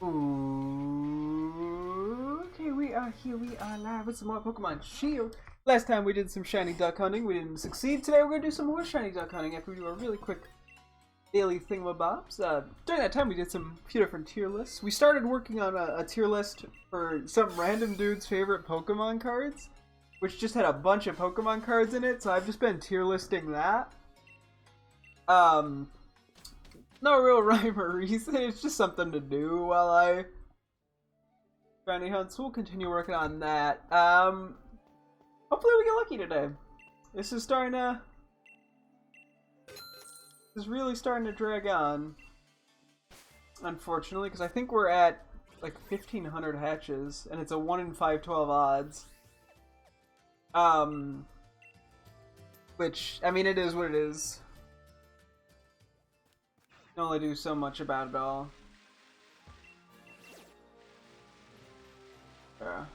Ooh, okay, we are here. We are live with some more Pokemon Shield. Last time we did some shiny duck hunting. We didn't succeed. Today we're going to do some more shiny duck hunting after we do a really quick daily thingamabobs. During that time we did a few different tier lists. We started working on a tier list for some random dude's favorite Pokemon cards, which just had a bunch of Pokemon cards in it, so I've just been tier listing that. No real rhyme or reason, it's just something to do while I shiny hunt, so we'll continue working on that. Hopefully we get lucky today. This is really starting to drag on, unfortunately, because I think we're at like 1,500 hatches, and it's a 1 in 512 odds. Which, I mean, it is what it is. Can only do so much about it all. Yeah.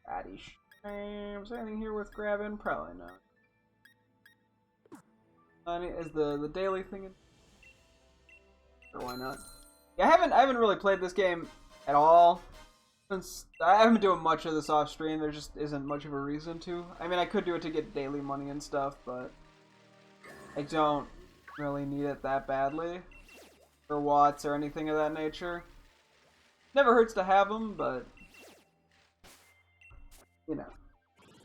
Addy Shams. Anything here worth grabbing? Probably not. Is the daily thing? Sure, why not? Yeah, I haven't really played this game at all. Since I haven't been doing much of this off stream, there just isn't much of a reason to. I mean, I could do it to get daily money and stuff, but I don't really need it that badly for watts or anything of that nature. Never hurts to have them, but you know,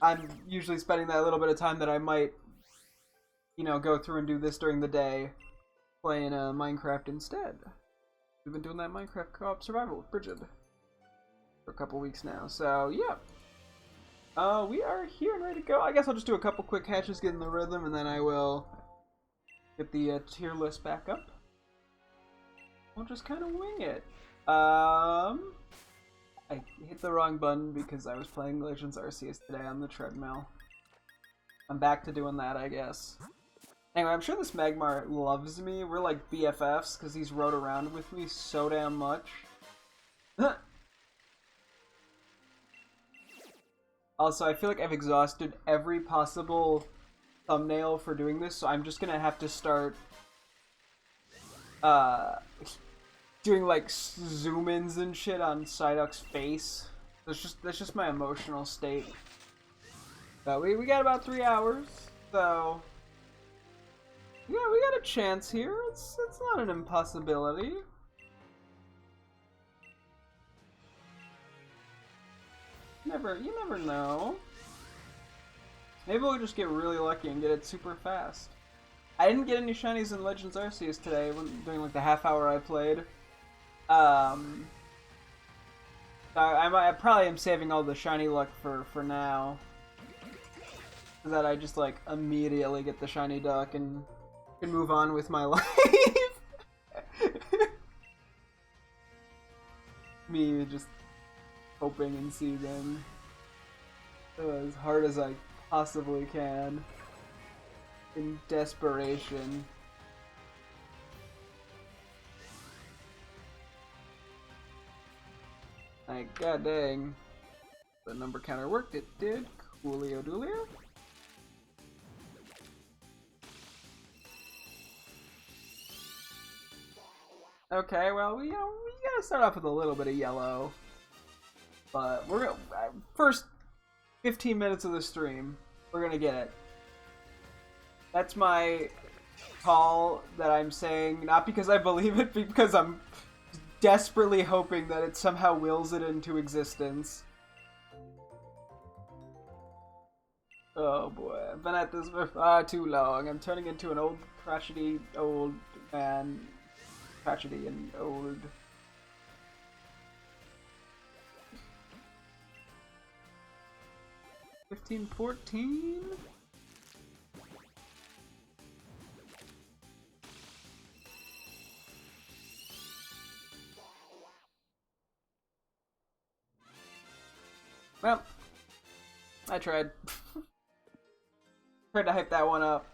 I'm usually spending that little bit of time that I might, you know, go through and do this during the day, playing Minecraft instead. We've been doing that Minecraft co-op survival with Bridget for a couple weeks now, so yeah. We are here and ready to go. I guess I'll just do a couple quick hatches, get in the rhythm, and then I will get the tier list back up. We'll just kind of wing it. I hit the wrong button because I was playing Legends Arceus today on the treadmill. I'm back to doing that, I guess. Anyway, I'm sure this Magmar loves me. We're like BFFs because he's rode around with me so damn much. Also, I feel like I've exhausted every possible thumbnail for doing this, so I'm just gonna have to start doing like zoom-ins and shit on Psyduck's face. That's just my emotional state. But we got about 3 hours, so yeah, we got a chance here. It's not an impossibility. You never know. Maybe we'll just get really lucky and get it super fast. I didn't get any shinies in Legends Arceus today during like the half hour I played. I probably am saving all the shiny luck for now, so that I just like immediately get the shiny duck and can move on with my life. Me just hoping and seething as hard as I possibly can in desperation. Like, god dang. The number counter worked, it did. Coolio doolio. Okay, well, we gotta start off with a little bit of yellow. But we're gonna, first 15 minutes of the stream, we're gonna get it. That's my call that I'm saying, not because I believe it, but because I'm desperately hoping that it somehow wills it into existence. Oh boy, I've been at this for far too long. I'm turning into an old crotchety old man. Crotchety and old. 15-14? Well, I tried. Tried to hype that one up.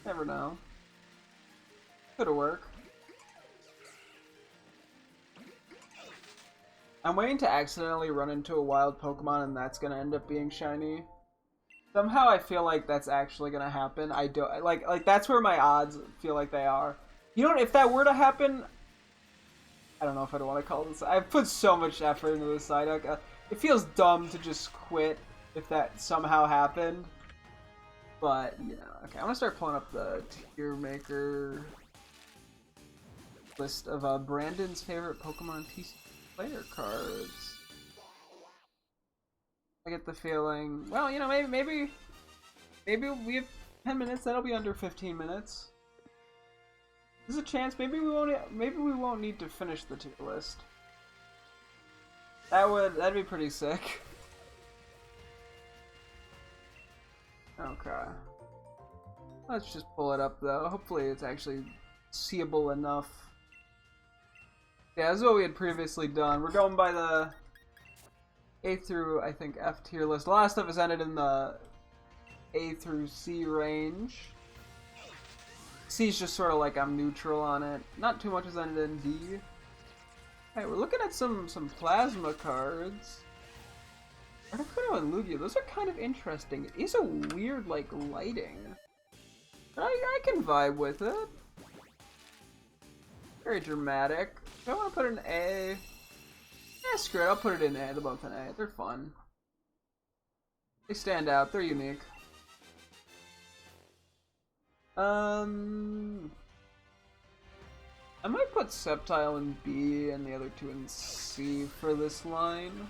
Never know. Could've worked. I'm waiting to accidentally run into a wild Pokemon and that's gonna end up being shiny. Somehow I feel like that's actually gonna happen. I don't like that's where my odds feel like they are. You know, if that were to happen, I don't know if I'd want to call this. I've put so much effort into this Psyduck. It feels dumb to just quit if that somehow happened. But, you know, okay, I'm gonna start pulling up the tier maker list of Brandon's favorite Pokemon TCG player cards. I get the feeling, well, you know, maybe we have 10 minutes. That'll be under 15 minutes. There's a chance maybe we won't need to finish the tier list. That'd be pretty sick. Okay. Let's just pull it up though. Hopefully it's actually seeable enough. Yeah, this is what we had previously done. We're going by the A through, I think, F tier list. A lot of stuff is ended in the A through C range. C's just sort of like I'm neutral on it. Not too much is ended in D. Hey, we're looking at some plasma cards. Articuno and Lugia, those are kind of interesting. It is a weird, like, lighting. But I can vibe with it. Very dramatic. Do I want to put an A? Yeah, screw it, I'll put it in A. They're both an A. They're fun. They stand out. They're unique. I might put Sceptile in B and the other two in C for this line.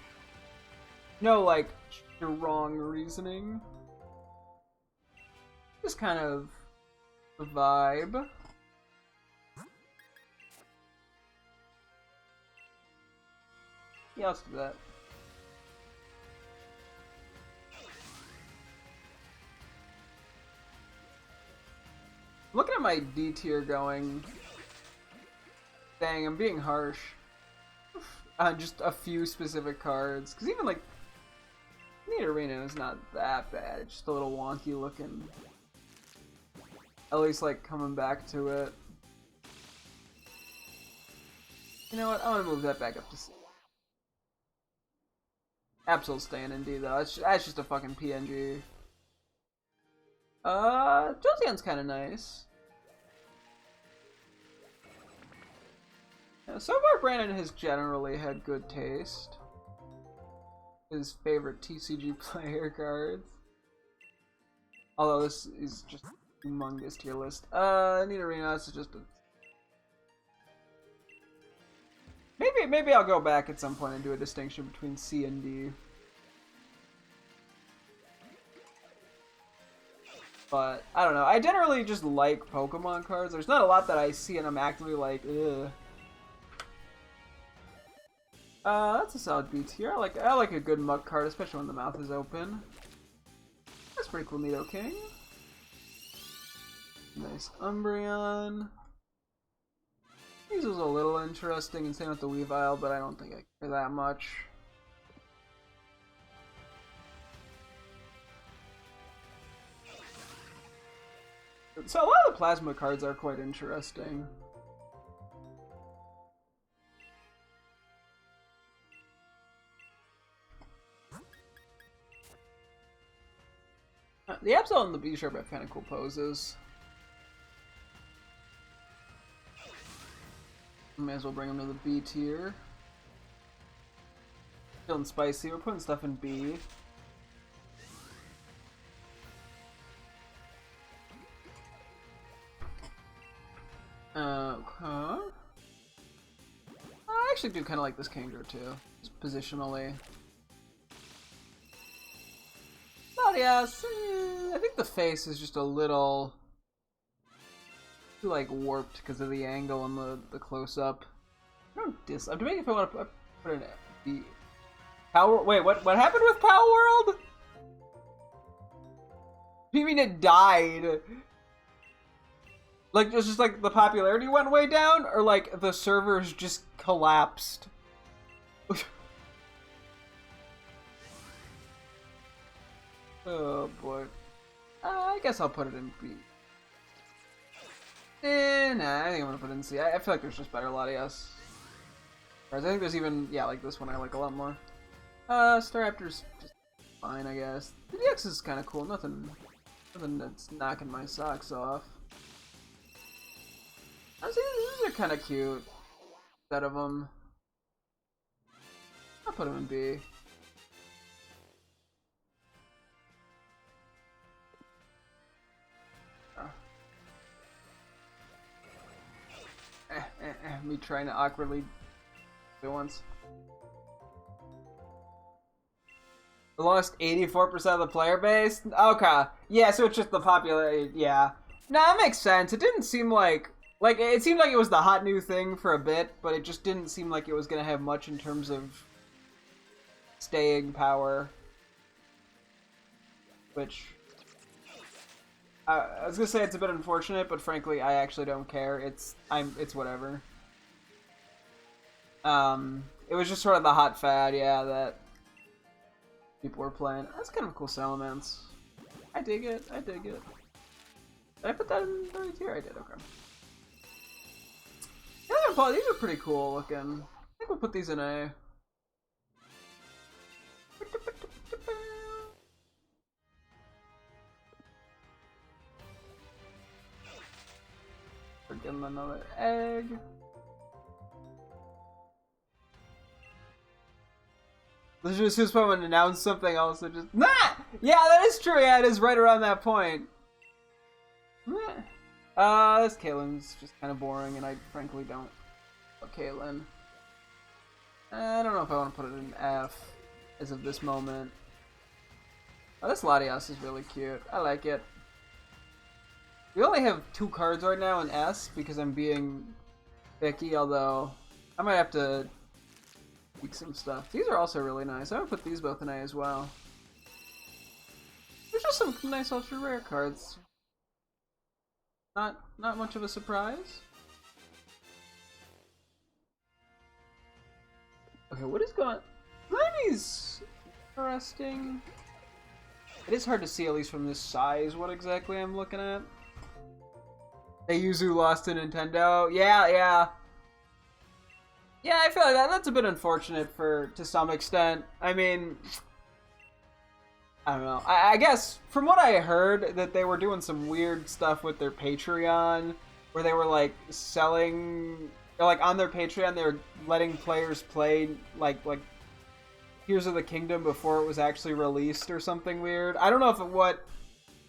No, like, strong reasoning. Just kind of a vibe. Yeah, let's do that. Looking at my D tier going, dang, I'm being harsh. Just a few specific cards, because even like Nidorino is not that bad. It's just a little wonky looking. At least like coming back to it. You know what? I'm gonna move that back up to C. Absol's staying in D though. That's just a fucking PNG. Jolteon's kind of nice. Yeah, so far Brandon has generally had good taste. His favorite TCG player cards. Although this is just a humongous tier list. Nidorino, this is just a... Maybe I'll go back at some point and do a distinction between C and D. But, I don't know. I generally just like Pokemon cards. There's not a lot that I see and I'm actively like, ugh. That's a solid B tier. I like a good Muk card, especially when the mouth is open. That's pretty cool, Nidoking. Nice Umbreon. These was a little interesting, and same with the Weavile, but I don't think I care that much. So a lot of the plasma cards are quite interesting. The Absol and the B-Sharp have kind of cool poses. May as well bring them to the B tier. Feeling spicy. We're putting stuff in B. Okay. I actually do kind of like this Kingdra too, just positionally. But yes, I think the face is just a little too like warped because of the angle and the close up. I'm debating if I want to put in the Power. Wait, what happened with Power World? You mean it died? Like, it's just like the popularity went way down, or like the servers just collapsed? Oh boy. I guess I'll put it in B. Nah, I think I'm gonna put it in C. I feel like there's just better Latias. I think there's even, yeah, like this one I like a lot more. Staraptor's just fine, I guess. The DX is kind of cool. Nothing that's knocking my socks off. Honestly, these are kind of cute. Set of them. I'll put them in B. Me trying to awkwardly do once. Lost 84% of the player base? Okay. Yeah, so it's just the popularity. Yeah. No, that makes sense. It didn't seem like it seemed like it was the hot new thing for a bit, but it just didn't seem like it was going to have much in terms of staying power. Which I was going to say it's a bit unfortunate, but frankly, I actually don't care. It's whatever. It was just sort of the hot fad, yeah, that people were playing. That's kind of cool Salamence. I dig it. I dig it. Did I put that in the right tier? I did, okay. Yeah, these are pretty cool looking. I think we'll put these in A. We're getting another egg. Let's just use someone and announce something else and just nah! Yeah, that is true, yeah, it is right around that point. This Kaylin's just kind of boring and I frankly don't like Kaylin. I don't know if I want to put it in F as of this moment. Oh, this Latias is really cute. I like it. We only have 2 cards right now in S because I'm being picky, although I might have to tweak some stuff. These are also really nice. I'm gonna put these both in A as well. There's just some nice ultra rare cards. Not much of a surprise. Okay, what is going on? Blimey's interesting. It is hard to see, at least from this size, what exactly I'm looking at. Hey, Yuzu lost to Nintendo. Yeah. Yeah, I feel like that's a bit unfortunate to some extent. I mean, I don't know. I guess from what I heard that they were doing some weird stuff with their Patreon, where they were like selling, or like on their Patreon they were letting players play like Tears of the Kingdom before it was actually released or something weird. I don't know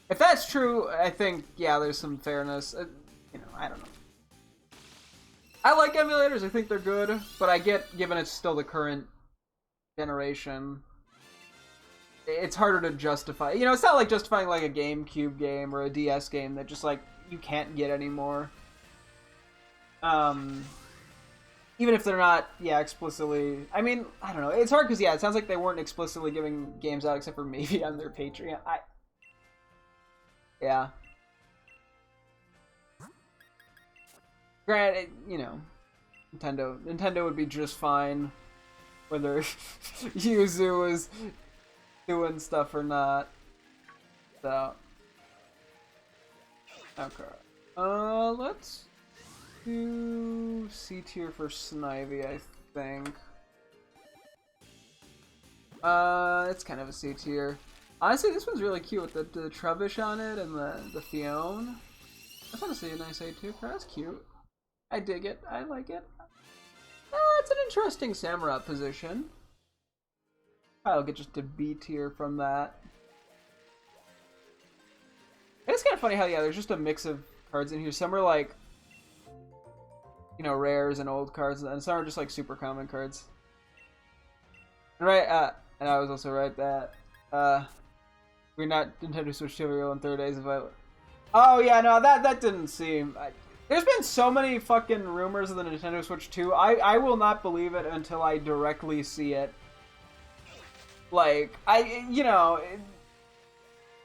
if that's true. I think yeah, there's some fairness. You know, I don't know. I like emulators. I think they're good, but I get, given it's still the current generation, it's harder to justify. You know, it's not like justifying like a GameCube game or a DS game that just like you can't get anymore. Even if they're not, yeah, explicitly. I mean, I don't know. It's hard because yeah, it sounds like they weren't explicitly giving games out except for maybe on their Patreon. Yeah. Granted, you know, Nintendo would be just fine whether Yuzu is doing stuff or not. So, okay. Let's do C tier for Snivy, I think. It's kind of a C tier. Honestly, this one's really cute with the Trubbish on it and the Fione. That's honestly a nice A tier. That's cute. I dig it. I like it. It's an interesting Samurott position. I'll get just a B tier from that. It's kind of funny how, yeah, there's just a mix of cards in here. Some are like, you know, rares and old cards, and some are just like super common cards. Right, and I was also right that, we're not Nintendo Switch tutorial in 30 days of it. Oh yeah, no, that didn't seem... There's been so many fucking rumors of the Nintendo Switch 2. I will not believe it until I directly see it. Like, you know,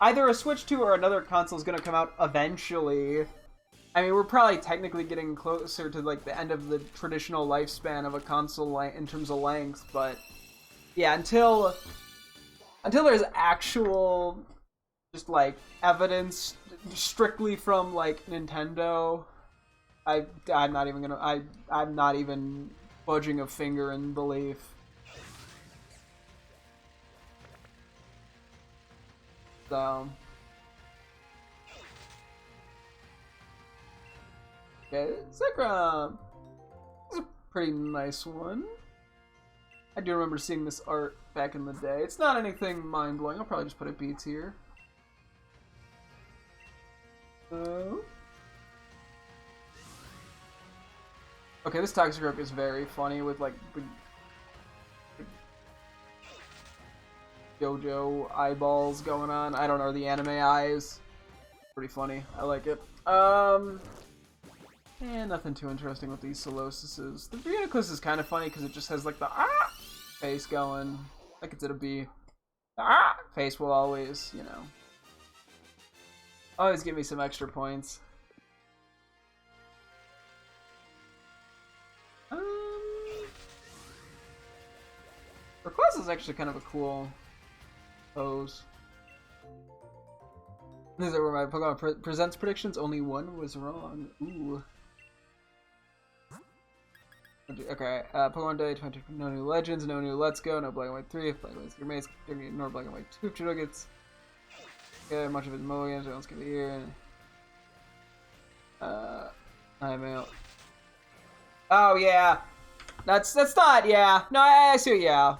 either a Switch 2 or another console is going to come out eventually. I mean, we're probably technically getting closer to, like, the end of the traditional lifespan of a console in terms of length, but yeah, until there's actual, just, like, evidence strictly from, like, Nintendo... I'm not even budging of finger in belief. So. Okay, Zekrom. This is a pretty nice one. I do remember seeing this art back in the day. It's not anything mind-blowing. I'll probably just put a B tier. Okay, this Toxicroak is very funny with like big JoJo eyeballs going on. I don't know, the anime eyes. Pretty funny. I like it. Nothing too interesting with these Solostoses. The Venuclus is kind of funny because it just has like the face going. Like it's at a B. Face will always, you know. Always give me some extra points. Rayquaza is actually kind of a cool pose. These are where my Pokemon presents predictions. Only one was wrong. Ooh. Okay, Pokemon Day, no new Legends, no new Let's Go, no Black and White 3, Black and White 3 Maze, ignore Black and White 2 Chinuggets. Okay, much of it is mulligans, let's give it here. Mail. Oh, yeah. That's not, yeah. No, I see, yeah.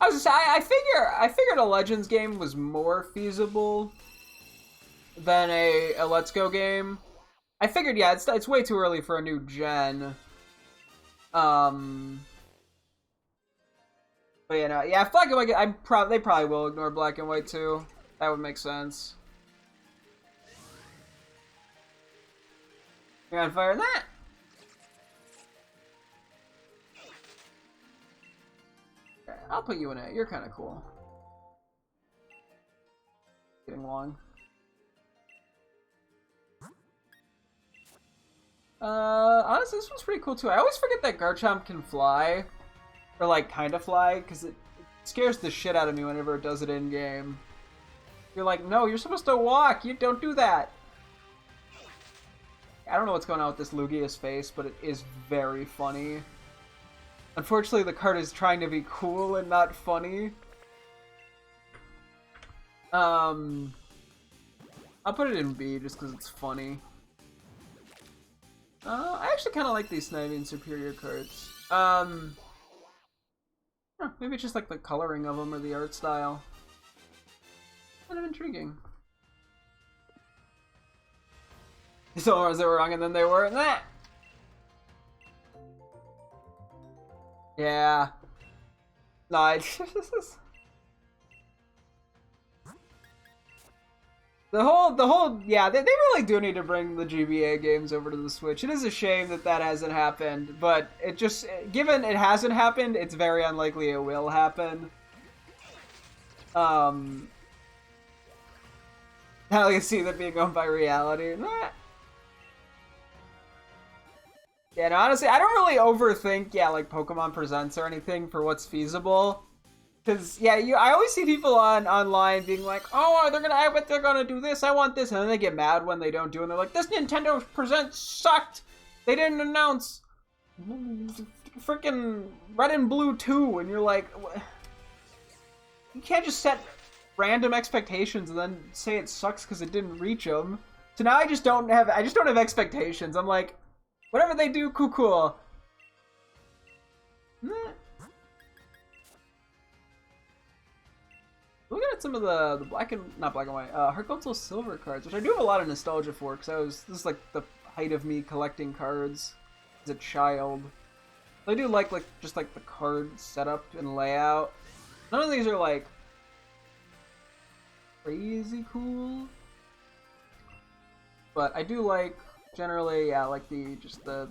I was just, I figured a Legends game was more feasible than a Let's Go game. I figured, yeah, it's way too early for a new gen. But you know, yeah, if Black and White, they probably will ignore Black and White too. That would make sense. You're on fire in that. Okay, I'll put you in it. You're kind of cool. Getting long. Honestly, this one's pretty cool too. I always forget that Garchomp can fly, or like kind of fly, because it scares the shit out of me whenever it does it in game. You're like, no, you're supposed to walk. You don't do that. I don't know what's going on with this Lugia's face, but it is very funny. Unfortunately, the card is trying to be cool and not funny. I'll put it in B just because it's funny. I actually kind of like these Snivy Superior cards. Maybe it's just like the coloring of them or the art style. Kind of intriguing. So they were wrong and then they were that. Yeah. No, The whole, yeah, they really do need to bring the GBA games over to the Switch. It is a shame that that hasn't happened, but it just, given it hasn't happened, it's very unlikely it will happen. Now I can see that being owned by Reality. Yeah, no, honestly, I don't really overthink, yeah, like Pokemon Presents or anything for what's feasible. Because, yeah, I always see people online being like, oh, I bet they're gonna do this, I want this, and then they get mad when they don't do it, and they're like, this Nintendo Present sucked! They didn't announce freaking Red and Blue 2, and you're like, what? You can't just set random expectations and then say it sucks because it didn't reach them. So now I just don't have expectations. I'm like, whatever they do, cool. Looking at some of the not black and white, Heart Gold Soul Silver cards, which I do have a lot of nostalgia for, because this is like the height of me collecting cards as a child. I do like just like the card setup and layout. None of these are like crazy cool, but I do like generally, yeah, like the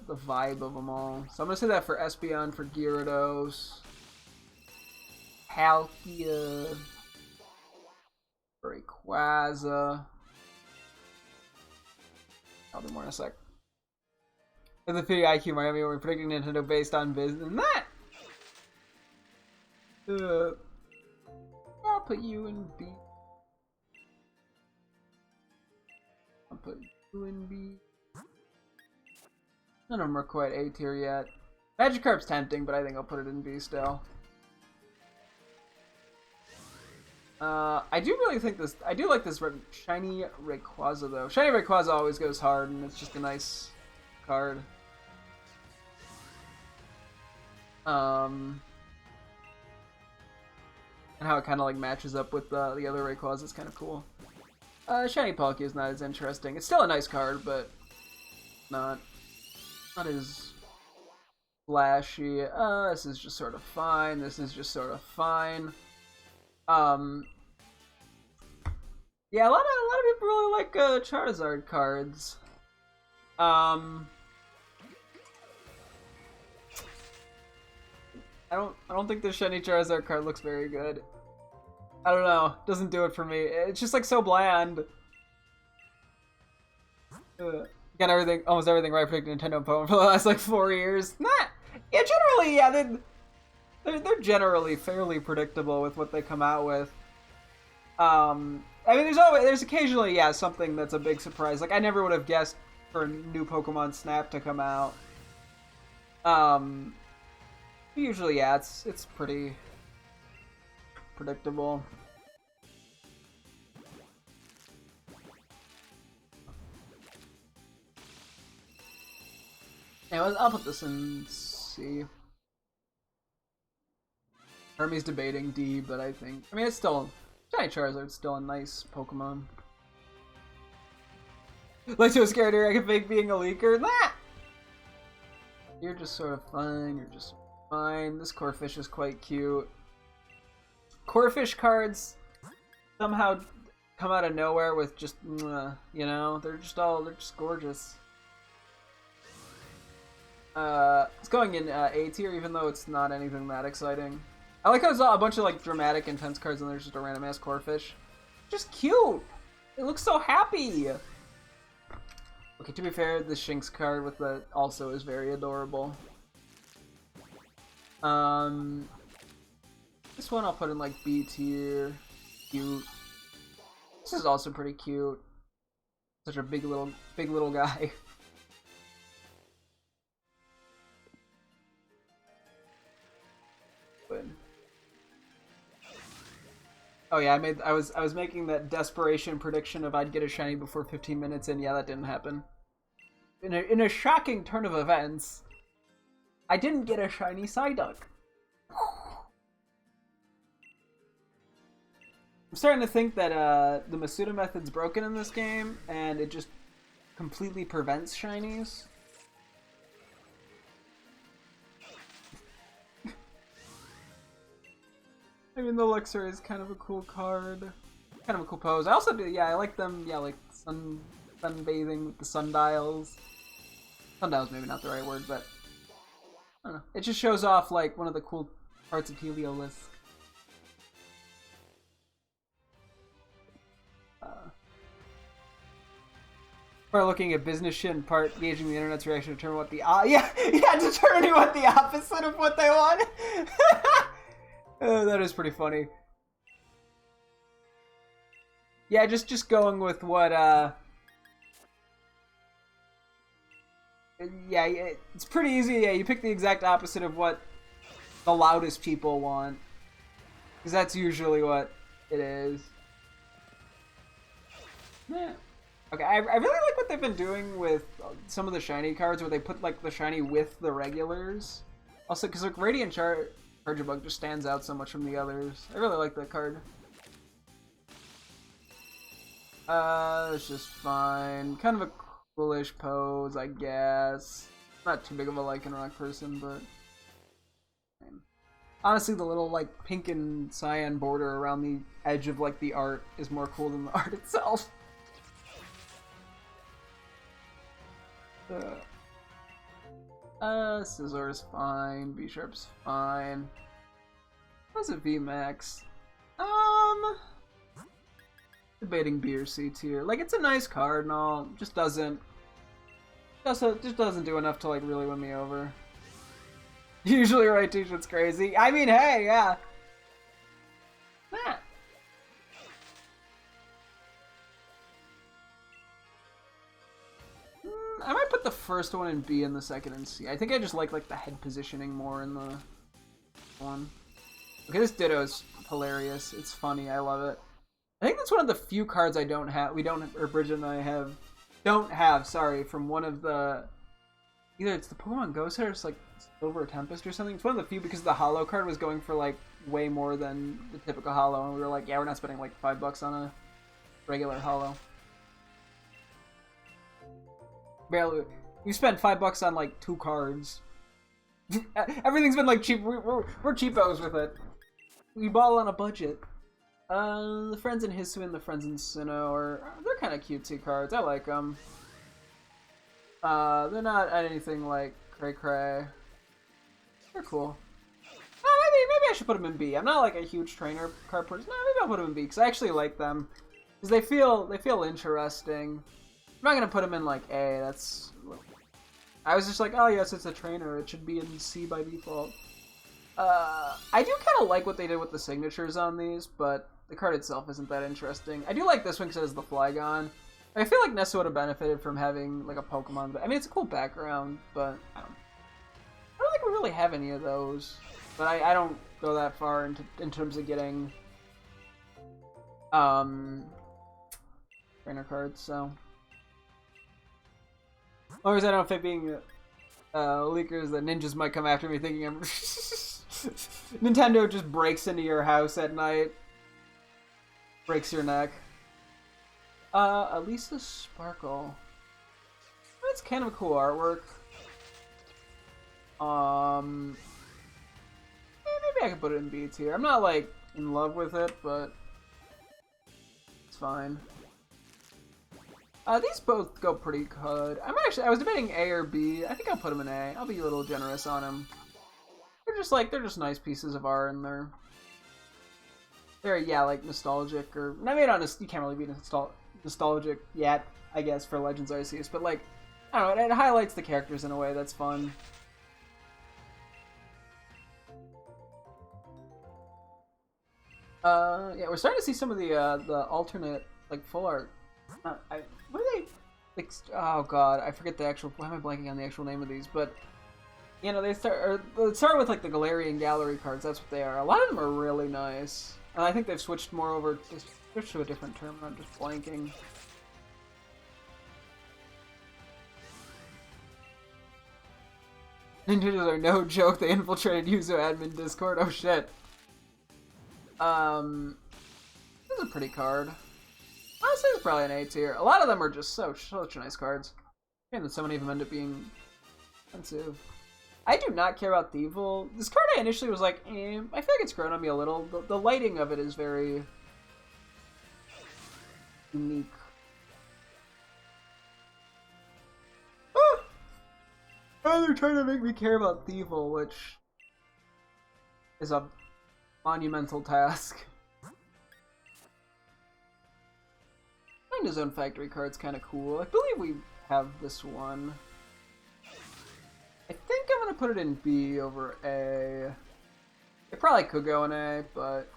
vibe of them all. So I'm gonna say that for Espeon, for Gyarados, Palkia, Rayquaza. I'll do more in a sec. In the PDIQ Miami, we're predicting Nintendo based on business. And that! I'll put you in B. I'll put you in B. None of them are quite A tier yet. Magikarp's tempting, but I think I'll put it in B still. I do really think this. I do like this shiny Rayquaza though. Shiny Rayquaza always goes hard, and it's just a nice card. And how it kind of like matches up with the other Rayquaza is kind of cool. Shiny Palkia is not as interesting. It's still a nice card, but not as flashy. This is just sort of fine. This is just sort of fine. Yeah, a lot of people really like Charizard cards. I don't think the shiny Charizard card looks very good. I don't know. Doesn't do it for me. It's just like so bland. Got everything, almost everything right for Nintendo Pokemon for the last like 4 years. Nah. Yeah, generally, yeah, they're generally fairly predictable with what they come out with. I mean, there's occasionally, yeah, something that's a big surprise. Like I never would have guessed for a new Pokemon Snap to come out. Usually, yeah, it's pretty predictable. Anyways, I'll put this in C. Hermes debating D, but I mean, it's still, Shiny Charizard's still a nice Pokemon. Like to a scared I can fake being a leaker. Nah! You're just sort of fine, you're just fine. This Corphish is quite cute. Corphish cards somehow come out of nowhere with just, you know, they're just gorgeous. It's going in A tier, even though it's not anything that exciting. I like how there's a bunch of like dramatic, intense cards, and there's just a random ass Corphish. Just cute. It looks so happy. Okay, to be fair, the Shinx card with the also is very adorable. This one I'll put in like B tier. Cute. This is also pretty cute. Such a big little guy. Oh yeah, I was making that desperation prediction of I'd get a shiny before 15 minutes in. Yeah, that didn't happen. In a shocking turn of events, I didn't get a shiny Psyduck. I'm starting to think that the Masuda method's broken in this game, and it just completely prevents shinies. I mean, the Luxor is kind of a cool card. Kind of a cool pose. I also do, yeah, I like them, yeah, like sunbathing with the sundials. Sundials maybe not the right word, but I don't know. It just shows off, like, one of the cool parts of Heliolisk. Part looking at business shit and part gauging the internet's reaction to determine what the determining what the opposite of what they want. That is pretty funny. Yeah, just going with what yeah, it's pretty easy. Yeah, you pick the exact opposite of what the loudest people want, because that's usually what it is. Yeah. Okay, I really like what they've been doing with some of the shiny cards, where they put like the shiny with the regulars. Also, because like Radiant Charjabug just stands out so much from the others. I really like that card. It's just fine. Kind of a coolish pose, I guess. Not too big of a Lycanroc person, but honestly, the little like pink and cyan border around the edge of like the art is more cool than the art itself. Scizor's fine. B-Sharp's fine. How's it VMAX? Debating B or C tier. Like, it's a nice card and all. Just doesn't do enough to like really win me over. Usually right t-shirt's crazy. I mean, hey, yeah. Nah. I might put the first one in B and the second in C. I think I just like the head positioning more in the one. Okay, this Ditto is hilarious. It's funny. I love it. I think that's one of the few cards I don't have. Or Bridget and I don't have. Sorry, from one of the. Either it's the Pokemon Ghost or it's like Silver Tempest or something. It's one of the few because the Holo card was going for like way more than the typical Holo, and we were like, yeah, we're not spending like $5 on a regular Holo. Barely. You spent $5 on like 2 cards. Everything's been like cheap. We're cheapos with it. We ball on a budget. The Friends in Hisu and the Friends in Sinnoh they're kind of cutesy cards. I like them. They're not anything like cray cray. They're cool. Maybe I should put them in B. I'm not like a huge trainer card person. No, maybe I'll put them in B because I actually like them because they feel interesting. I'm not gonna put them in like A. That's. I was just like, oh yes, it's a trainer. It should be in C by default. I do kind of like what they did with the signatures on these, but the card itself isn't that interesting. I do like this one because it has the Flygon. I feel like Nessa would have benefited from having like a Pokemon. I mean, it's a cool background, but I don't think we really have any of those. But I don't go that far in terms of getting trainer cards. So, or is I don't fit being leakers that ninjas might come after me thinking I'm. Nintendo just breaks into your house at night, breaks your neck. Elisa Sparkle. That's kind of cool artwork. Maybe I could put it in B tier. I'm not like in love with it, but it's fine. These both go pretty good. I was debating A or B. I think I'll put them in A. I'll be a little generous on them. They're just nice pieces of art, and they're like nostalgic or maybe not. You can't really be nostalgic yet, I guess, for Legends Arceus, but like I don't know, it highlights the characters in a way that's fun. Yeah, we're starting to see some of the alternate like full art. What are they? Like, oh god, I forget the actual. Why am I blanking on the actual name of these? But you know, they start with like the Galarian Gallery cards. That's what they are. A lot of them are really nice, and I think they've switched more over to a different term. I'm just blanking. Ninjas are no joke. They infiltrated Yuzo admin Discord. Oh shit. This is a pretty card. Honestly, it's probably an A tier. A lot of them are just such nice cards. And then so many of them end up being expensive. I do not care about Thievul. This card I initially was like, I feel like it's grown on me a little. The lighting of it is very unique. Ah! Oh, they're trying to make me care about Thievul, which is a monumental task. Find his own factory card's kind of cool. I believe we have this one. I think I'm gonna put it in B over A. It probably could go in A, but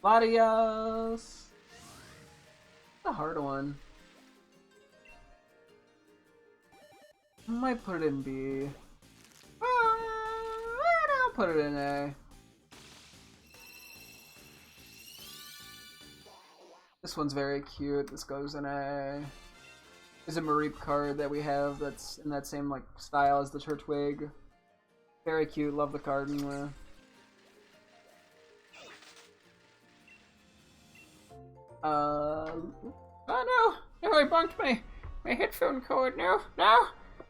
Latias. A hard one. I might put it in B. I'll put it in A. This one's very cute. This goes in A. There's a Mareep card that we have that's in that same like style as the Turtwig. Very cute. Love the card anyway. Oh no! No, I bunked my headphone cord. No,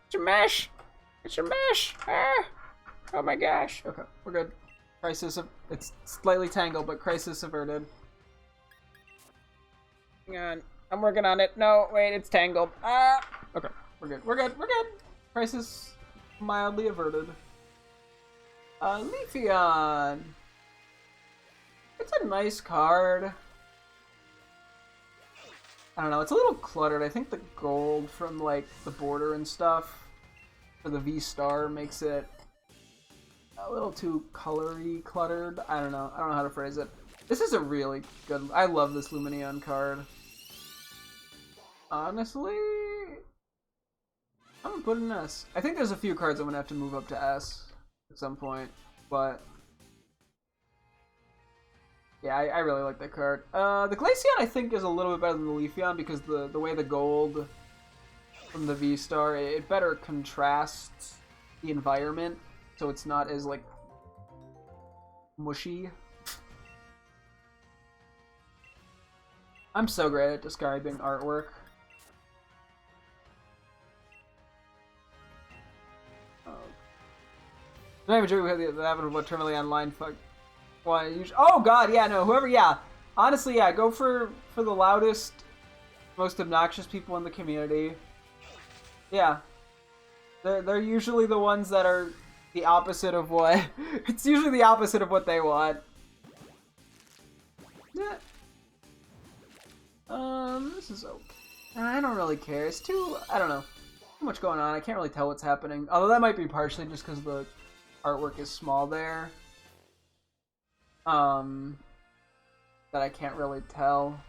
it's a mesh. It's a mesh. Ah! Oh my gosh. Okay, we're good. Crisis. It's slightly tangled, but crisis averted. Hang on. I'm working on it. No, wait, it's tangled. Ah! Okay, we're good. We're good. Crisis mildly averted. Leafeon. It's a nice card. I don't know, it's a little cluttered. I think the gold from, like, the border and stuff for the V-Star makes it a little too colory cluttered. I don't know how to phrase it. This is a really good... I love this Lumineon card. Honestly... put it in S. I think there's a few cards I'm gonna have to move up to S at some point, but yeah, I really like that card. The Glaceon I think is a little bit better than the Leafeon because the way the gold from the V-Star, it better contrasts the environment, so it's not as like mushy. I'm so great at describing artwork. I have a joke with the habit of what terminally online fuck. Oh god, yeah, no, whoever, yeah. Honestly, yeah, go for the loudest, most obnoxious people in the community. Yeah. They're usually the ones that are the opposite of what... it's usually the opposite of what they want. Yeah. This is okay. I don't really care. It's too... I don't know. Too much going on. I can't really tell what's happening. Although that might be partially just because the artwork is small there. That I can't really tell.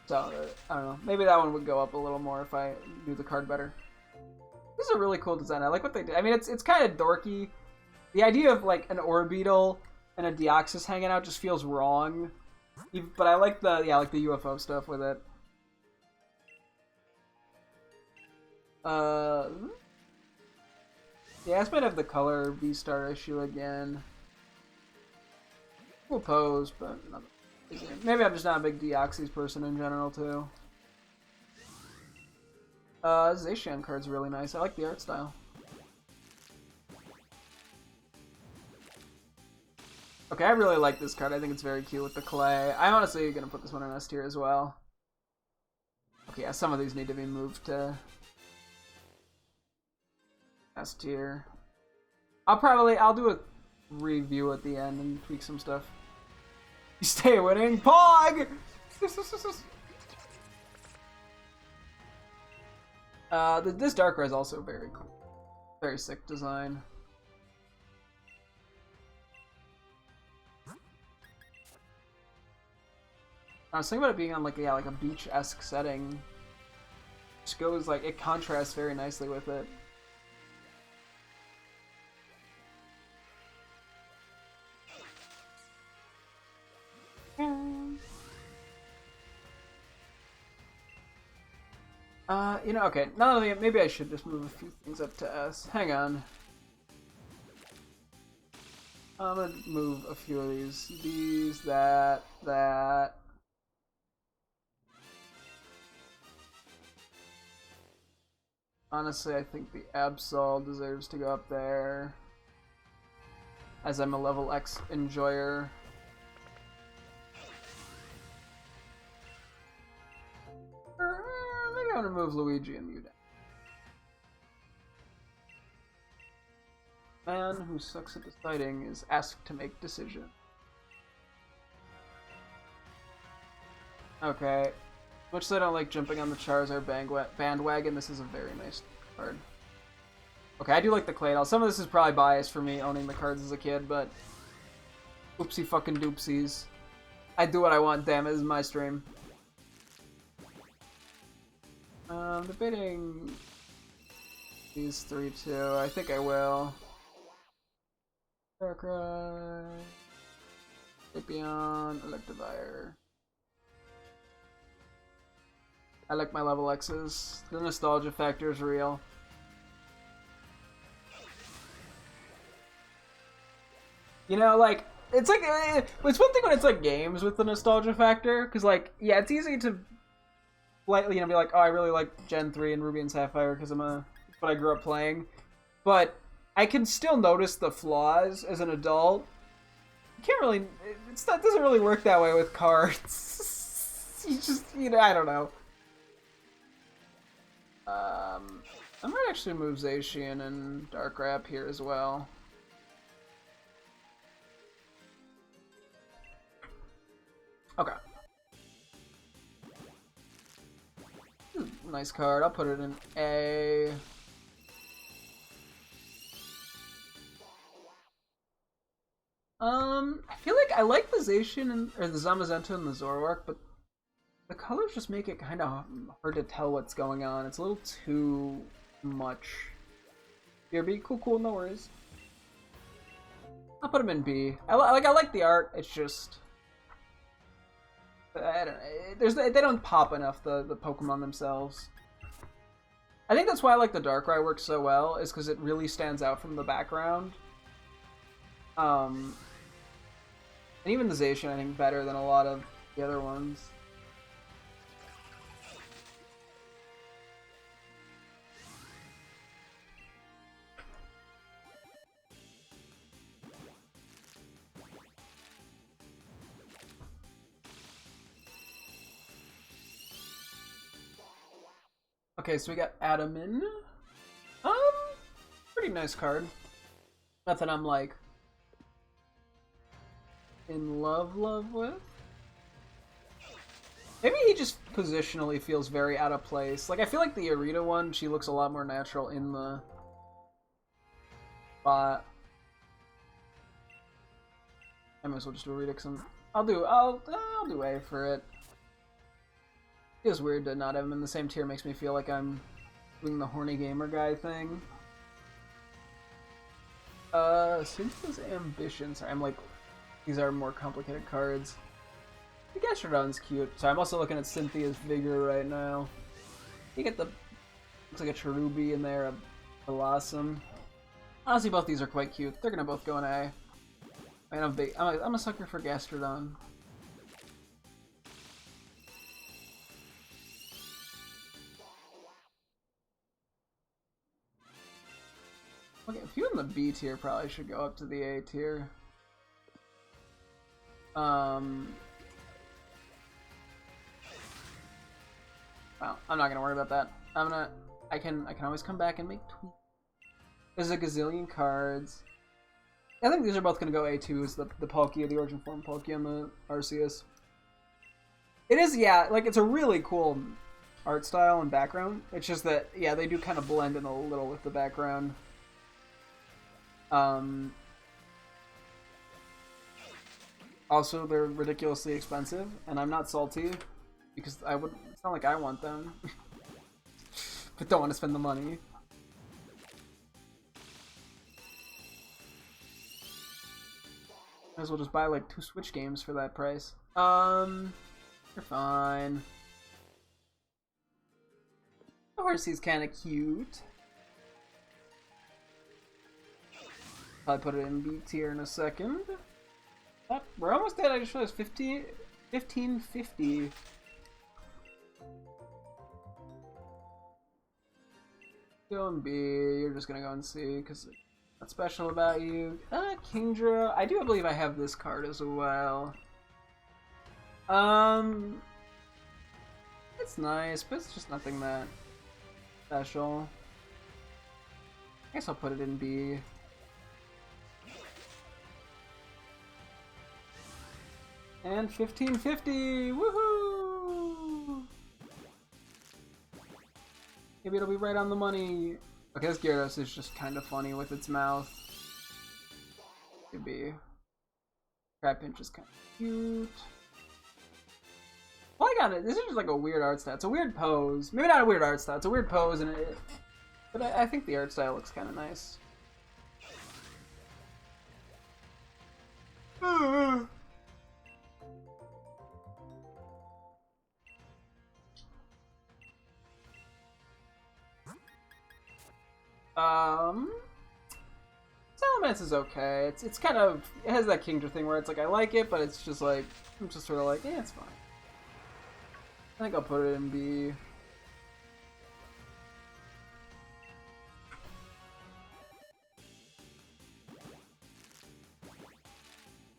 So, I don't know. Maybe that one would go up a little more if I knew the card better. This is a really cool design. I like what they did. I mean, it's kind of dorky. The idea of, like, an Orbeetle and a Deoxys hanging out just feels wrong. But I like the, yeah, like the UFO stuff with it. Yeah, this might have the color V-Star issue again. Cool pose, but not... Maybe I'm just not a big Deoxys person in general, too. Zacian card's really nice. I like the art style. Okay, I really like this card. I think it's very cute with the clay. I'm honestly gonna put this one in S tier as well. Okay, yeah, some of these need to be moved to S tier. I'll do a review at the end and tweak some stuff. You stay winning, Pog! This Darkrai is also very cool. Very sick design. I was thinking about it being on like a beach-esque setting. Just goes like, it contrasts very nicely with it. You know, okay, maybe I should just move a few things up to S. Hang on. I'm gonna move a few of these. These, that. Honestly, I think the Absol deserves to go up there, as I'm a level X enjoyer. Maybe I'm gonna move Luigi and you down. Man who sucks at deciding is asked to make decision. Okay. Much as I don't like jumping on the Charizard bandwagon, this is a very nice card. Okay, I do like the Claydol. Some of this is probably biased for me owning the cards as a kid, but oopsie fucking doopsies. I do what I want, damn it, this is my stream. Debating these three too. I think I will. Darkrai, Vaporeon, Electivire. I like my level X's. The nostalgia factor is real. You know, like, it's like, it's one thing when it's like games with the nostalgia factor, because like, yeah, it's easy to lightly, you know, be like, oh, I really like Gen 3 and Ruby and Sapphire because it's what I grew up playing. But I can still notice the flaws as an adult. You can't really, it doesn't really work that way with cards. You just, you know, I don't know. I might actually move Zacian and Darkrai up here as well. Okay. Nice card. I'll put it in A. I feel like I like the Zacian or the Zamazenta and the Zoroark, but the colors just make it kind of hard to tell what's going on. It's a little too much. Here, B. Cool, no worries. I'll put him in B. I like the art. It's just I don't know. They don't pop enough, the Pokemon themselves. I think that's why I like the Darkrai work so well, is because it really stands out from the background. And even the Zacian, I think, better than a lot of the other ones. Okay, so we got Adamin. Pretty nice card. Nothing I'm like in love with. Maybe he just positionally feels very out of place. Like, I feel like the Arita one, she looks a lot more natural in the spot. I might as well just do Arita because I'll do A for it. Feels weird to not have him in the same tier. Makes me feel like I'm doing the horny gamer guy thing. Cynthia's Ambition. Sorry, I'm like, these are more complicated cards. The Gastrodon's cute. So I'm also looking at Cynthia's Vigor right now. You get the, looks like a Cherubi in there, a Blossom. Honestly, both these are quite cute. They're gonna both go in A. Man, I'm a sucker for Gastrodon. Okay, a few in the B tier probably should go up to the A tier. Well, I'm not gonna worry about that. I can always come back and make tweaks. There's a gazillion cards. I think these are both gonna go A2, is the Palkia, the Origin Form Palkia, and the Arceus. It is, yeah, like, it's a really cool art style and background. It's just that, yeah, they do kind of blend in a little with the background. Also, they're ridiculously expensive, and I'm not salty, because it's not like I want them, but don't want to spend the money. Might as well just buy like 2 Switch games for that price. You're fine. The Horsey's kind of cute. Probably put it in B tier in a second. We're almost dead. I just realized 1550. Go in B. You're just gonna go and see because what's special about you? Kingdra. I do believe I have this card as well. It's nice, but it's just nothing that special. I guess I'll put it in B. And 1550! Woohoo! Maybe it'll be right on the money. Okay, this Gyarados is just kind of funny with its mouth. Could be. Crabpinch is kind of cute. Well, I got it. This is just like a weird art style. It's a weird pose. Maybe not a weird art style. It's a weird pose, and but I think the art style looks kind of nice. Salamence is okay. It's kind of, it has that Kingdra thing where it's like I like it, but it's just like I'm just sort of like, yeah, it's fine. I think I'll put it in B.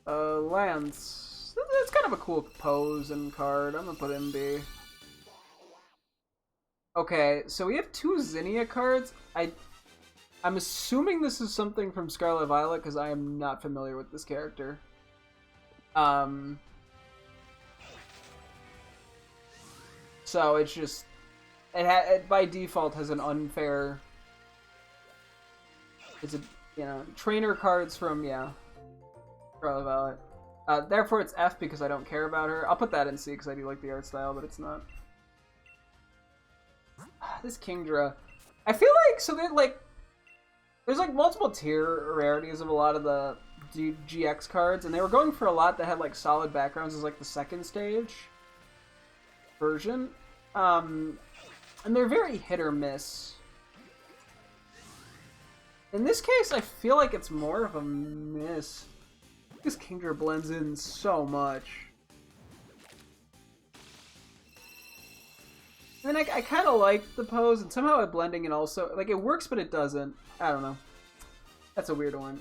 Lance. It's kind of a cool pose and card. I'm gonna put it in B. Okay, so we have 2 Zinnia cards. I'm assuming this is something from Scarlet Violet because I am not familiar with this character. So it's just it by default has an unfair. It's a trainer cards from Scarlet Violet. Therefore, it's F because I don't care about her. I'll put that in C because I do like the art style, but it's not. This Kingdra. I feel like, so they're like, there's like multiple tier rarities of a lot of the GX cards, and they were going for a lot that had like solid backgrounds as like the second stage version. And they're very hit or miss. In this case, I feel like it's more of a miss. This Kingdra blends in so much. And then I kind of like the pose, and somehow it blending in also, like, it works, but it doesn't. I don't know. That's a weird one.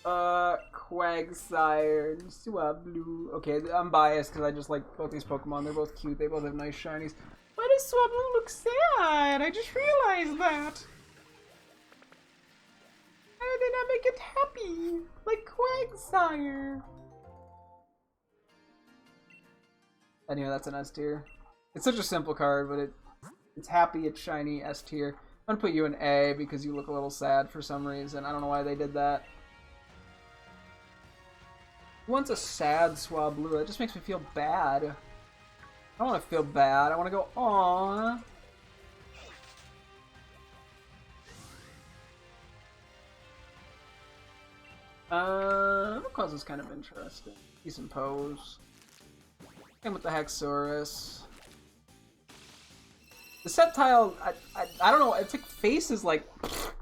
Quagsire, Swablu. Okay, I'm biased because I just like both these Pokemon. They're both cute. They both have nice shinies. Why does Swablu look sad? I just realized that. How did I make it happy? Like Quagsire. Anyway, that's an S tier. It's such a simple card, but it's happy, it's shiny, S tier. I'm gonna put you in A because you look a little sad for some reason. I don't know why they did that. Who wants a sad Swablu? That just makes me feel bad. I don't want to feel bad. I want to go, aww. Because is kind of interesting. Decent pose. Same with the Hexorus. The Sceptile, I don't know, its like face is like,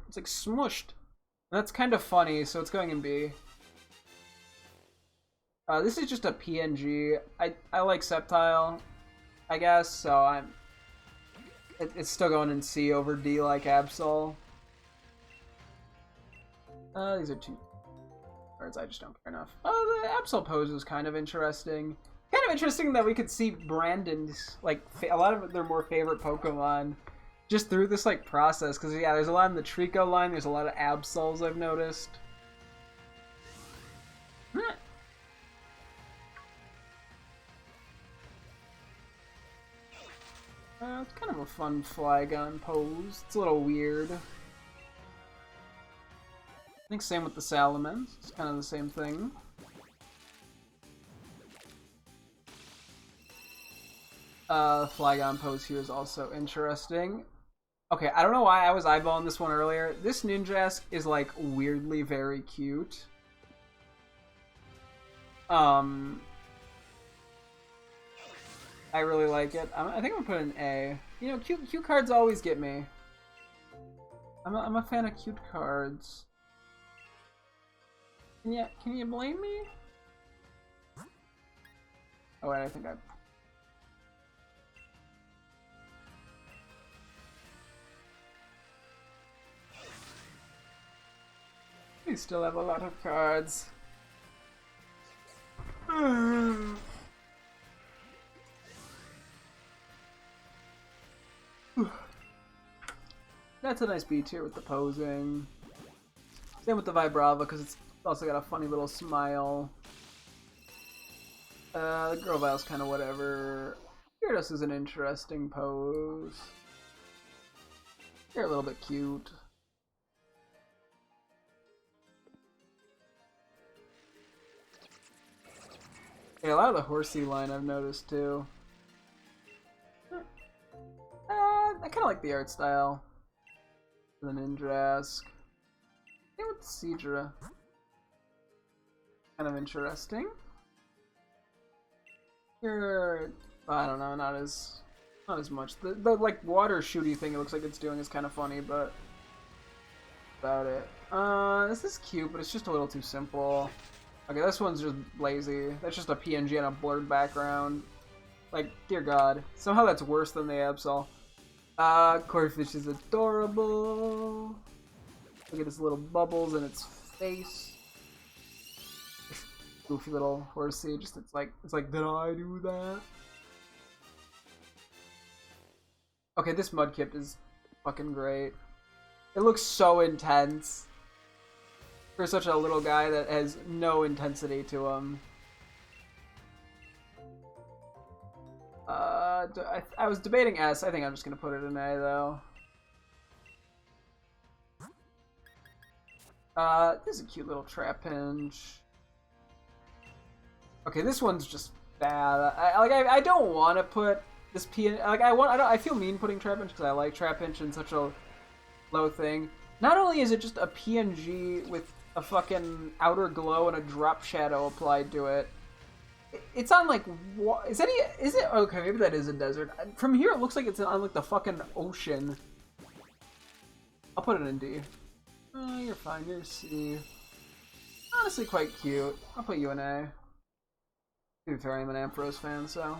it's like smushed. And that's kind of funny, so it's going in B. This is just a PNG. I like Sceptile, I guess, so it's still going in C over D like Absol. These are two cards I just don't care enough. Oh, the Absol pose is kind of interesting. Kind of interesting that we could see Brandon's, like, a lot of their more favorite Pokemon just through this, like, process. Because, yeah, there's a lot in the Trico line. There's a lot of Absols I've noticed. It's kind of a fun Flygon pose. It's a little weird. I think same with the Salamence. It's kind of the same thing. Flygon pose here is also interesting. Okay, I don't know why I was eyeballing this one earlier. This Ninjask is like weirdly very cute. I really like it. I think I'm gonna put an A. You know, cute cards always get me. I'm a fan of cute cards. Can you blame me? Oh wait, I think I. We still have a lot of cards. That's a nice B tier with the posing. Same with the Vibrava because it's also got a funny little smile. The Grovile's kind of whatever. Gyarados is an interesting pose. You're a little bit cute. Yeah, a lot of the Horsey line I've noticed too. I kind of like the art style. The Ninjask. Same with the Seadra. Kind of interesting. You're, I don't know, not as much. The like water shooty thing it looks like it's doing is kind of funny, but about it. This is cute, but it's just a little too simple. Okay, this one's just lazy. That's just a PNG and a blurred background. Like, dear God. Somehow that's worse than the Absol. Corfish is adorable. Look at its little bubbles in its face. Goofy little horsey. Just it's like, did I do that? Okay, this Mudkip is fucking great. It looks so intense. For such a little guy that has no intensity to him. I was debating S. I think I'm just gonna put it in A though. This is a cute little Trapinch. Okay, this one's just bad. I don't want to put this I feel mean putting Trapinch because I like Trapinch in such a low thing. Not only is it just a PNG with a fucking outer glow and a drop shadow applied to it, it's on like what is it okay, maybe that is a desert. From here it looks like it's on like the fucking ocean. I'll put it in D. Oh, you're fine, you're C. Honestly quite cute. I'll put you in A. To be fair, I'm an Ampharos fan, so.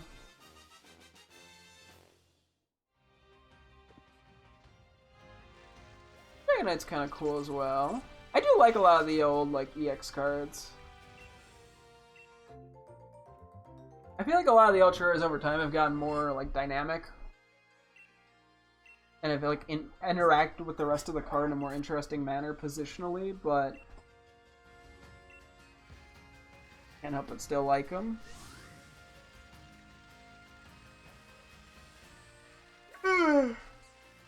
Dragonite's kind of cool as well. I do like a lot of the old like EX cards. I feel like a lot of the Ultra Rares over time have gotten more like dynamic. And have like interact with the rest of the card in a more interesting manner positionally, but can't help but still like them.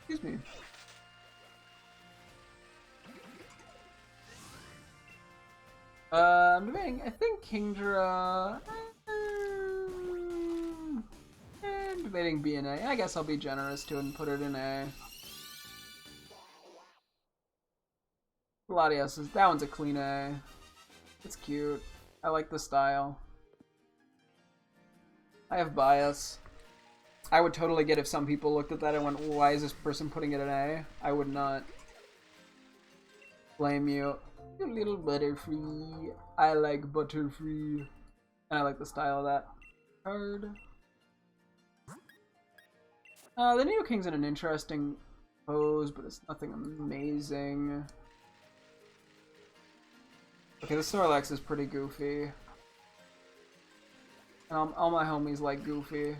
Excuse me. I'm debating. I think Kingdra. I'm debating B and A. I guess I'll be generous too and put it in A. Latias is that one's a clean A. It's cute. I like the style. I have bias. I would totally get if some people looked at that and went, "Why is this person putting it in A?" I would not blame you. You little Butterfree. I like Butterfree. And I like the style of that card. The Neoking's in an interesting pose, but it's nothing amazing. Okay, the Snorlax is pretty goofy. And all my homies like goofy.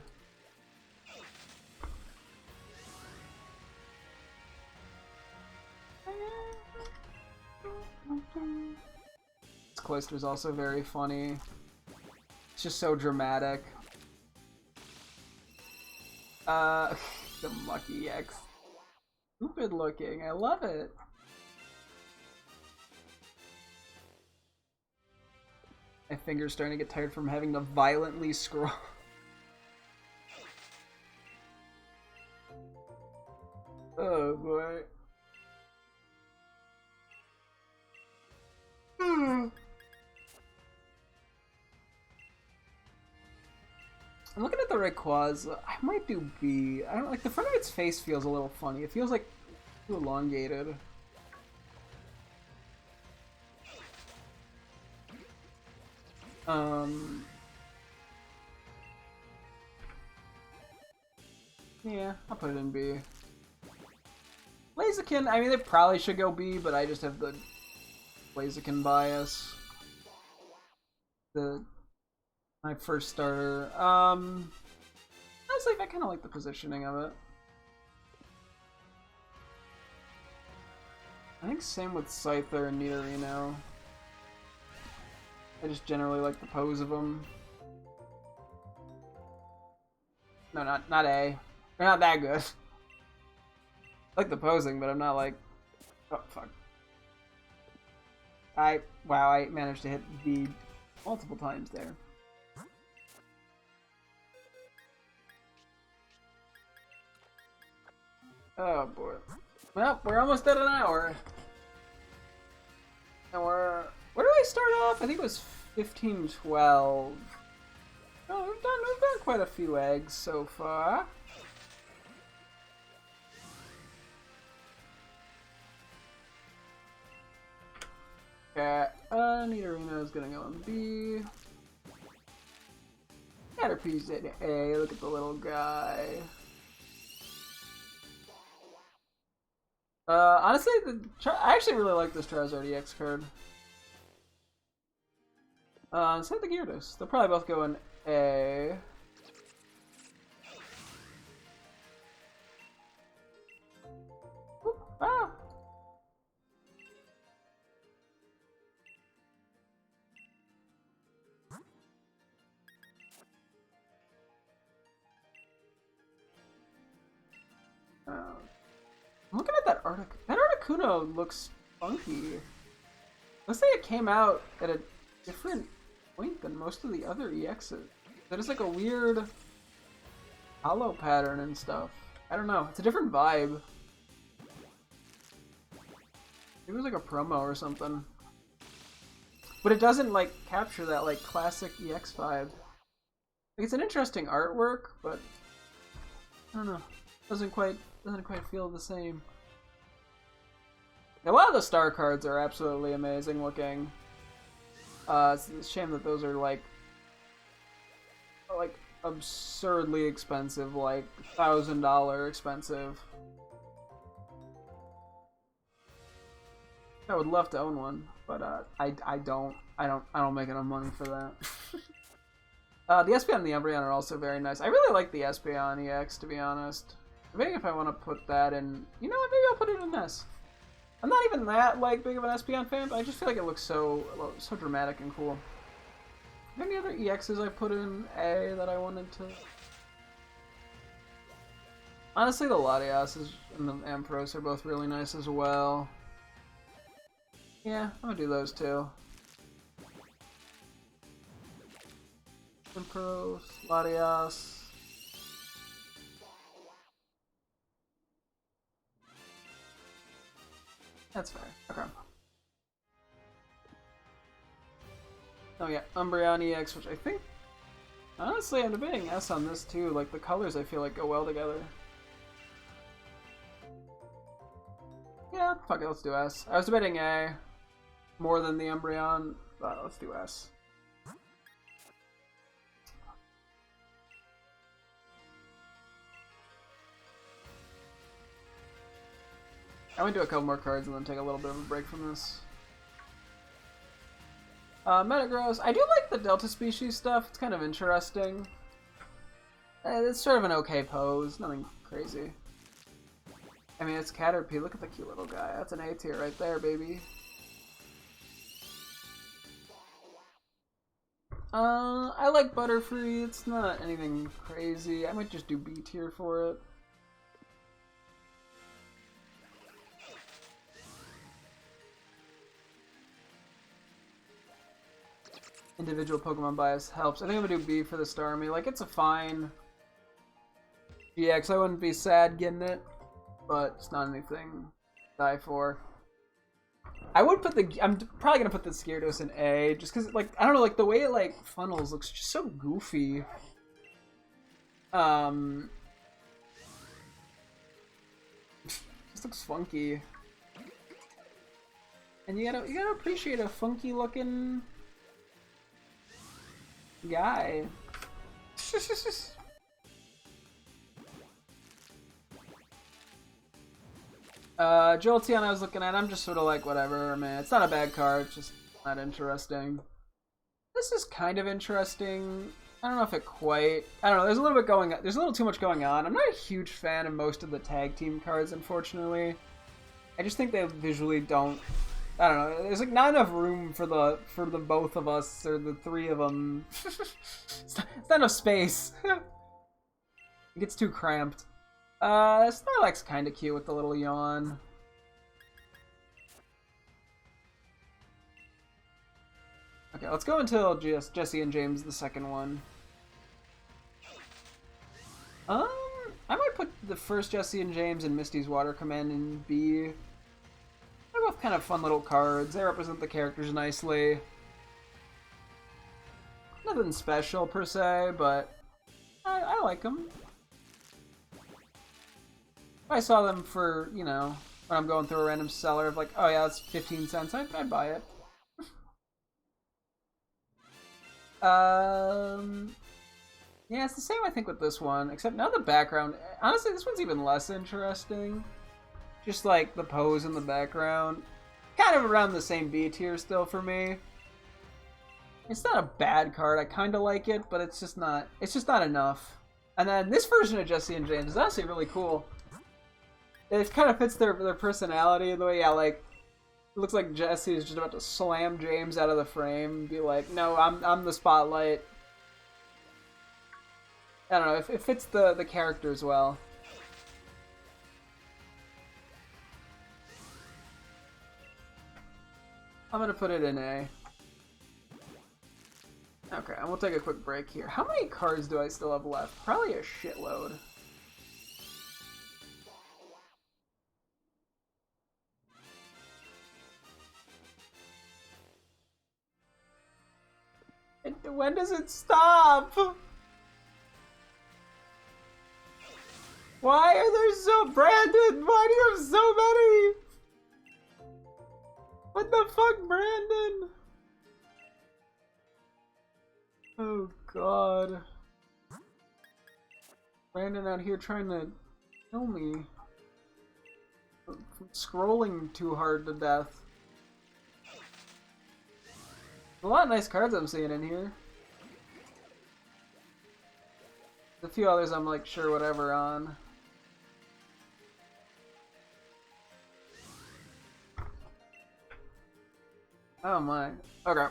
This Cloyster's also very funny. It's just so dramatic. The Mucky X. Stupid looking. I love it. My finger's starting to get tired from having to violently scroll. Oh boy. I'm looking at the Rayquaza. I might do B. I don't like the front of its face feels a little funny. It feels like too elongated. Yeah, I'll put it in B. Blaziken, I mean, they probably should go B, but I just have the Blaziken bias. My first starter. Honestly, I kind of like the positioning of it. I think same with Scyther and Nidorino. I just generally like the pose of them. No, not A. They're not that good. I like the posing, but I'm not like... Oh, fuck. Wow, I managed to hit B multiple times there. Oh boy. Well, we're almost at an hour. And where did I start off? I think it was 15-12. Oh, we've done quite a few eggs so far. Okay, Nidorino's gonna go in B. Caterpie's in A. Look at the little guy. Honestly, I actually really like this Charizard EX card. Same with the Gyarados. They'll probably both go in A. Oop, ah! I'm looking at that That Articuno looks funky. Looks like it came out at a different point than most of the other EXs. That is like a weird hollow pattern and stuff. I don't know. It's a different vibe. It was like a promo or something. But it doesn't like capture that like classic EX vibe. Like, it's an interesting artwork, but I don't know. Doesn't quite feel the same. A lot of the star cards are absolutely amazing looking. It's a shame that those are like absurdly expensive, like $1,000 expensive. I would love to own one, but I don't make enough money for that. The Espeon and the Umbreon are also very nice. I really like the Espeon EX, to be honest. Maybe if I want to put that in, you know what? Maybe I'll put it in this. I'm not even that like big of an Espeon fan, but I just feel like it looks so dramatic and cool. Any other EXs I put in A that I wanted to? Honestly, the Latias and the Ampharos are both really nice as well. Yeah, I'm gonna do those too. Ampharos, Latias. That's fair. Okay. Oh yeah, Umbreon EX, which I think... Honestly, I'm debating S on this too. Like, the colors I feel like go well together. Yeah, fuck it, let's do S. I was debating A more than the Umbreon, but let's do S. I'm gonna do a couple more cards and then take a little bit of a break from this. Metagross. I do like the Delta Species stuff. It's kind of interesting. It's sort of an okay pose. Nothing crazy. I mean, it's Caterpie. Look at the cute little guy. That's an A tier right there, baby. I like Butterfree. It's not anything crazy. I might just do B tier for it. Individual Pokemon bias helps. I think I'm gonna do B for the Starmie. Like, it's a fine GX. I wouldn't be sad getting it, but it's not anything to die for. I would put the... I'm probably gonna put the Gyarados in A, just because, like, I don't know, like, the way it, like, funnels looks just so goofy. Just looks funky. And you gotta appreciate a funky looking guy. Jolteon I was looking at, I'm just sort of like, whatever, man. It's not a bad card, it's just not interesting. This is kind of interesting. I don't know if it quite... I don't know, there's a little bit going on. There's a little too much going on. I'm not a huge fan of most of the tag team cards, unfortunately. I just think they visually don't... I don't know, there's like not enough room for the both of us, or the three of them. It's not enough space. It gets too cramped. Snorlax's kind of cute with the little yawn. Okay, let's go until Jesse and James, the second one. I might put the first Jesse and James and Misty's Water Command in B. They're both kind of fun little cards. They represent the characters nicely. Nothing special per se, but I like them. If I saw them for, you know, when I'm going through a random seller of like, oh yeah, it's 15 cents, I'd buy it. Yeah, it's the same I think with this one, except now the background, honestly this one's even less interesting. Just like the pose in the background. Kind of around the same B tier still for me. It's not a bad card, I kinda like it, but it's just not enough. And then this version of Jesse and James is actually really cool. It kind of fits their personality in the way, yeah, like, it looks like Jesse is just about to slam James out of the frame and be like, no, I'm the spotlight. I don't know, it fits the characters well. I'm gonna put it in A. Okay, and we'll take a quick break here. How many cards do I still have left? Probably a shitload. When does it stop? Why are there so... Brandon, why do you have so many? What the fuck, Brandon? Oh, God. Brandon out here trying to kill me. From scrolling too hard to death. A lot of nice cards I'm seeing in here. There's a few others I'm like sure whatever on. Oh my. Okay.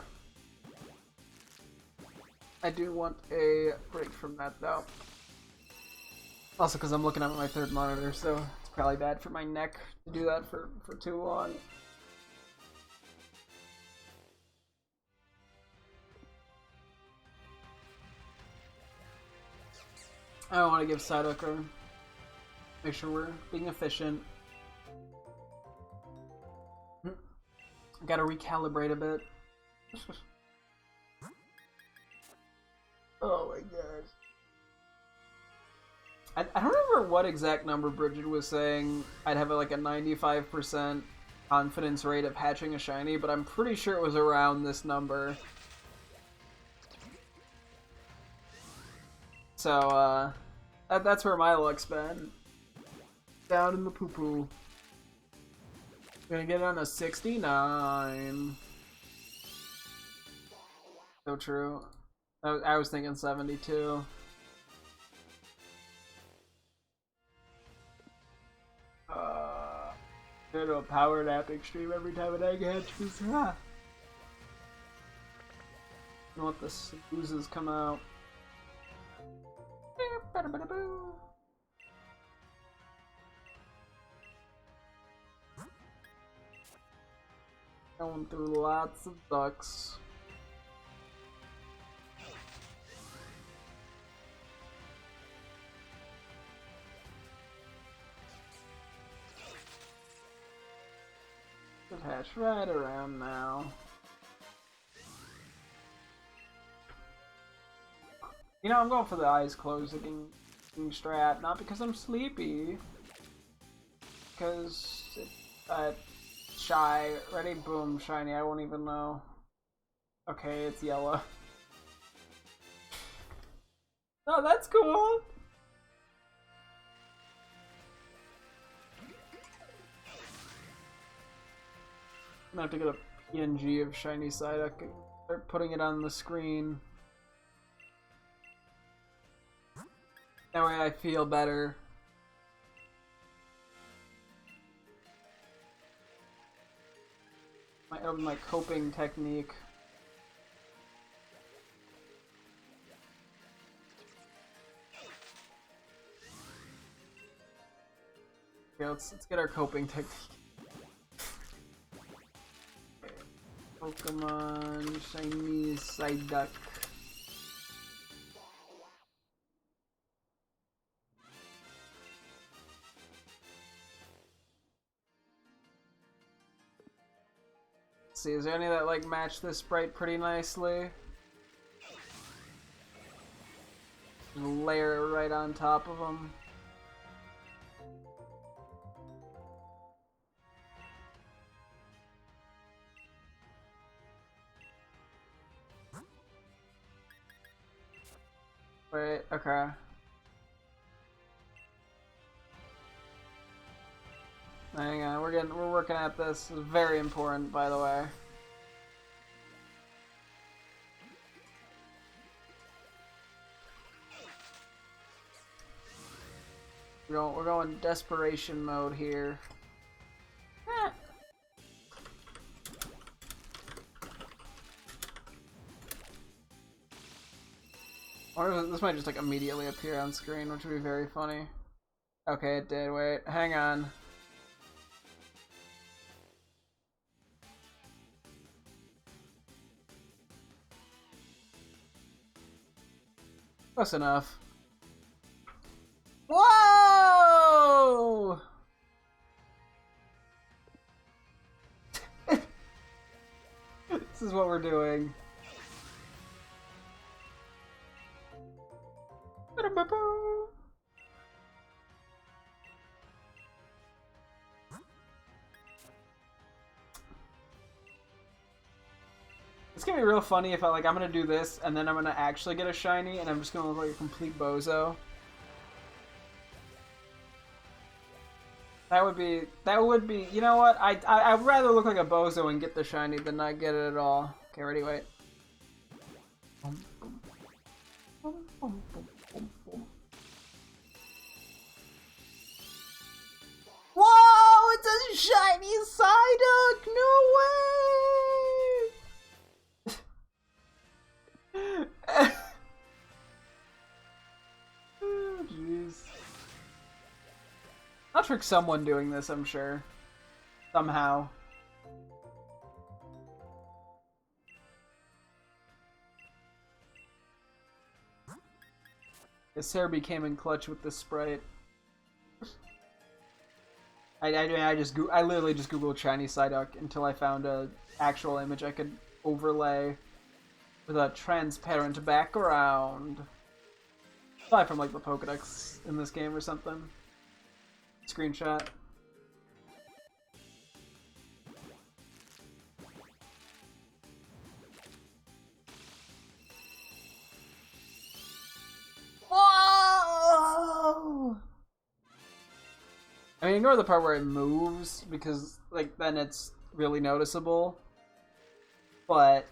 I do want a break from that though. Also because I'm looking at my third monitor, so it's probably bad for my neck to do that for too long. I don't want to give Psyduck make sure we're being efficient. Gotta recalibrate a bit. Oh my gosh. I don't remember what exact number Bridget was saying. I'd have like a 95% confidence rate of hatching a shiny, but I'm pretty sure it was around this number. So, that's where my luck's been. Down in the poo-poo. Gonna get it on a 69. So true. I was thinking 72. Go to a power nap extreme every time an egg hatches. Ah. I want the snoozes come out. Going through lots of ducks. Should hatch right around now. You know, I'm going for the eyes closed looking strat, not because I'm sleepy. Because it's shy. Ready, boom, shiny. I won't even know. Okay, it's yellow. Oh, that's cool. I'm gonna have to get a PNG of shiny Psyduck and start putting it on the screen. That way I feel better. My coping technique. Okay, let's get our coping technique. Okay. Pokemon shiny Psyduck. See, is there any that like match this sprite pretty nicely? Layer it right on top of them. Wait, okay. Hang on, we're working at this. It's very important, by the way. We're going desperation mode here. Or this might just like immediately appear on screen, which would be very funny. Okay, it did. Wait, hang on. Close enough. Whoa! This is what we're doing. It's gonna be real funny if I'm gonna do this and then I'm gonna actually get a shiny and I'm just gonna look like a complete bozo. That would be, you know what? I'd rather look like a bozo and get the shiny than not get it at all. Okay, ready, wait. Whoa! It's a shiny Psyduck! No way! Oh, jeez. I'll trick someone doing this, I'm sure. Somehow. Cerebi came in clutch with this sprite. I literally just googled shiny Psyduck until I found a actual image I could overlay with a transparent background. Probably from like the Pokédex in this game or something. Screenshot. Whoa! I mean, ignore the part where it moves because, like, then it's really noticeable. But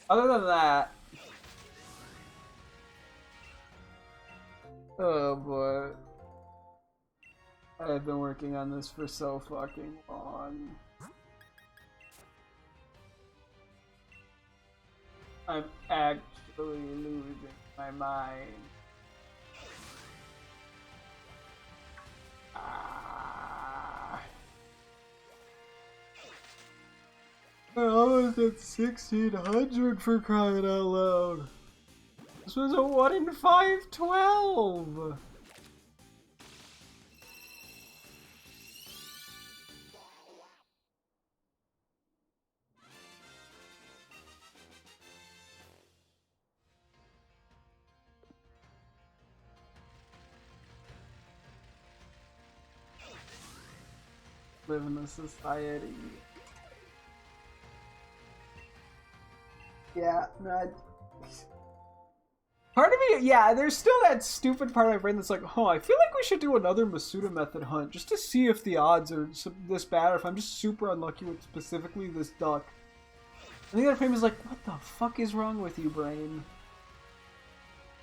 other than that, oh boy. I've been working on this for so fucking long. I'm actually losing my mind. I was at 1600 for crying out loud. This was a 1 in 512. Live in a society. Yeah, no. Part of me, yeah, there's still that stupid part of my brain that's like, oh, I feel like we should do another Masuda method hunt just to see if the odds are this bad or if I'm just super unlucky with specifically this duck. And the other frame is like, what the fuck is wrong with you, brain?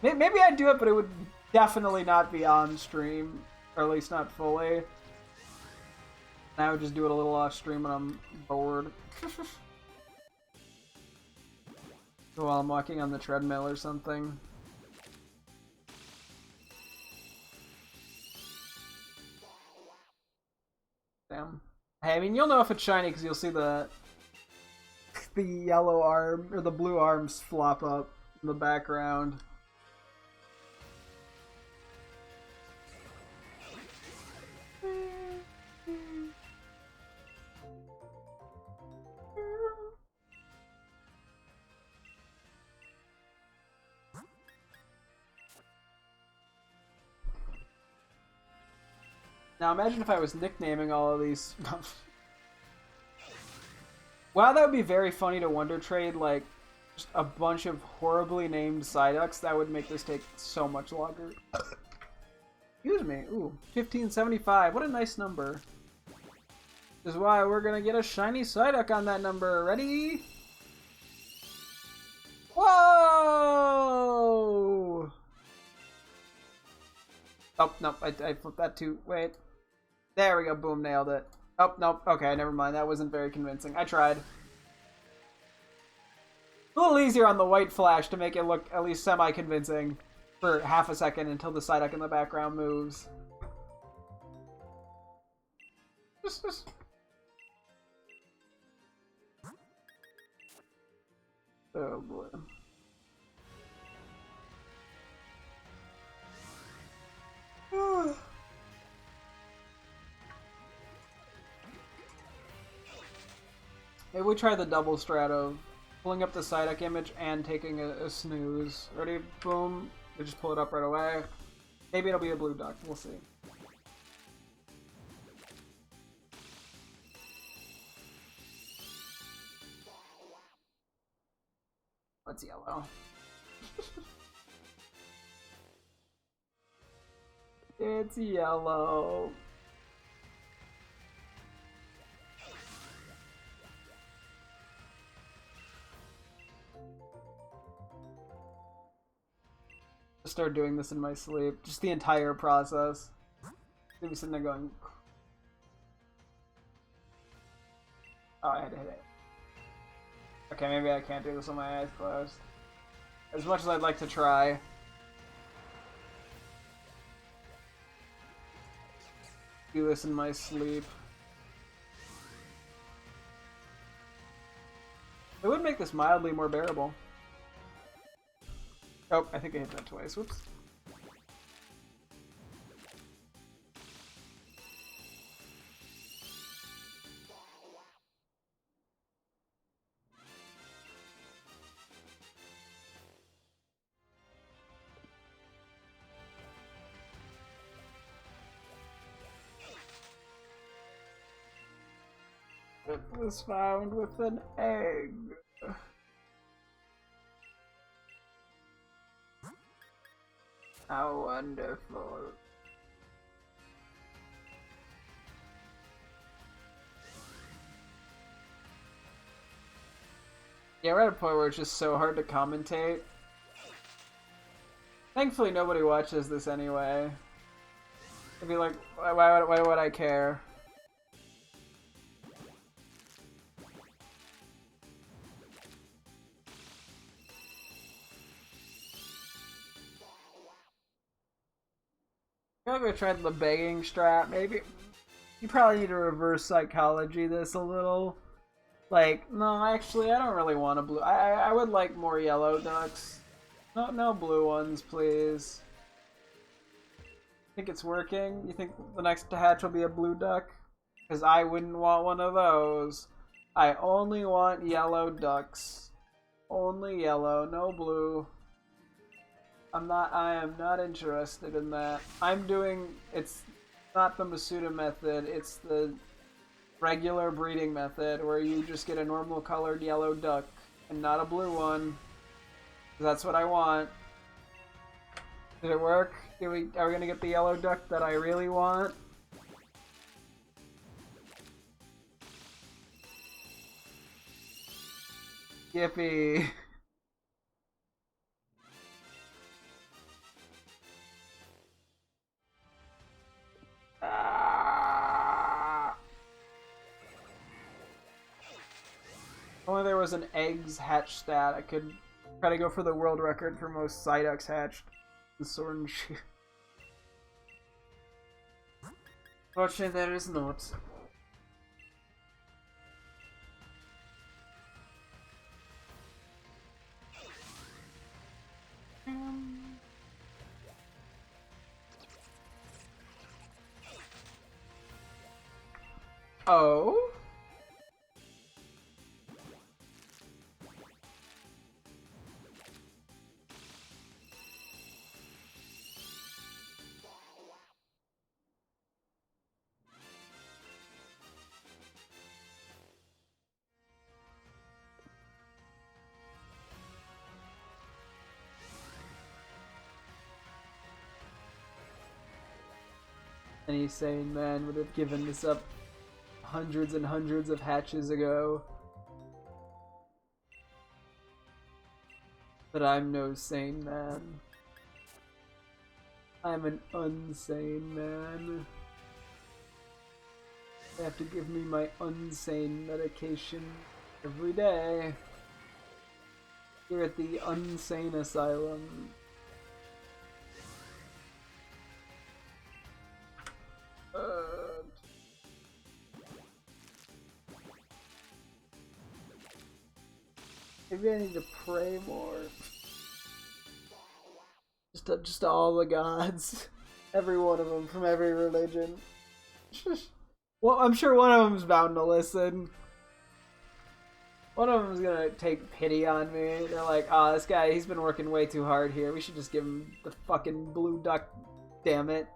Maybe I'd do it, but it would definitely not be on stream, or at least not fully. And I would just do it a little off stream when I'm bored. While I'm walking on the treadmill or something. Damn. Hey, I mean, you'll know if it's shiny because you'll see the yellow arm or the blue arms flop up in the background. Now imagine if I was nicknaming all of these. Wow, that would be very funny to Wonder Trade, like, just a bunch of horribly named Psyducks. That would make this take so much longer. Excuse me. Ooh, 1575. What a nice number. This is why we're gonna get a shiny Psyduck on that number. Ready? Whoa! Oh, nope. I flipped that too. Wait. There we go. Boom. Nailed it. Oh, nope. Okay, never mind. That wasn't very convincing. I tried. A little easier on the white flash to make it look at least semi-convincing for half a second until the Psyduck in the background moves. Oh boy. Maybe we try the double strat of pulling up the Psyduck image and taking a snooze. Ready? Boom. We just pull it up right away. Maybe it'll be a blue duck. We'll see. What's yellow? It's yellow. I start doing this in my sleep. Just the entire process. Maybe sitting there going, oh, I had to hit it. Okay, maybe I can't do this with my eyes closed. As much as I'd like to try. Do this in my sleep. It would make this mildly more bearable. Oh, I think I hit that twice. Whoops. It was found with an egg. How wonderful. Yeah, we're at a point where it's just so hard to commentate. Thankfully, nobody watches this anyway. I'd be like, why would I care? I feel like we tried the begging strat. Maybe you probably need to reverse psychology this a little. Like, no, actually, I don't really want a blue. I would like more yellow ducks. No blue ones, please. Think it's working? You think the next to hatch will be a blue duck? Because I wouldn't want one of those. I only want yellow ducks. Only yellow, no blue. I am not interested in that. It's not the Masuda method, it's the regular breeding method where you just get a normal colored yellow duck and not a blue one. That's what I want. Did it work? Are we gonna get the yellow duck that I really want? Yippee. If only there was an eggs hatch stat, I could try to go for the world record for most Psyducks hatched in Sword and Shield. Fortunately, there is not. Oh? Any sane man would have given this up hundreds and hundreds of hatches ago. But I'm no sane man. I'm an unsane man. They have to give me my unsane medication every day. Here at the Unsane Asylum. Maybe I need to pray more. Just all the gods. Every one of them from every religion. Well, I'm sure one of them's bound to listen. One of them's gonna take pity on me. They're like, "Ah, oh, this guy, he's been working way too hard here. We should just give him the fucking blue duck, damn it."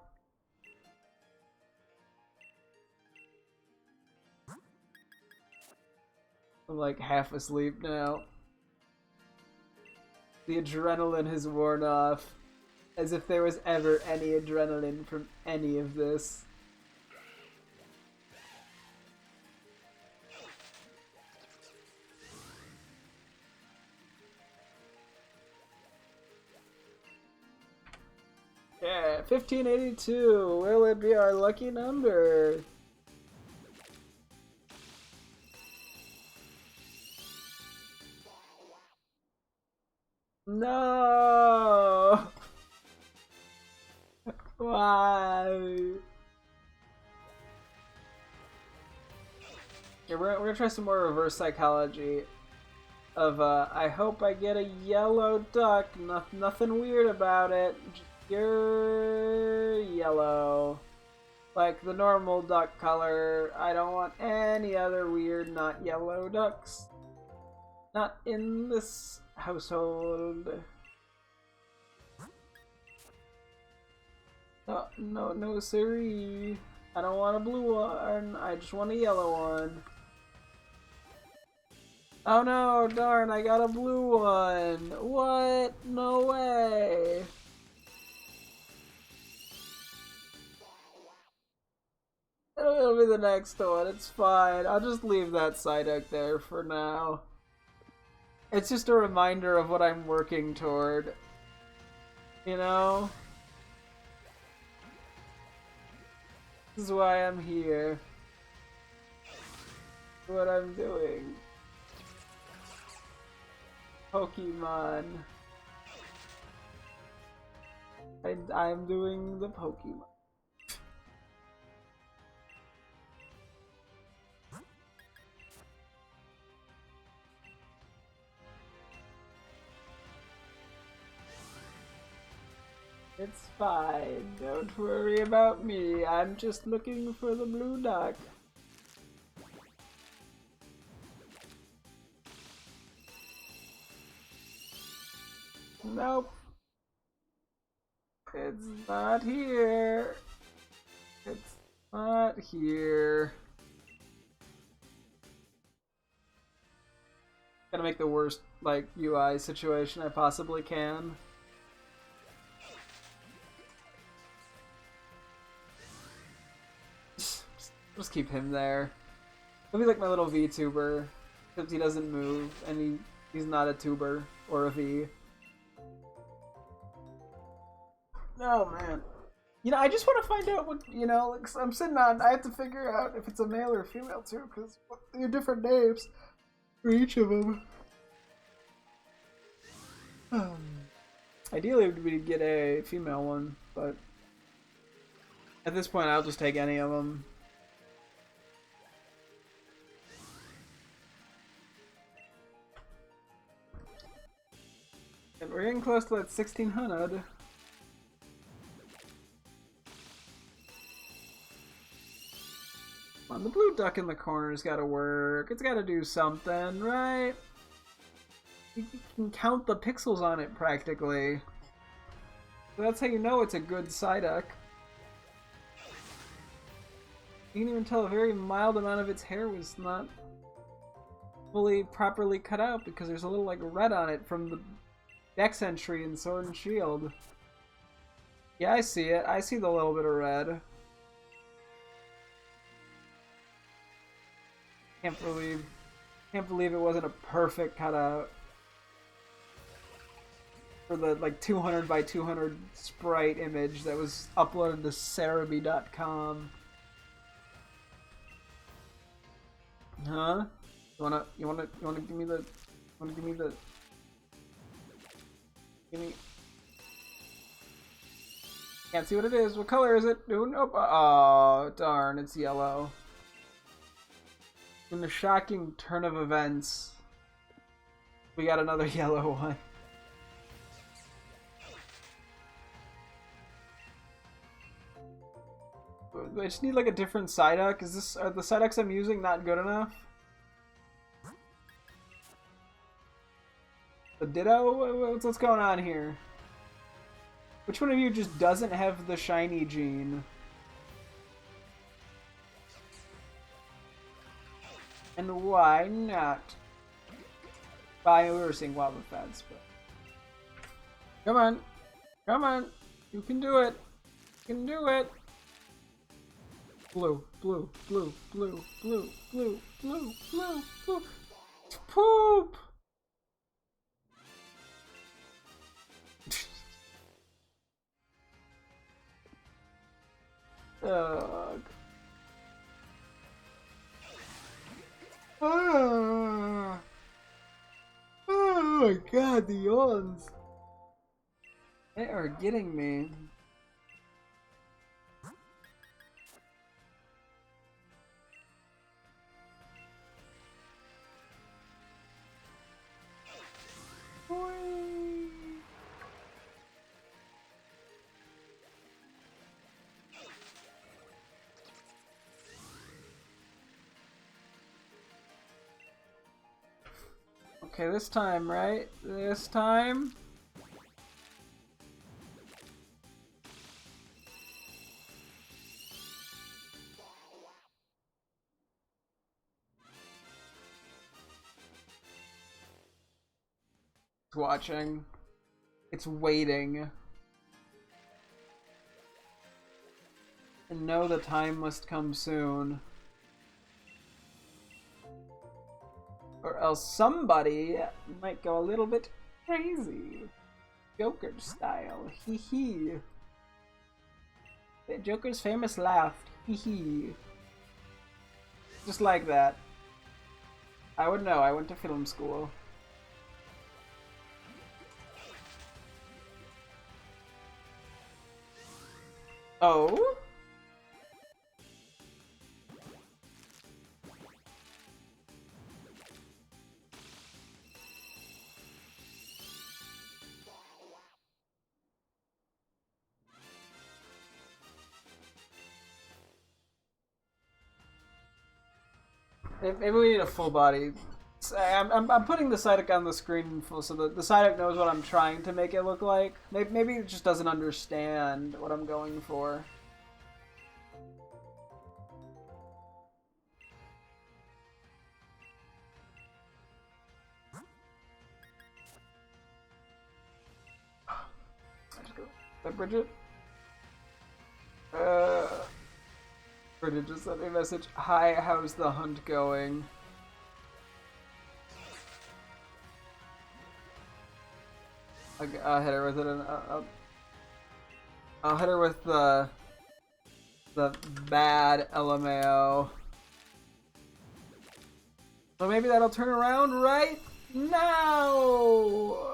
I'm like half asleep now. The adrenaline has worn off. As if there was ever any adrenaline from any of this. Yeah, 1582. Will it be our lucky number? No! Why? Yeah, we're gonna try some more reverse psychology. Of, I hope I get a yellow duck. Nothing weird about it. Just pure yellow. Like the normal duck color. I don't want any other weird, not yellow ducks. Not in this household. No, siree. I don't want a blue one. I just want a yellow one. Oh no, darn, I got a blue one. What? No way. It'll be the next one. It's fine. I'll just leave that Psyduck there for now. It's just a reminder of what I'm working toward. You know? This is why I'm here. What I'm doing. Pokemon. I'm doing the Pokemon. It's fine. Don't worry about me. I'm just looking for the blue duck. Nope. It's not here. It's not here. Gotta make the worst, like, UI situation I possibly can. Just keep him there. He'll be like my little VTuber, except he doesn't move, and he's not a tuber or a V. Oh man. You know, I just want to find out what, you know, like, I'm sitting on, I have to figure out if it's a male or a female too, because there are different names for each of them. Ideally, we'd get a female one, but at this point, I'll just take any of them. And we're getting close to that 1600. Come on, the blue duck in the corner's gotta work. It's gotta do something, right? You can count the pixels on it, practically. So that's how you know it's a good Psyduck. You can even tell a very mild amount of its hair was not fully properly cut out because there's a little, like, red on it from the Dex entry in Sword and Shield. Yeah, I see it. I see the little bit of red. Can't believe it wasn't a perfect cutout for the, like, 200 by 200 sprite image that was uploaded to Cerebi.com. Huh? You wanna give me the, give me. Can't see what it is. What color is it? Nope. Oh, darn, it's yellow. In the shocking turn of events, we got another yellow one. I just need like a different Psyduck. Are the Psyducks I'm using not good enough? The Ditto? What's going on here? Which one of you just doesn't have the shiny gene? And why not? We were seeing Wobbuffets, but... Come on! Come on! You can do it! You can do it! Blue, blue, blue, blue, blue, blue, blue, blue, blue. Poop! Ugh. Ah. Oh my god, the yawns. They are getting me. Okay, this time, right? This time? It's watching. It's waiting. And know the time must come soon. Or else somebody might go a little bit crazy. Joker style. Hee hee. Joker's famous laugh. Hee hee. Just like that. I would know. I went to film school. Oh? Maybe we need a full body. I'm putting the Psyduck on the screen full so the Psyduck knows what I'm trying to make it look like. Maybe it just doesn't understand what I'm going for. Bridget? Bridget just sent me a message. Hi, how's the hunt going? I'll hit her with it, and I'll hit her with the bad LMAO. So maybe that'll turn around right now.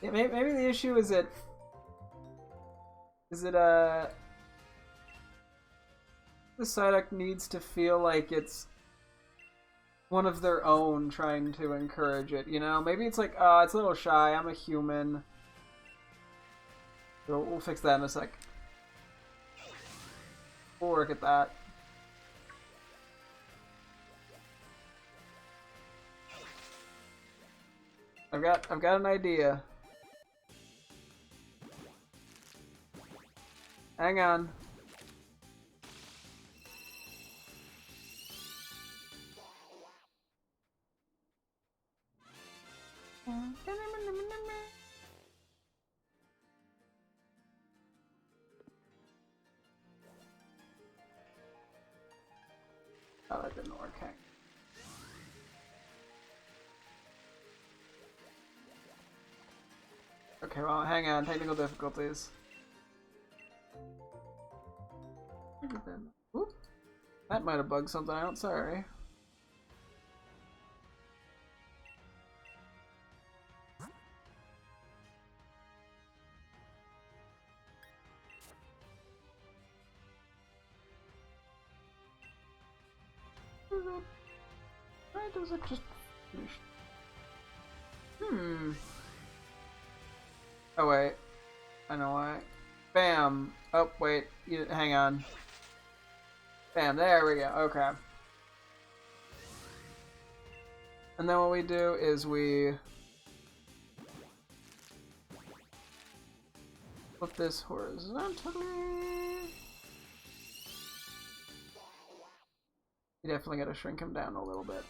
Yeah, maybe the issue is the Psyduck needs to feel like it's one of their own trying to encourage it, you know? Maybe it's like, oh, it's a little shy, I'm a human. So we'll fix that in a sec. We'll work at that. I've got an idea. Hang on. Oh, that didn't work. Okay, well, hang on. Technical difficulties. Oop. That might have bugged something out. Sorry. Why does it just finish? Oh wait, I know why. Bam. Oh wait, hang on. Bam. There we go. Okay. And then what we do is we flip this horizontally. You definitely gotta shrink him down a little bit.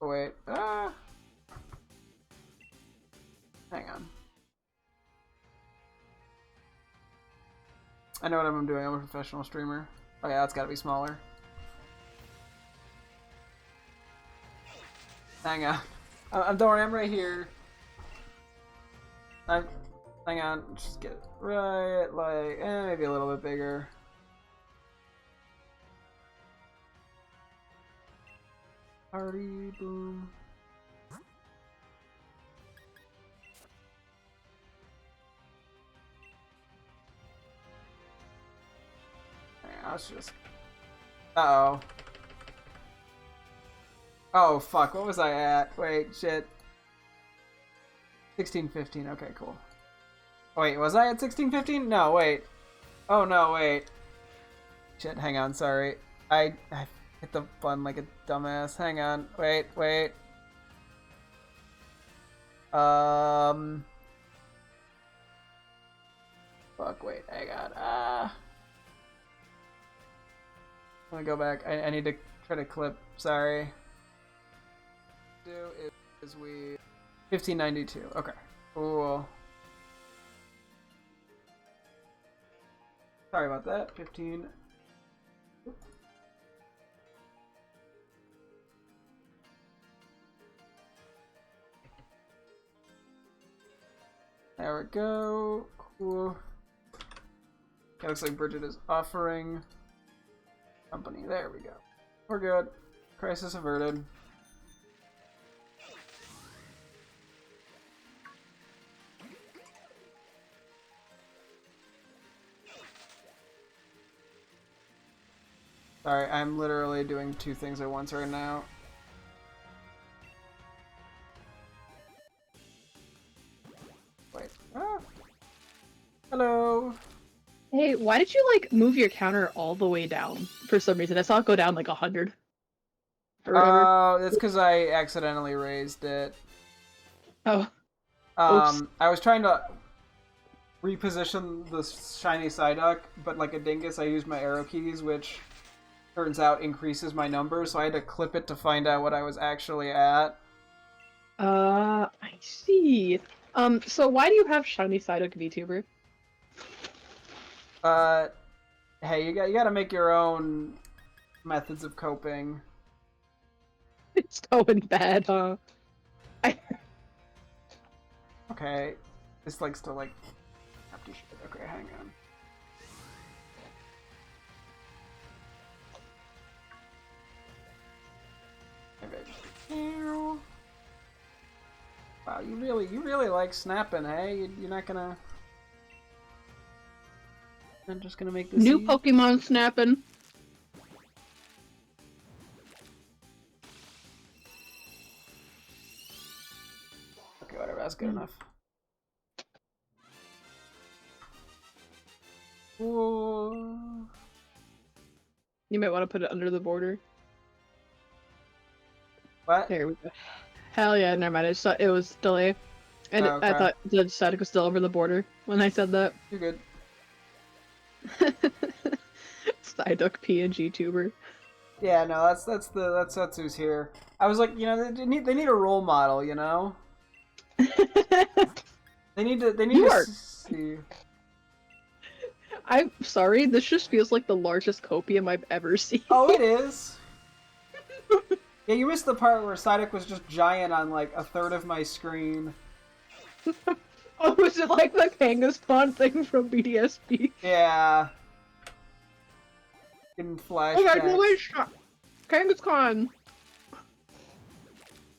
Oh wait. Hang on. I know what I'm doing. I'm a professional streamer. Oh yeah, that's gotta be smaller. Hang on. Don't worry, I'm right here. Hang on. Just get it right, like, maybe a little bit bigger. Party, boom. Let's just... Uh-oh. Oh, fuck. What was I at? Wait, shit. 1615. Okay, cool. Wait, was I at 1615? No, wait. Oh, no, wait. Shit, hang on, sorry. I hit the button like a dumbass. Hang on. Wait. Fuck, wait. Hang on. Let me go back. I need to try to clip. Sorry. Do is we 1592. Okay. Cool. Sorry about that. 15. There we go. Cool. Okay, looks like Bridget is offering company. There we go. We're good. Crisis averted. Sorry, I'm literally doing two things at once right now. Wait. Ah. Hello. Hey, why did you, like, move your counter all the way down for some reason? I saw it go down, like, 100. Oh, that's because I accidentally raised it. Oh. Oops. I was trying to reposition the shiny Psyduck, but like a dingus, I used my arrow keys, which turns out increases my number, so I had to clip it to find out what I was actually at. I see. So why do you have shiny Psyduck VTuber? Hey, you gotta make your own methods of coping. It's going bad, huh? Okay, this likes to like have to shit. Okay, hang on. Wow, you really like snapping, hey? You're not gonna... I'm just gonna make this New easy. Pokemon snapping. Okay, whatever, that's good enough. Whoa. You might want to put it under the border. What? There we go. Hell yeah, never mind. It was delay. And Oh, okay. I thought the Psyduck was still over the border when I said that. You're good. Psyduck PNG tuber. Yeah, no, that's who's here. I was like, you know, they need a role model, you know. They need to see. I'm sorry, this just feels like the largest copium I've ever seen. Oh, it is. Yeah, you missed the part where Psyduck was just giant on like a third of my screen. Oh, was it like the Kangaskhan thing from BDSP? Yeah. In flashbacks. Oh my god, Kangaskhan!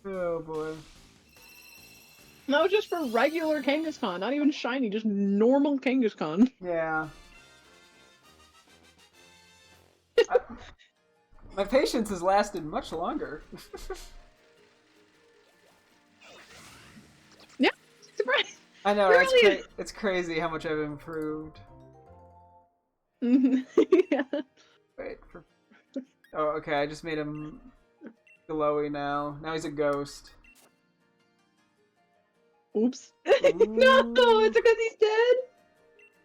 Oh boy. No, just for regular Kangaskhan, not even shiny, just normal Kangaskhan. Yeah. My patience has lasted much longer. surprised. I know, Really? it's crazy how much I've improved. Yeah. Wait, oh, okay, I just made him glowy now. Now he's a ghost. Oops. No, it's because he's dead.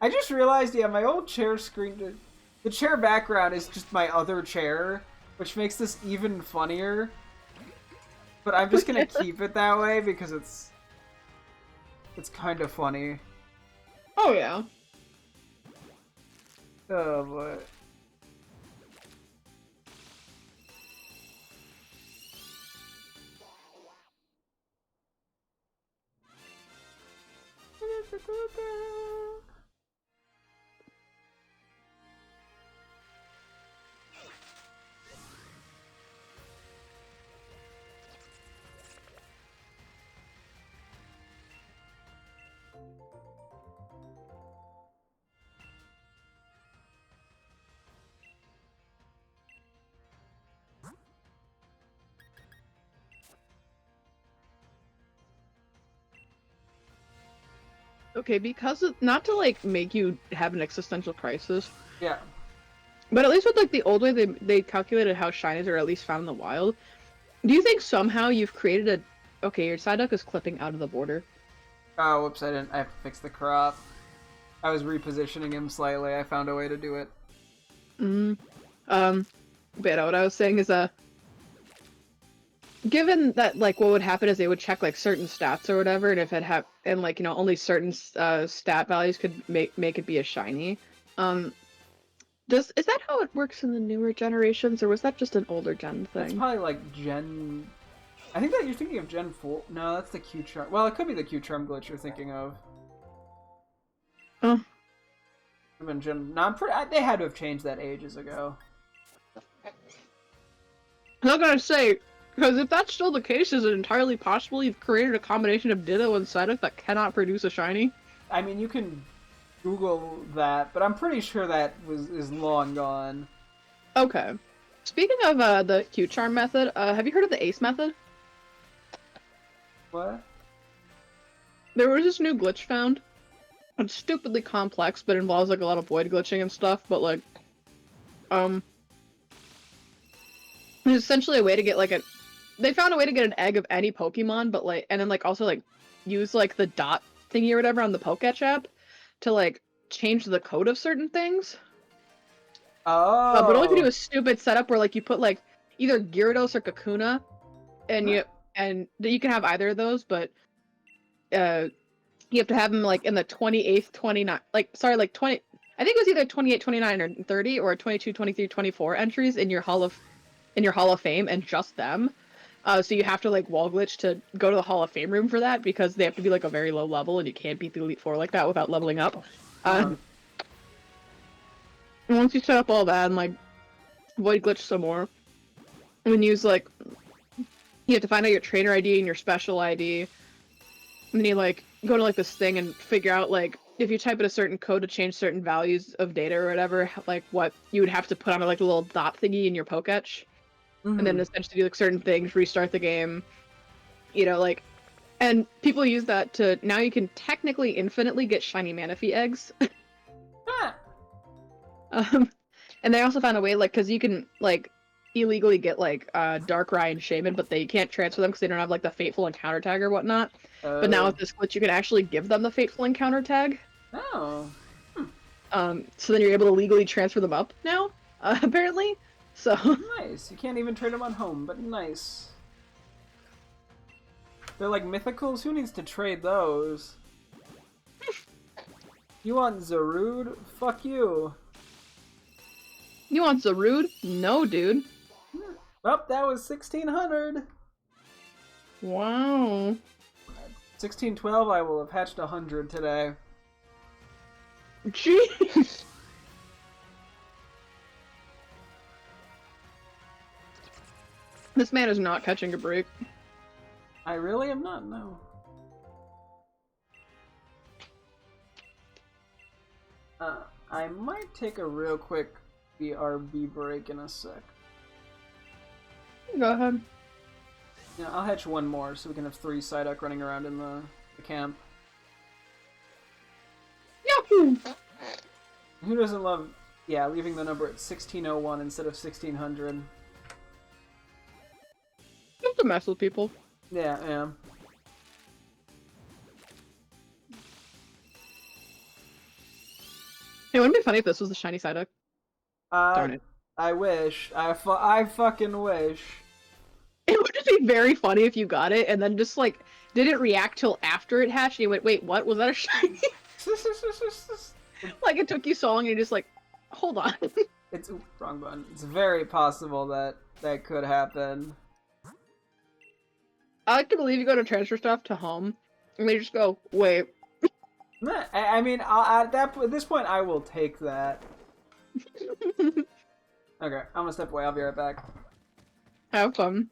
I just realized, yeah, my old chair screen... The chair background is just my other chair, which makes this even funnier. But I'm just gonna keep it that way because it's kind of funny. Oh, yeah. Oh, boy. Okay, because not to like make you have an existential crisis, Yeah. but at least with like the old way they calculated how shinies are at least found in the wild. Do you think somehow you've created a okay, your Psyduck is clipping out of the border? Oh, whoops, I have to fix the crop. I was repositioning him slightly. I found a way to do it. But what I was saying is given that like what would happen is they would check like certain stats or whatever, and if it had and like only certain stat values could make it be a shiny. Is that how it works in the newer generations, or was that just an older gen thing? That's probably like Gen... I think that you're thinking of Gen 4. No, that's the Q-Charm. Well, it could be the Q-Charm glitch you're thinking of. Oh. I mean, Gen... No, they had to have changed that ages ago. I'm not gonna say, because if that's still the case, is it entirely possible you've created a combination of Ditto and Psyduck that cannot produce a shiny? I mean, you can Google that, but I'm pretty sure that is long gone. Okay. Speaking of the Q-Charm method, have you heard of the Ace method? What? There was this new glitch found. It's stupidly complex, but involves like a lot of void glitching and stuff, but like, it's essentially a way to get like they found a way to get an egg of any Pokemon, but like, and then like also like use like the dot thingy or whatever on the Poketch app to like change the code of certain things. Oh. But all you can do is stupid setup where like you put like either Gyarados or Kakuna, and you can have either of those, but you have to have them like in the 28th, 29, like sorry, like 20. I think it was either 28, 29, or 30, or 22, 23, 24 entries in your Hall of Fame, and just them. So you have to like wall glitch to go to the Hall of Fame room for that because they have to be like a very low level, and you can't beat the Elite Four like that without leveling up. And once you set up all that and like void glitch some more, and then use like you have to find out your trainer ID and your special ID, and then you like go to like this thing and figure out like if you type in a certain code to change certain values of data or whatever, like what you would have to put on like a little dot thingy in your Poketch. And then essentially do like certain things, restart the game, like, and people use that to now you can technically infinitely get shiny Manaphy eggs. And they also found a way like because you can like illegally get like Darkrai and Shaman, but they can't transfer them because they don't have like the Fateful Encounter tag or whatnot. But now with this glitch, you can actually give them the Fateful Encounter tag. Oh. So then you're able to legally transfer them up now, apparently. So nice. You can't even trade them on home, but nice. They're like mythicals? Who needs to trade those? You want Zarude? Fuck you. You want Zarude? No, dude. Oh, that was 1600. Wow. 1612, I will have hatched 100 today. Jeez. This man is not catching a break. I really am not, no. I might take a real quick BRB break in a sec. Go ahead. Yeah, I'll hatch one more so we can have 3 Psyduck running around in the camp. Who doesn't love, yeah, leaving the number at 1601 instead of 1600? Just to mess with people. Yeah, yeah. Hey, wouldn't it be funny if this was the shiny Psyduck? Darn it. I wish. I fucking wish. It would just be very funny if you got it and then just like didn't react till after it hatched and you went, wait, what? Was that a shiny? Like it took you so long and you're just like, hold on. It's wrong button. It's very possible that that could happen. I like to believe you go to transfer stuff to home and they just go, wait. I mean, at this point, I will take that. Okay, I'm gonna step away. I'll be right back. Have fun.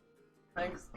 Thanks.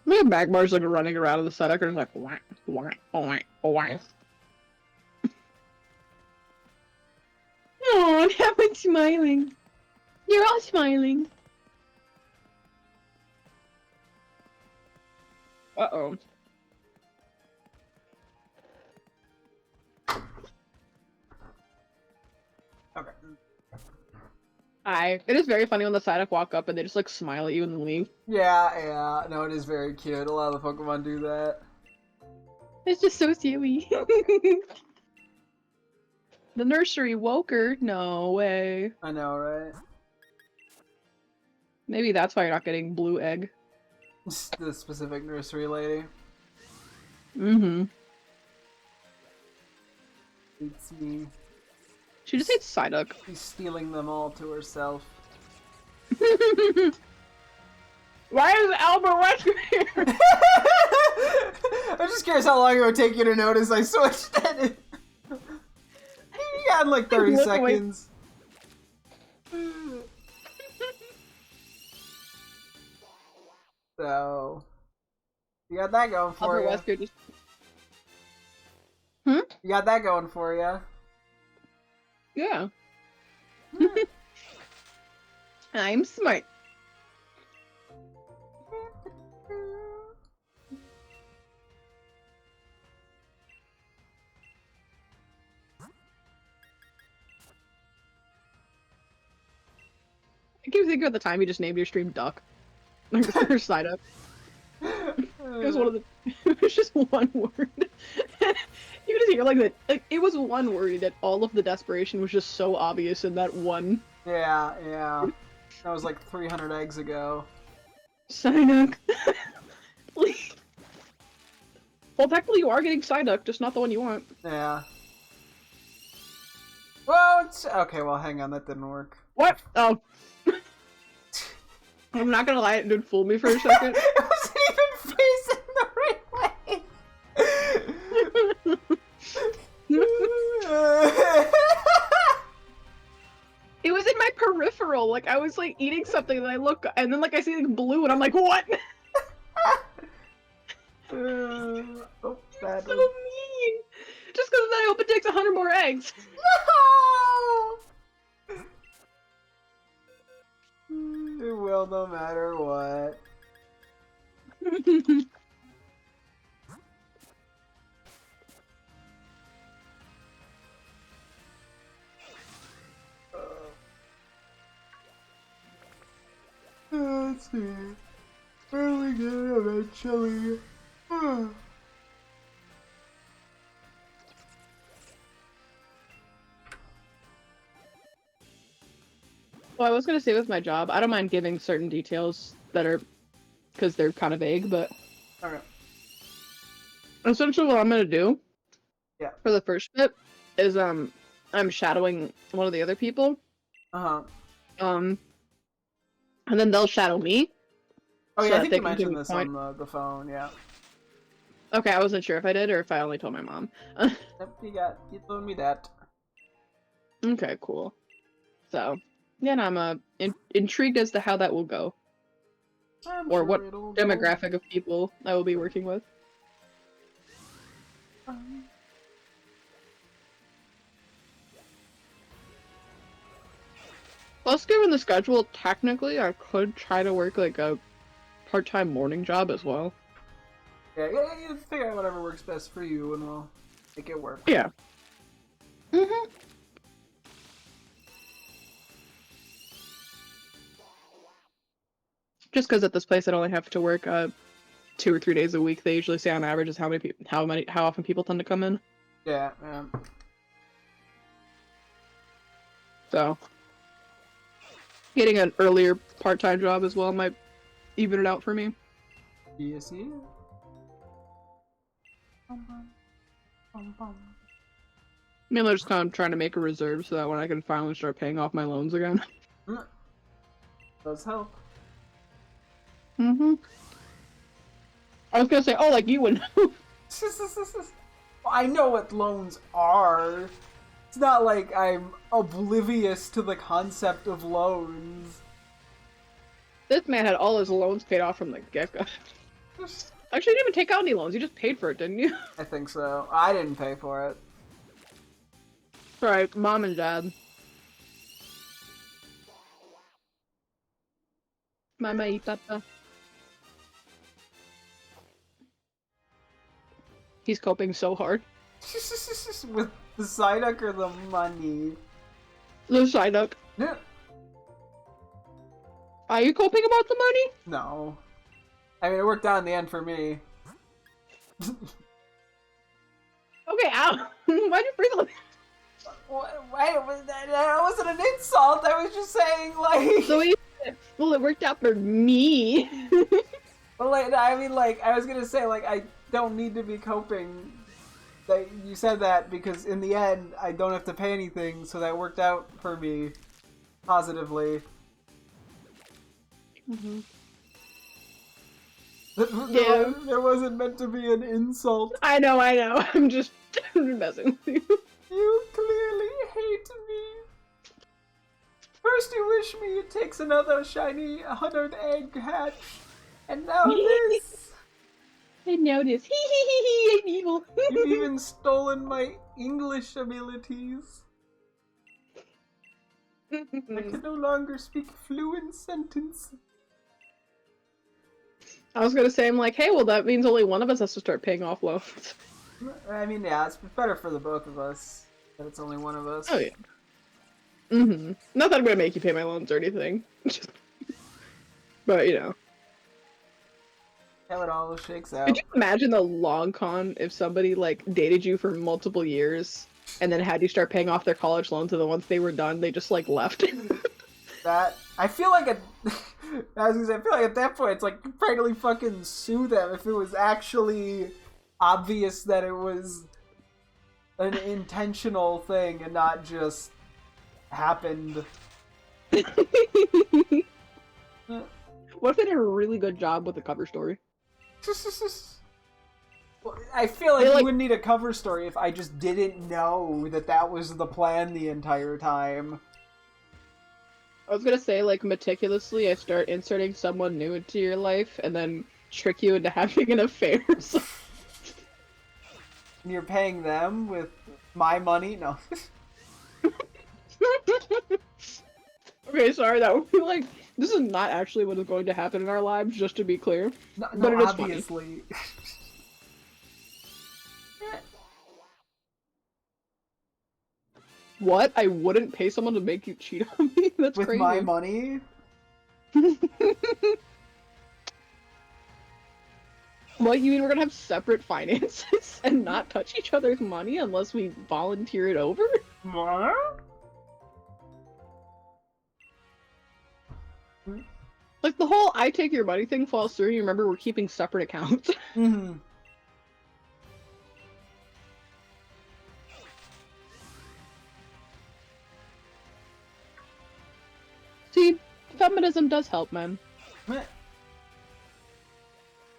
My Magmar's like running around in the Psyduck and like whack, whack, whack, whack. Oh, everyone's smiling. You're all smiling. Uh-oh. Okay. It is very funny when the Psyduck walk up and they just like smile at you and then leave. Yeah, yeah. No, it is very cute. A lot of the Pokemon do that. It's just so silly. The nursery woke her? No way. I know, right? Maybe that's why you're not getting blue egg. The specific nursery lady. Mm-hmm. It's me. She just hates Psyduck. She's stealing them all to herself. Why is Albert Wesker here? I'm just curious how long it would take you to notice I switched it. You got in like 30 seconds. So, you got that going for Albert you. Wesker just... You got that going for you. Yeah. I'm smart. I keep thinking at the time you just named your stream Duck. Like the first side up. It was one of the. It was just one word. You just hear like that. Like it was one word that all of the desperation was just so obvious in that one. Yeah, yeah. That was like 300 eggs ago. Psyduck. Please. Well, technically you are getting Psyduck, just not the one you want. Yeah. Well, it's... Okay, well, hang on, that didn't work. What? Oh. I'm not gonna lie, it did fool me for a second. It wasn't even facing the right way! It was in my peripheral, like I was like eating something and I look and then like I see like blue and I'm like, what? Oh, bad So one. mean! Just because then I hope it takes 100 more eggs. No! It will no matter what. Let's see. Where we get eventually? Well, I was gonna say with my job, I don't mind giving certain details that are, because they're kind of vague, but Okay. essentially what I'm gonna do, Yeah. for the first bit, is I'm shadowing one of the other people, Uh-huh. and then they'll shadow me. Oh so yeah, I that think they you can give mentioned me this point. on the phone, yeah. Okay, I wasn't sure if I did or if I only told my mom. Yep, you told me that. Okay, cool. So, yeah, and I'm intrigued as to how that will go, I'm or sure what it'll go. demographic of people I will be working with. Plus, given the schedule, technically I could try to work like a part-time morning job as well. Yeah, you figure out whatever works best for you and we'll make it work. Yeah. Mm-hmm. Just because at this place I'd only have to work 2 or 3 days a week. They usually say on average is how often people tend to come in. Yeah, yeah. So, getting an earlier part-time job as well might even it out for me. Yes, yeah. Mainly just kind of trying to make a reserve so that when I can finally start paying off my loans again. Does help. Mm-hmm. I was gonna say, oh, like you would know. Well, I know what loans are. It's not like I'm oblivious to the concept of loans. This man had all his loans paid off from the get-go. Actually, you didn't even take out any loans. You just paid for it, didn't you? I think so. I didn't pay for it. Right, mom and dad. Mama y papa. He's coping so hard. With the Psyduck or the money? The Psyduck. Yeah. Are you coping about the money? No. I mean, it worked out in the end for me. Okay, ow. Why'd you freeze on me? That wasn't an insult. I was just saying, like. So well, it worked out for me. Well, like, I mean, like, I was gonna say, like, I don't need to be coping. That you said that because in the end, I don't have to pay anything, so that worked out for me positively. Mm-hmm. Yeah. There wasn't meant to be an insult. I know. I'm just messing with you. You clearly hate me. First you wish me it takes another shiny 100 egg hatch, and now this. And now this. I'm evil. You've even stolen my English abilities. I can no longer speak fluent sentence. I was gonna say, I'm like, hey, well, that means only one of us has to start paying off loans. I mean, yeah, it's better for the both of us that it's only one of us. Oh, yeah. Mm-hmm. Not that I'm gonna make you pay my loans or anything. But, you know. How it all shakes out. Could you imagine the long con if somebody, like, dated you for multiple years and then had you start paying off their college loans and then once they were done, they just, like, left? That, I feel like I was gonna say, I feel like at that point it's like you practically fucking sue them if it was actually obvious that it was an intentional thing and not just happened. What if they did a really good job with the cover story? I feel like They, you wouldn't need a cover story if I just didn't know that that was the plan the entire time. I was gonna say, like, meticulously, I start inserting someone new into your life, and then trick you into having an affair. So... And you're paying them with my money? No. Okay, sorry, that would be like, this is not actually what is going to happen in our lives, just to be clear. No, but it is obviously. Funny. What? I wouldn't pay someone to make you cheat on me? That's with crazy. my money? What, you mean we're gonna have separate finances and not touch each other's money unless we volunteer it over? Like, the whole I take your money thing falls through, you remember we're keeping separate accounts. Mm-hmm. See, feminism does help, man.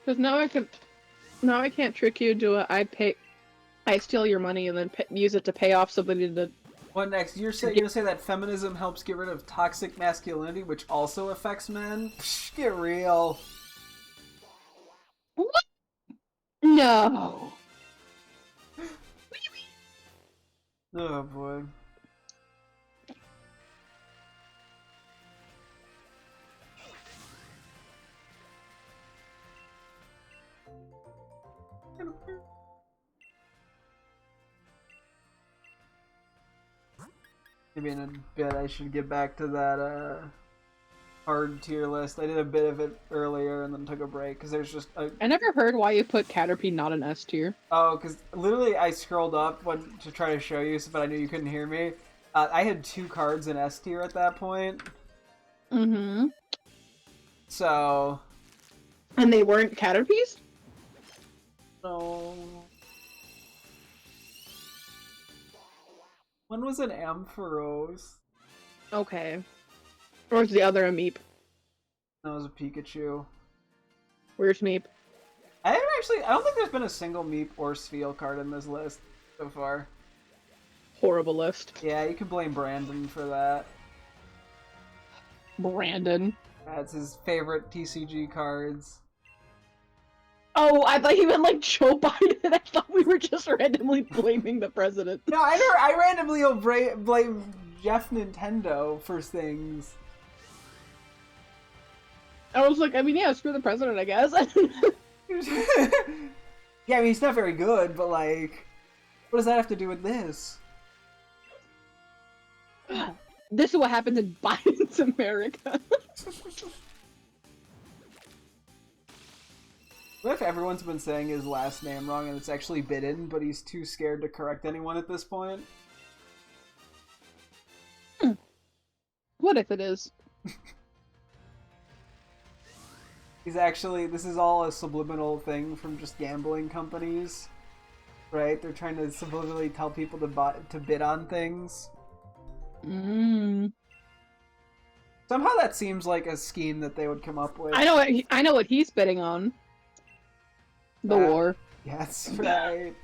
Because now I can't trick you into I steal your money and then use it to pay off somebody to... What next? You're gonna say that feminism helps get rid of toxic masculinity, which also affects men? Psh, get real. What? No. Oh boy. Maybe in a bit I should get back to that hard tier list. I did a bit of it earlier and then took a break because there's just a... I never heard why you put Caterpie not an S tier. Oh, because literally I scrolled up to try to show you, but I knew you couldn't hear me. I had 2 cards in S tier at that point. Mm-hmm. So... And they weren't Caterpies? No... When was an Ampharos? Okay. Or was the other a Meep? That was a Pikachu. Where's Meep? I don't think there's been a single Meep or Spheal card in this list so far. Horrible list. Yeah, you can blame Brandon for that. Brandon. That's his favorite TCG cards. Oh, I thought you meant like Joe Biden. I thought we were just randomly blaming the president. No, I randomly will blame Jeff Nintendo for things. I was like, I mean, yeah, screw the president, I guess. Yeah, I mean, he's not very good, but like, what does that have to do with this? This is what happens in Biden's America. What if everyone's been saying his last name wrong and it's actually Bidden, but he's too scared to correct anyone at this point? What if it is? This is all a subliminal thing from just gambling companies, right? They're trying to subliminally tell people to bid on things. Somehow that seems like a scheme that they would come up with. I know what he's betting on. The war. Yes, right.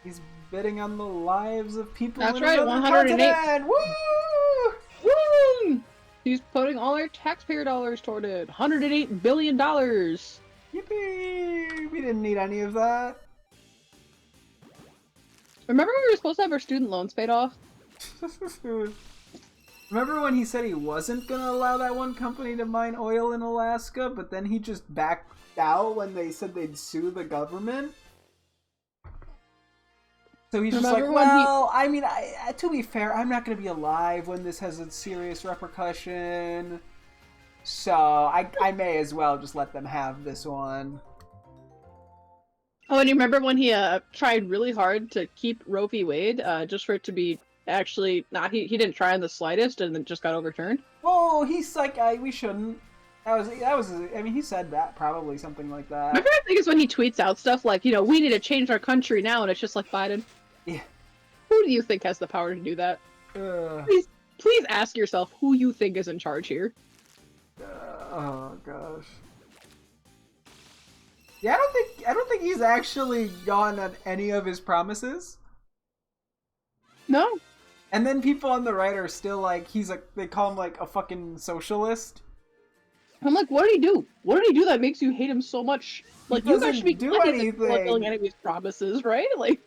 He's bidding on the lives of people. That's in right, another 108. continent! Woo! Woo! He's putting all our taxpayer dollars toward it. $108 billion. Yippee! We didn't need any of that. Remember when we were supposed to have our student loans paid off? Remember when he said he wasn't gonna allow that one company to mine oil in Alaska, but then he just backed out when they said they'd sue the government? So he's just like, well, I mean, to be fair, I'm not going to be alive when this has a serious repercussion, so I may as well just let them have this one. Oh, and you remember when he tried really hard to keep Roe v. Wade, just for it to be actually not, he didn't try in the slightest and then just got overturned? Oh, he's like, we shouldn't. that was. I mean, he said that probably something like My that. favorite thing is when he tweets out stuff like, you know, we need to change our country now, and it's just like, Biden, Yeah. who do you think has the power to do that? Uh, Please ask yourself who you think is in charge here. oh gosh. Yeah, I don't think he's actually gone on any of his promises. No. And then people on the right are still like, they call him like a fucking socialist. I'm like, what did he do? What did he do that makes you hate him so much? Like, you guys should be do glad he's anything. fulfilling any of his promises, right? Like,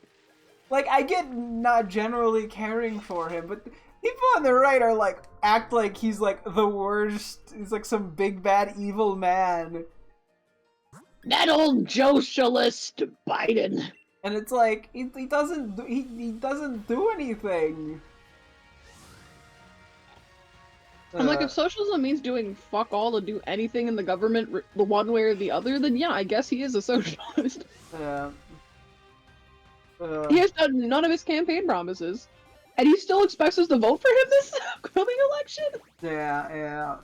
I get not generally caring for him, but people on the right are like, act like he's like the worst. He's like some big bad evil man. That old socialist Biden. And it's like he doesn't do anything. I'm like, if socialism means doing fuck all to do anything in the government, the one way or the other, then yeah, I guess he is a socialist. Yeah. He has done none of his campaign promises, and he still expects us to vote for him this coming election. Yeah.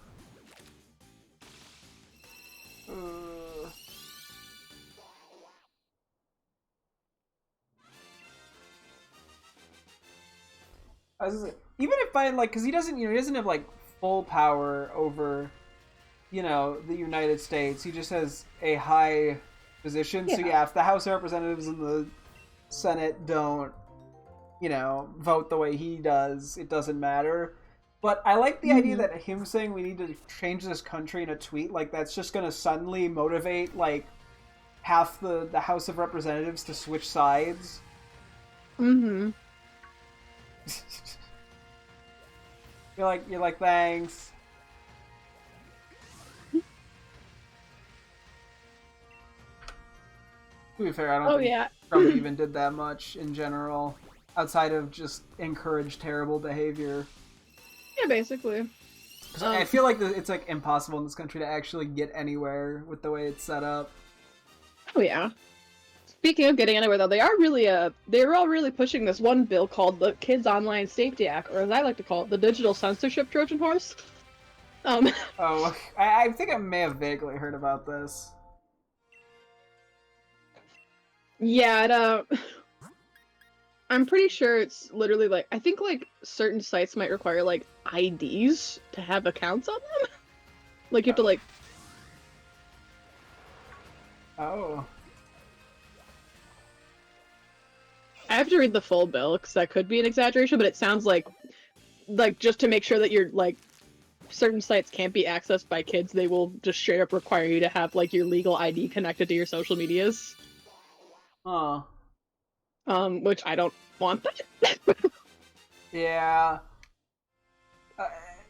Even if I like, because he doesn't have like full power over, the United States. He just has a high position. So yeah, if the House of Representatives and the Senate don't, vote the way he does, it doesn't matter. But I like the idea that him saying we need to change this country in a tweet, like that's just gonna suddenly motivate like half the House of Representatives to switch sides. Mm-hmm. You're like, thanks. To be fair, I don't think Trump even did that much in general, outside of just encourage terrible behavior. Yeah, basically. I feel like it's like impossible in this country to actually get anywhere with the way it's set up. Oh yeah. Speaking of getting anywhere, though, they're all really pushing this one bill called the Kids Online Safety Act, or as I like to call it, the Digital Censorship Trojan Horse. Oh, I think I may have vaguely heard about this. Yeah, I'm pretty sure it's literally like, I think like certain sites might require like IDs to have accounts on them. Like you have to like... Oh. I have to read the full bill, because that could be an exaggeration, but it sounds like just to make sure that you're, like, certain sites can't be accessed by kids, they will just straight up require you to have, like, your legal ID connected to your social medias. Huh. Which I don't want that. Yeah.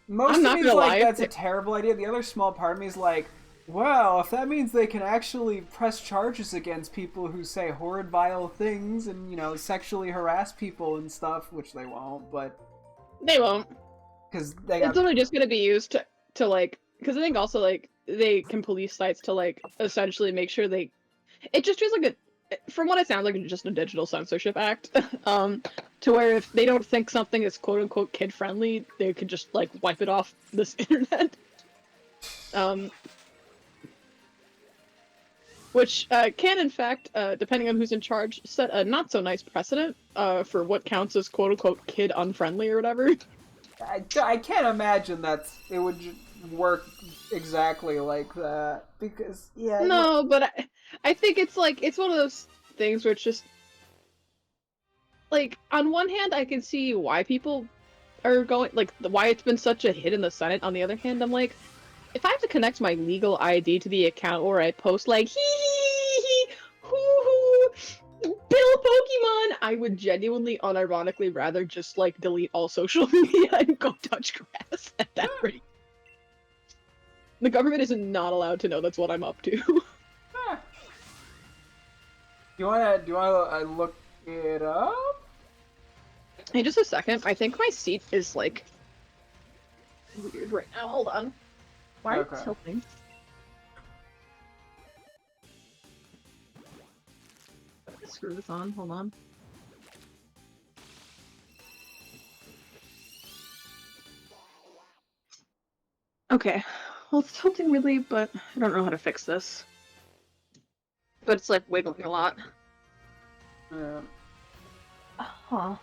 Most of me is like, that's a terrible idea. The other small part of me is like, wow, if that means they can actually press charges against people who say horrid, vile things and, sexually harass people and stuff, which they won't, but... They won't. Because it's only just going to be used to like... Because I think also, like, they can police sites to, like, essentially make sure they... It just feels like from what it sounds like, it's just a digital censorship act. To where if they don't think something is quote-unquote kid-friendly, they could just, like, wipe it off this internet. Which can, in fact, depending on who's in charge, set a not-so-nice precedent for what counts as quote-unquote kid-unfriendly or whatever. I can't imagine that it would work exactly like that, because, yeah... No, but I think it's, like, it's one of those things where it's just... Like, on one hand, I can see why people are going... Like, why it's been such a hit in the Senate. On the other hand, I'm like... If I have to connect my legal ID to the account where I post, like, hee hoo hoo, Bill Pokemon, I would genuinely, unironically rather just, like, delete all social media and go touch grass at that rate. The government is not allowed to know that's what I'm up to. Do you wanna look it up? Hey, just a second. I think my seat is, like, weird right now. Hold on. Why are you tilting? Screw this on. Hold on. Okay. well, it's tilting really, but I don't know how to fix this. But it's like wiggling a lot. Yeah. Huh.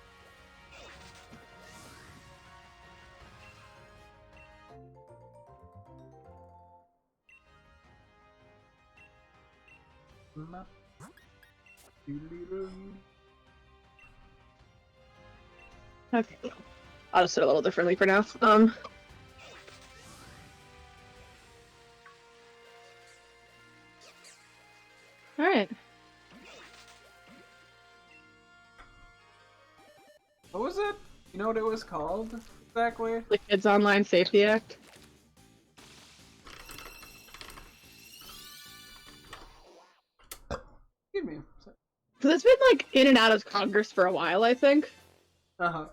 Okay. I'll just sit a little differently for now. Alright. What was it? You know what it was called exactly? The Kids Online Safety Act. Excuse me. Because it's been like in and out of Congress for a while, I think. Uh-huh.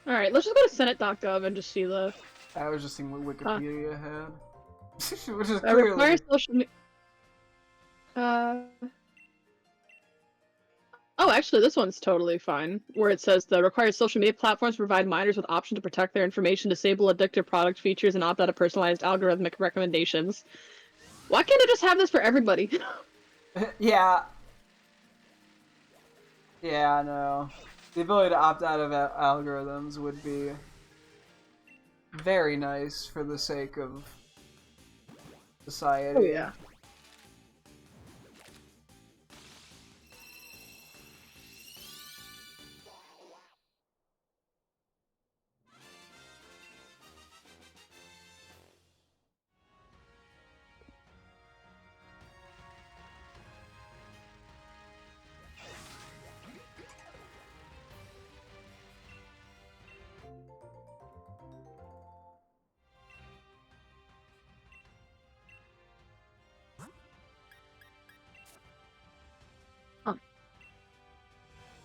Alright, let's just go to Senate.gov and just see the... I was just seeing what Wikipedia had. Which is requires clearly... social Oh, actually, this one's totally fine. Where it says the requires social media platforms provide minors with option to protect their information, disable addictive product features, and opt out of personalized algorithmic recommendations. Why can't I just have this for everybody? Yeah. Yeah, I know. The ability to opt out of algorithms would be very nice for the sake of society. Oh, yeah.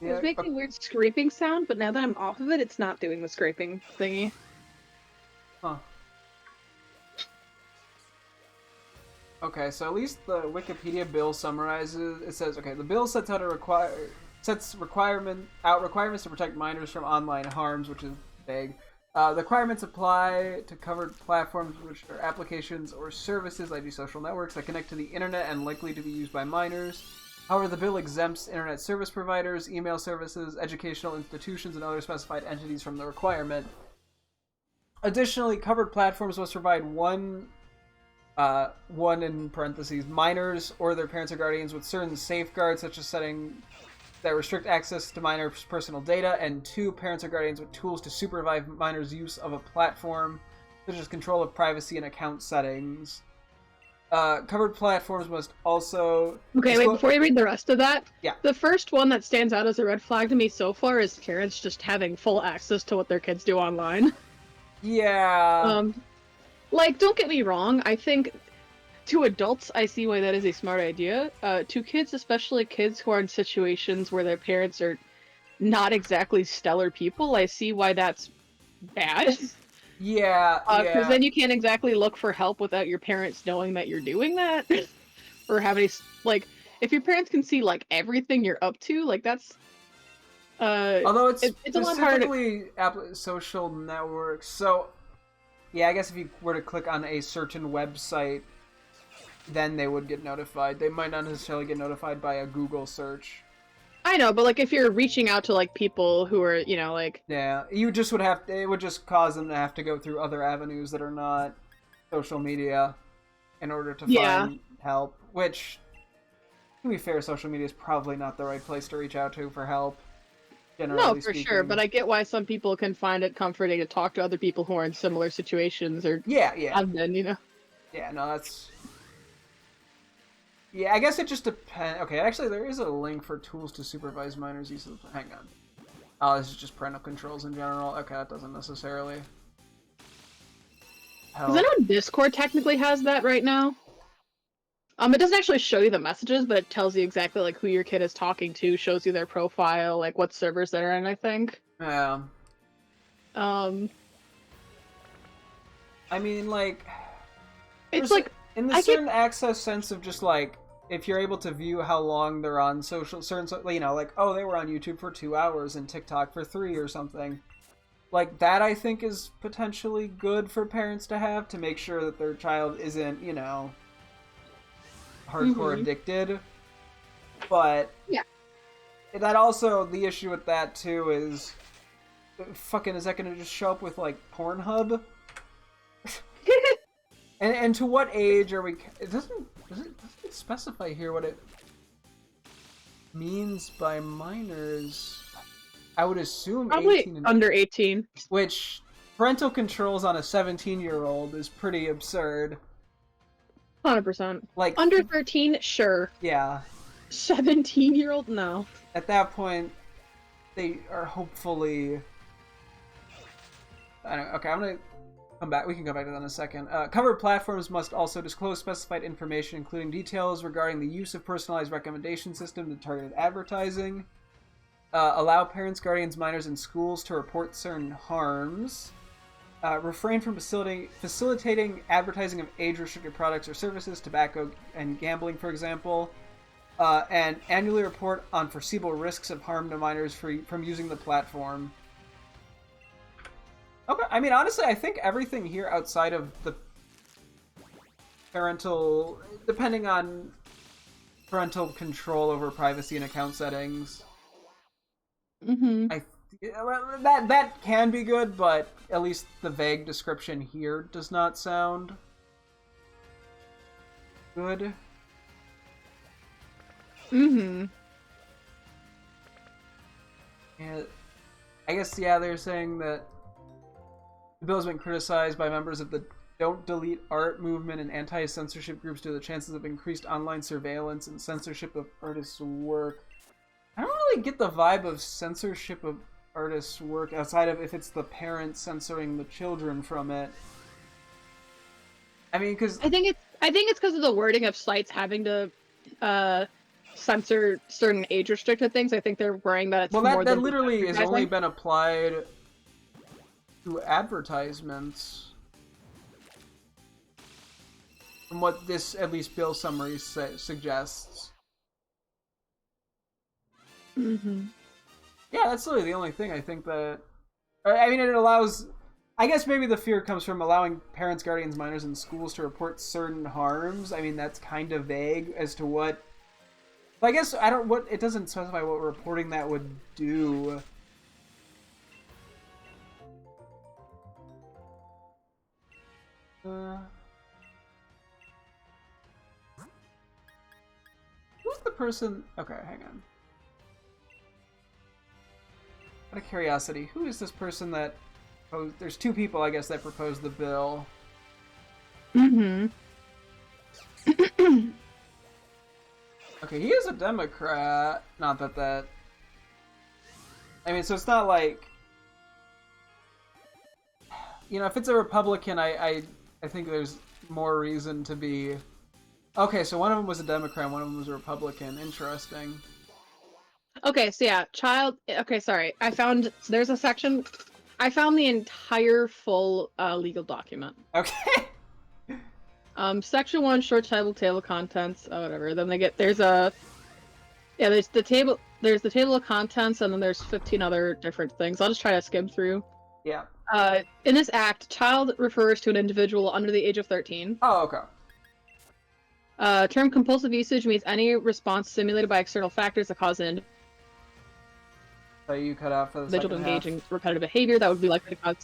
It was making a weird scraping sound, but now that I'm off of it, it's not doing the scraping thingy. Huh. Okay, so at least the Wikipedia bill summarizes. It says, okay, the bill sets out requirements to protect minors from online harms, which is vague. The requirements apply to covered platforms, which are applications or services, i.e. social networks, that connect to the internet and likely to be used by minors. However, the bill exempts internet service providers, email services, educational institutions, and other specified entities from the requirement. Additionally, covered platforms must provide one in parentheses, minors or their parents or guardians with certain safeguards, such as setting that restrict access to minors' personal data, and 2, parents or guardians with tools to supervise minors' use of a platform, such as control of privacy and account settings. Covered platforms must also... Okay, wait, before you read the rest of that, yeah. The first one that stands out as a red flag to me so far is parents just having full access to what their kids do online. Yeah. Like, don't get me wrong, I think to adults, I see why that is a smart idea. To kids, especially kids who are in situations where their parents are not exactly stellar people, I see why that's bad. Yeah, Because then you can't exactly look for help without your parents knowing that you're doing that. Or have any, like, if your parents can see, like, everything you're up to, like, that's... although it's a lot harder to... social networks, so... Yeah, I guess if you were to click on a certain website, then they would get notified. They might not necessarily get notified by a Google search. I know, but, like, if you're reaching out to, like, people who are, you know, like... Yeah, you just would have to... It would just cause them to have to go through other avenues that are not social media in order to find help, which, to be fair, social media is probably not the right place to reach out to for help, generally speaking. Sure, but I get why some people can find it comforting to talk to other people who are in similar situations, or have been, you know? Yeah, no, that's... Yeah, I guess it just depends. Okay, actually, there is a link for tools to supervise minors' use of... Hang on. Oh, this is just parental controls in general. Okay, that doesn't necessarily help. Because I know Discord technically has that right now. It doesn't actually show you the messages, but it tells you exactly, like, who your kid is talking to, shows you their profile, like, what servers they're in, I think. Yeah. I mean, like... It's like... In the certain access sense of just, like, if you're able to view how long they're on you know, like, oh, they were on YouTube for 2 hours and TikTok for 3 or something. Like, that I think is potentially good for parents to have to make sure that their child isn't, you know, hardcore addicted. But yeah, that also, the issue with that too is, fucking, is that gonna just show up with, like, Pornhub? and to what age are we? It doesn't specify here what it means by minors. I would assume probably 18 and under 18. which parental controls on a 17-year-old is pretty absurd. 100%. Like, Under 13, sure. yeah. 17-year-old, no. At that point, they are hopefully. I don't know. Okay, I'm gonna come back. We can come back to that in a second. Covered platforms must also disclose specified information, including details regarding the use of personalized recommendation system to targeted advertising. Allow parents, guardians, minors, and schools to report certain harms. Refrain from facilitating advertising of age-restricted products or services, tobacco and gambling, for example. And annually report on foreseeable risks of harm to minors from using the platform. Okay, I mean, honestly, I think everything here outside of the parental, depending on parental control over privacy and account settings, that can be good, but at least the vague description here does not sound good. Mm-hmm. And I guess, yeah, they're saying that the bill has been criticized by members of the Don't Delete Art movement and anti-censorship groups due to the chances of increased online surveillance and censorship of artists' work. I don't really get the vibe of censorship of artists' work outside of if it's the parents censoring the children from it. I mean, because I think it's because of the wording of sites having to censor certain age-restricted things. I think they're worrying that it's more that than literally has only been applied to advertisements. From what this, at least, bill summary suggests. Mm-hmm. Yeah, that's literally the only thing I think that... I mean, it allows... I guess maybe the fear comes from allowing parents, guardians, minors, and schools to report certain harms. I mean, that's kind of vague as to what... I guess it doesn't specify what reporting that would do. Who's the person... Okay, hang on. Out of curiosity, who is this person that... There's two people, I guess, that proposed the bill. Mm-hmm. Okay, he is a Democrat. Not that... I mean, so it's not like... You know, if it's a Republican, I think there's more reason to be... Okay, so one of them was a Democrat, one of them was a Republican. Interesting. Okay, so yeah, okay, sorry. There's a section... I found the entire full legal document. Okay. Section 1, short table of contents, whatever. Then there's the table of contents, and then there's 15 other different things. I'll just try to skim through. Yeah. In this act, child refers to an individual under the age of 13. Oh, okay. Term compulsive usage means any response stimulated by external factors that cause an So you cut out for the individual to second engage half. in repetitive behavior that would be likely to cause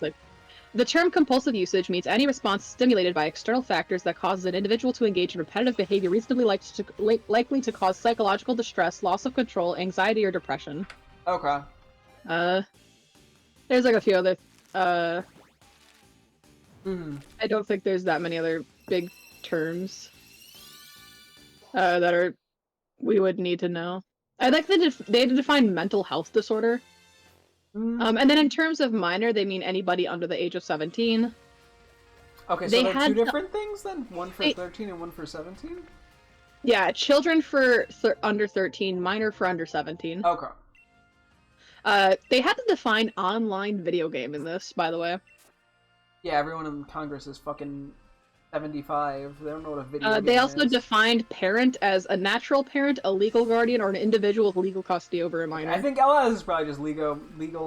The term compulsive usage means any response stimulated by external factors that causes an individual to engage in repetitive behavior reasonably likely to cause psychological distress, loss of control, anxiety, or depression. Okay. There's like a few other. Hmm. I don't think there's that many other big terms that we would need to know. I like they define mental health disorder. And then in terms of minor, they mean anybody under the age of 17. Okay, so they're two different things then? One for 13 and one for 17? Yeah, children for under 13, minor for under 17. Okay. They had to define online video game in this, by the way. Yeah, everyone in Congress is fucking 75. They don't know what a video game They also is. defined parent as a natural parent, a legal guardian, or an individual with legal custody over a minor. I think a lot of this is probably just legal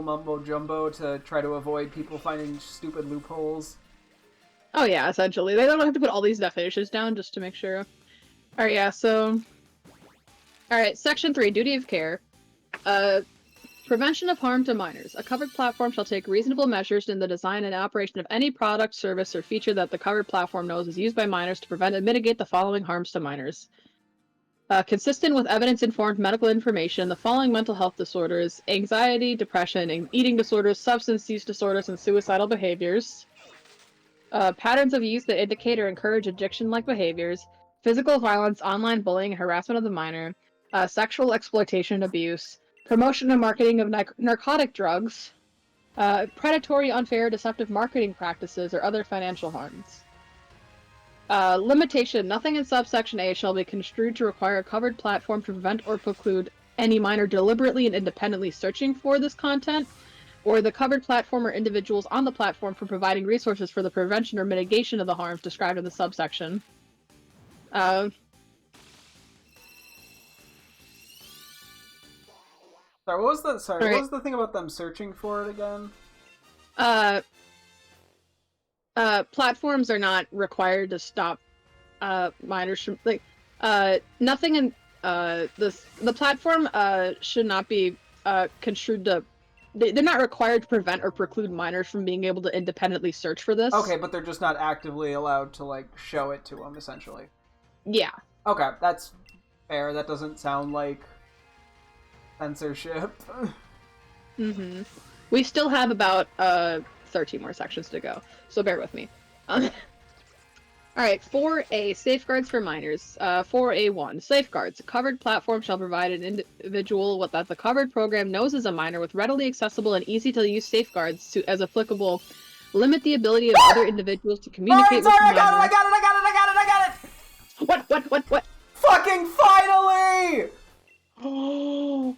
mumbo jumbo to try to avoid people finding stupid loopholes. Oh yeah, essentially. They don't have to put all these definitions down just to make sure. Alright, yeah, so... Alright, Section 3, Duty of Care. Prevention of harm to minors. A covered platform shall take reasonable measures in the design and operation of any product, service, or feature that the covered platform knows is used by minors to prevent and mitigate the following harms to minors. Consistent with evidence-informed medical information, the following mental health disorders: anxiety, depression, eating disorders, substance use disorders, and suicidal behaviors. Patterns of use that indicate or encourage addiction-like behaviors. Physical violence, online bullying, and harassment of the minor. Sexual exploitation and abuse. Promotion and marketing of narcotic drugs, predatory, unfair, deceptive marketing practices, or other financial harms. Limitation. Nothing in subsection A shall be construed to require a covered platform to prevent or preclude any minor deliberately and independently searching for this content, or the covered platform or individuals on the platform for providing resources for the prevention or mitigation of the harms described in the subsection. Sorry, what was the Right. what was the thing about them searching for it again? Platforms are not required to stop minors from nothing in the platform should not be construed to. They're not required to prevent or preclude minors from being able to independently search for this. Okay, but they're just not actively allowed to like show it to them, essentially. Yeah. Okay, that's fair. That doesn't sound like censorship. Mm-hmm. We still have about 13 more sections to go, so bear with me. Alright, 4A, Safeguards for Minors. 4A1, Safeguards. A covered platform shall provide an individual that the covered program knows is a minor with readily accessible and easy-to-use safeguards to, as applicable, limit the ability of other individuals to communicate with the minor. I got it! What? Fucking finally! Oh,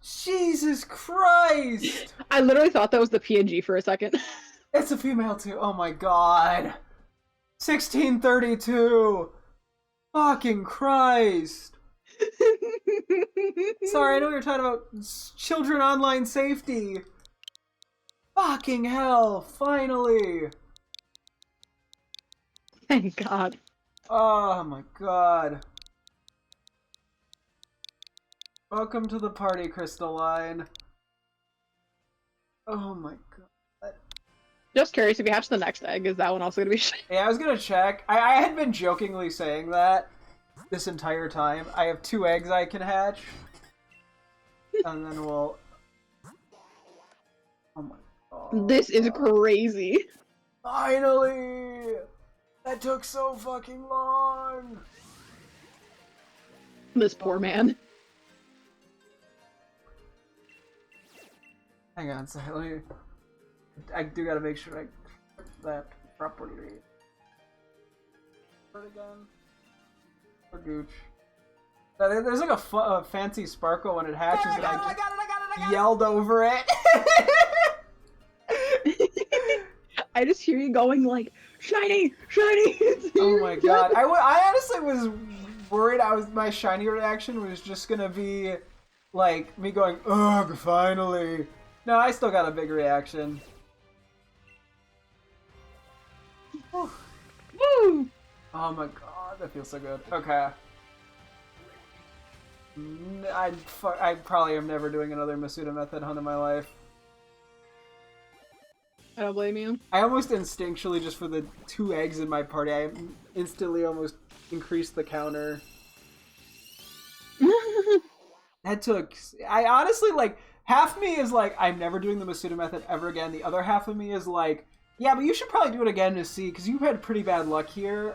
Jesus Christ! I literally thought that was the PNG for a second. It's a female too. Oh my god. 1632. Fucking Christ. Sorry, I know you're talking about children online safety. Fucking hell, finally. Thank God. Oh my god. Welcome to the party, Crystalline. Oh my god. Just curious, if you hatch the next egg, is that one also gonna be Yeah, I was gonna check. I had been jokingly saying that this entire time. I have 2 eggs I can hatch. And then we'll... Oh my god. This is crazy. Finally! That took so fucking long! This poor man. Hang on, sorry, let me... I do gotta make sure I put that properly. Put it again. For Gooch. There's like a fancy sparkle when it hatches, and I just yelled over it. I just hear you going like, shiny, shiny. Oh my god! I honestly was worried. My shiny reaction was just gonna be like me going, ugh, finally. No, I still got a big reaction. Woo! Oh my god, that feels so good. Okay. I probably am never doing another Masuda method hunt in my life. I don't blame you. I almost instinctually, just for the 2 eggs in my party, I instantly almost increased the counter. That took... I honestly, like, half me is like, I'm never doing the Masuda method ever again. The other half of me is like, yeah, but you should probably do it again to see, because you've had pretty bad luck here.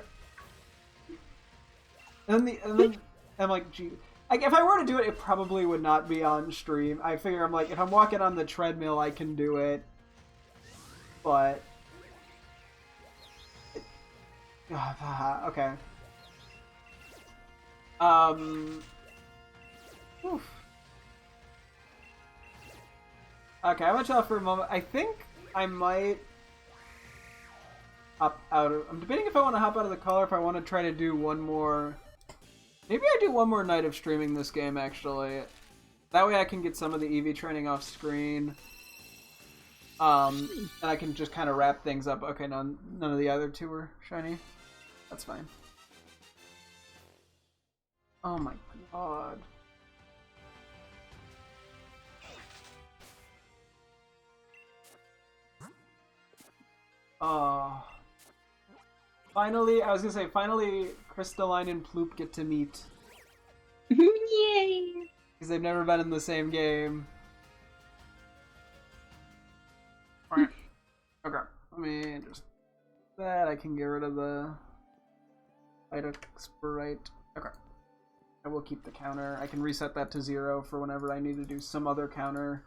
And then I'm like, gee... Like, if I were to do it, it probably would not be on stream. I figure I'm like, if I'm walking on the treadmill, I can do it. But... okay. Oof. Okay, I'm gonna chill for a moment. I think I might... hop out of... I'm debating if I want to hop out of the call or if I want to try to do one more... Maybe I do one more night of streaming this game, actually. That way I can get some of the EV training off screen. And I can just kind of wrap things up. Okay, none of the other two were shiny. That's fine. Oh my god. Oh. Finally, I was gonna say, finally, Crystalline and Ploop get to meet. Yay! Because they've never been in the same game. Alright. Okay. Let me just... That, I can get rid of the... Sprite. Okay. I will keep the counter. I can reset that to 0 for whenever I need to do some other counter.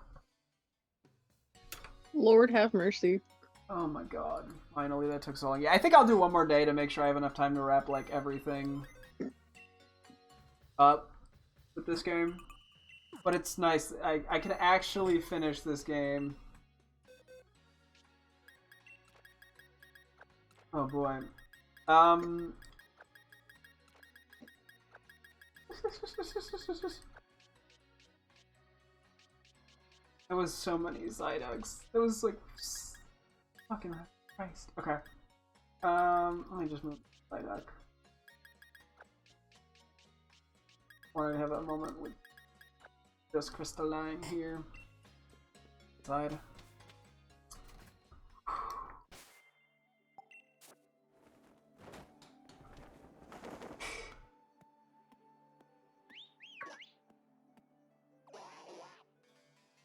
Lord have mercy. Oh my god. Finally, that took so long. Yeah, I think I'll do one more day to make sure I have enough time to wrap, like, everything up with this game. But it's nice. I can actually finish this game. Oh boy. There was so many Psyducks. There was like... Fucking Christ. Okay. Let me just move Psyduck. Want to have a moment with just Crystalline here. Side.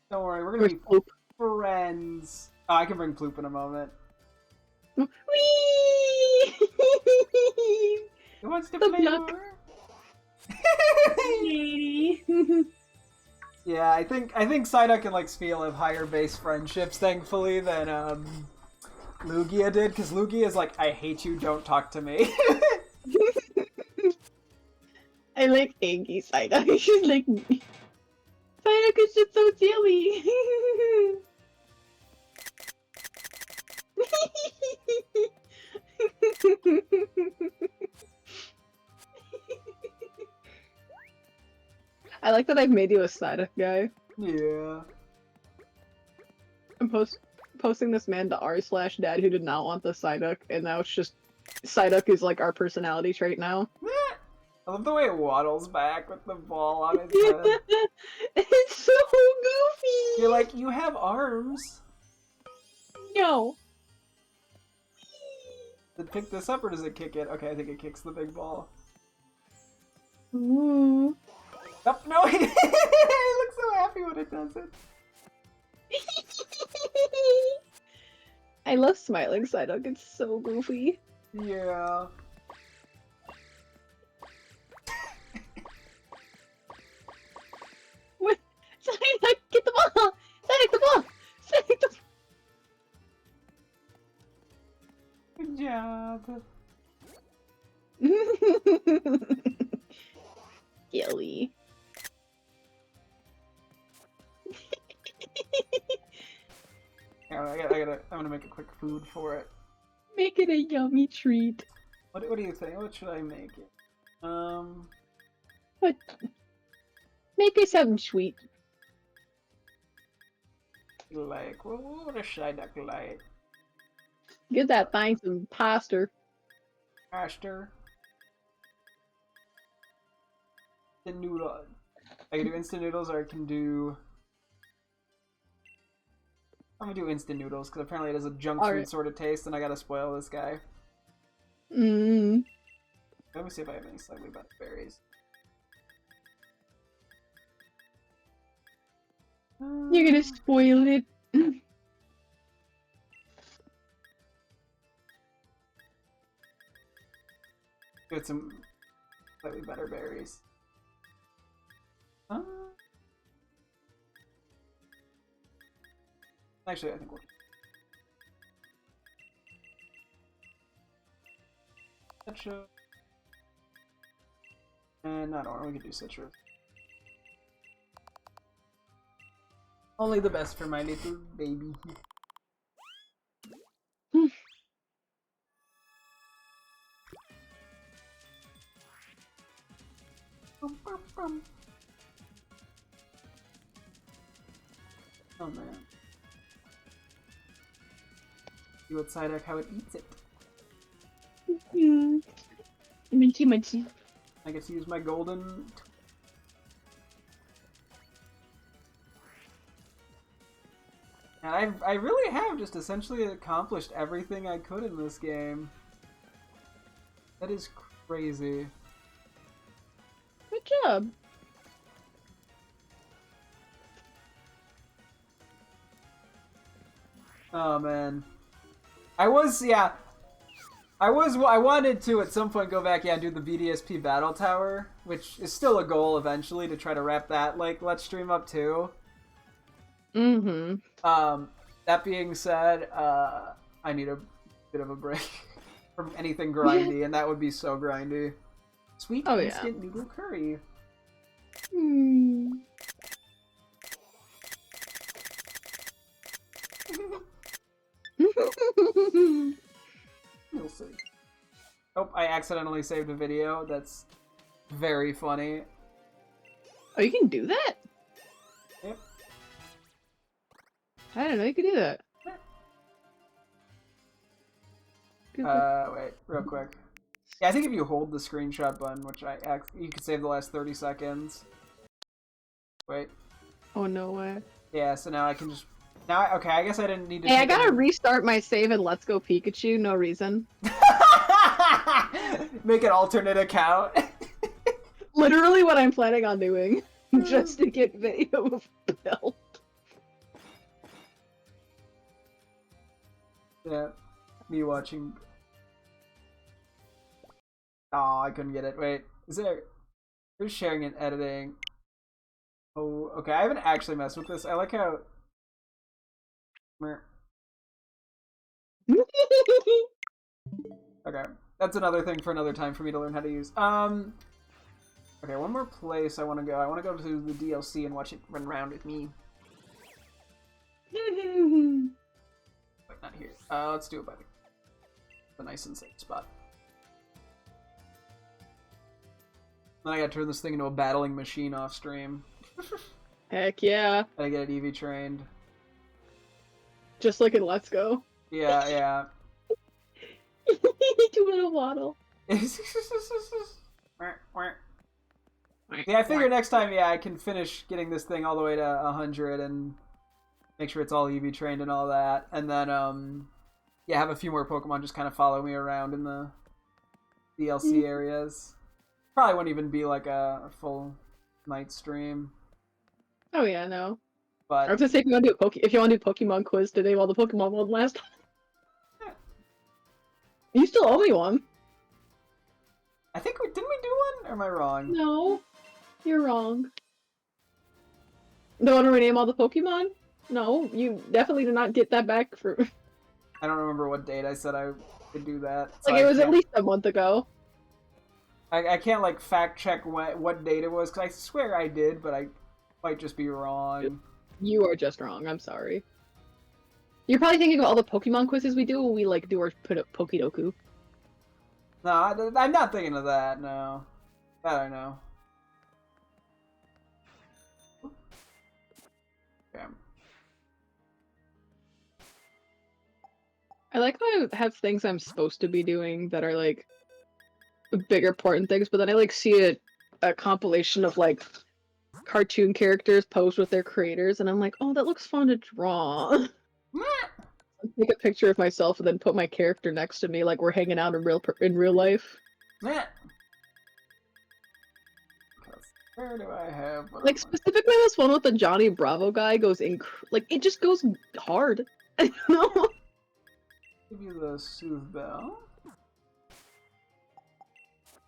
Don't worry, we're gonna be friends. Oh, I can bring Ploop in a moment. Whee! Who wants to The play block. more? Yeah, I think Psyduck and like Spiel have higher base friendships, thankfully, than Lugia did, because Lugia is like, I hate you, don't talk to me. I like Angie Psyduck. She's like, Psyduck is just so silly. I like that I've made you a Psyduck guy. Yeah. I'm posting this man to r/dad who did not want the Psyduck, and now it's just Psyduck is like our personality trait now. I love the way it waddles back with the ball on its head. It's so goofy! You're like, you have arms. No. Does it pick this up or does it kick it? Okay, I think it kicks the big ball. Ooh. Oh, no, it looks so happy when it does it. I love smiling Psyduck, it's so goofy. Yeah. What? Psyduck, get the ball! Psyduck, the ball! Psyduck, the Good job. Gilly. I'm gonna make a quick food for it. Make it a yummy treat. What do you think? What should I make it? What? Make it something sweet. Like, what should I duck like? Give that thing some pasta. Aster. The noodle. I can do instant noodles or I can do... I'm gonna do instant noodles because apparently it has a junk food sort of taste and I gotta spoil this guy. Mmm. Let me see if I have any slightly better berries. You're gonna spoil it. Get some slightly better berries. Actually, I think we'll... Citrus. And not orange, we could do citrus. Only the best for my little baby. Oh man. See what Psyduck, how it eats it. Minty minty. I get to use my golden. And I really have just essentially accomplished everything I could in this game. That is crazy. Good job. Oh man. I wanted to at some point go back, and do the BDSP Battle Tower, which is still a goal eventually to try to wrap that, like, Let's Stream up too. Mm-hmm. That being said, I need a bit of a break from anything grindy, and that would be so grindy. Sweet instant noodle curry. Mm. We'll see. Oh, I accidentally saved a video. That's very funny. Oh, you can do that? Yep. I didn't know you could do that. Wait, real quick. Yeah, I think if you hold the screenshot button, which you can save the last 30 seconds. Wait. Oh, no way. Yeah, so now I can just... okay, I guess I didn't need to... Hey, I gotta restart my save and Let's Go Pikachu, no reason. Make an alternate account. Literally what I'm planning on doing. Just to get video of Bill. Yeah, me watching... Oh, I couldn't get it. Wait, is there... Who's sharing and editing? Oh, okay, I haven't actually messed with this. I like how... Okay, that's another thing for another time for me to learn how to use. Okay, one more place I want to go. I want to go to the DLC and watch it run around with me. Wait, not here. Let's do it by the nice and safe spot. Then I gotta turn this thing into a battling machine off stream. Heck yeah. I get it EV trained. Just like in Let's Go. Yeah, yeah. Do a little waddle. Yeah, I figure next time, yeah, I can finish getting this thing all the way to 100 and make sure it's all EV trained and all that. And then, yeah, have a few more Pokemon just kind of follow me around in the DLC areas. Probably wouldn't even be like a full night stream. Oh yeah, no. But I was gonna say if you want to do Pokemon quiz today while the Pokemon won't last. You still owe me one. I think didn't we do one? Or am I wrong? No, you're wrong. Don't want to rename all the Pokemon? No, you definitely did not get that back for. I don't remember what date I said I could do that. So Like it was at least a month ago. I can't like fact check what date it was because I swear I did, but I might just be wrong. You are just wrong. I'm sorry. You're probably thinking of all the Pokemon quizzes we do when we like do our Pokedoku. No, I'm not thinking of that. No, that I know. Okay. I like how I have things I'm supposed to be doing that are like bigger important things, but then I like see a compilation of like cartoon characters posed with their creators, and I'm like, oh, that looks fun to draw. Take a picture of myself and then put my character next to me, like we're hanging out in real life. Where do I have? Like specifically, this one with the Johnny Bravo guy goes like it just goes hard. I don't know. Give you the Soothe Bell.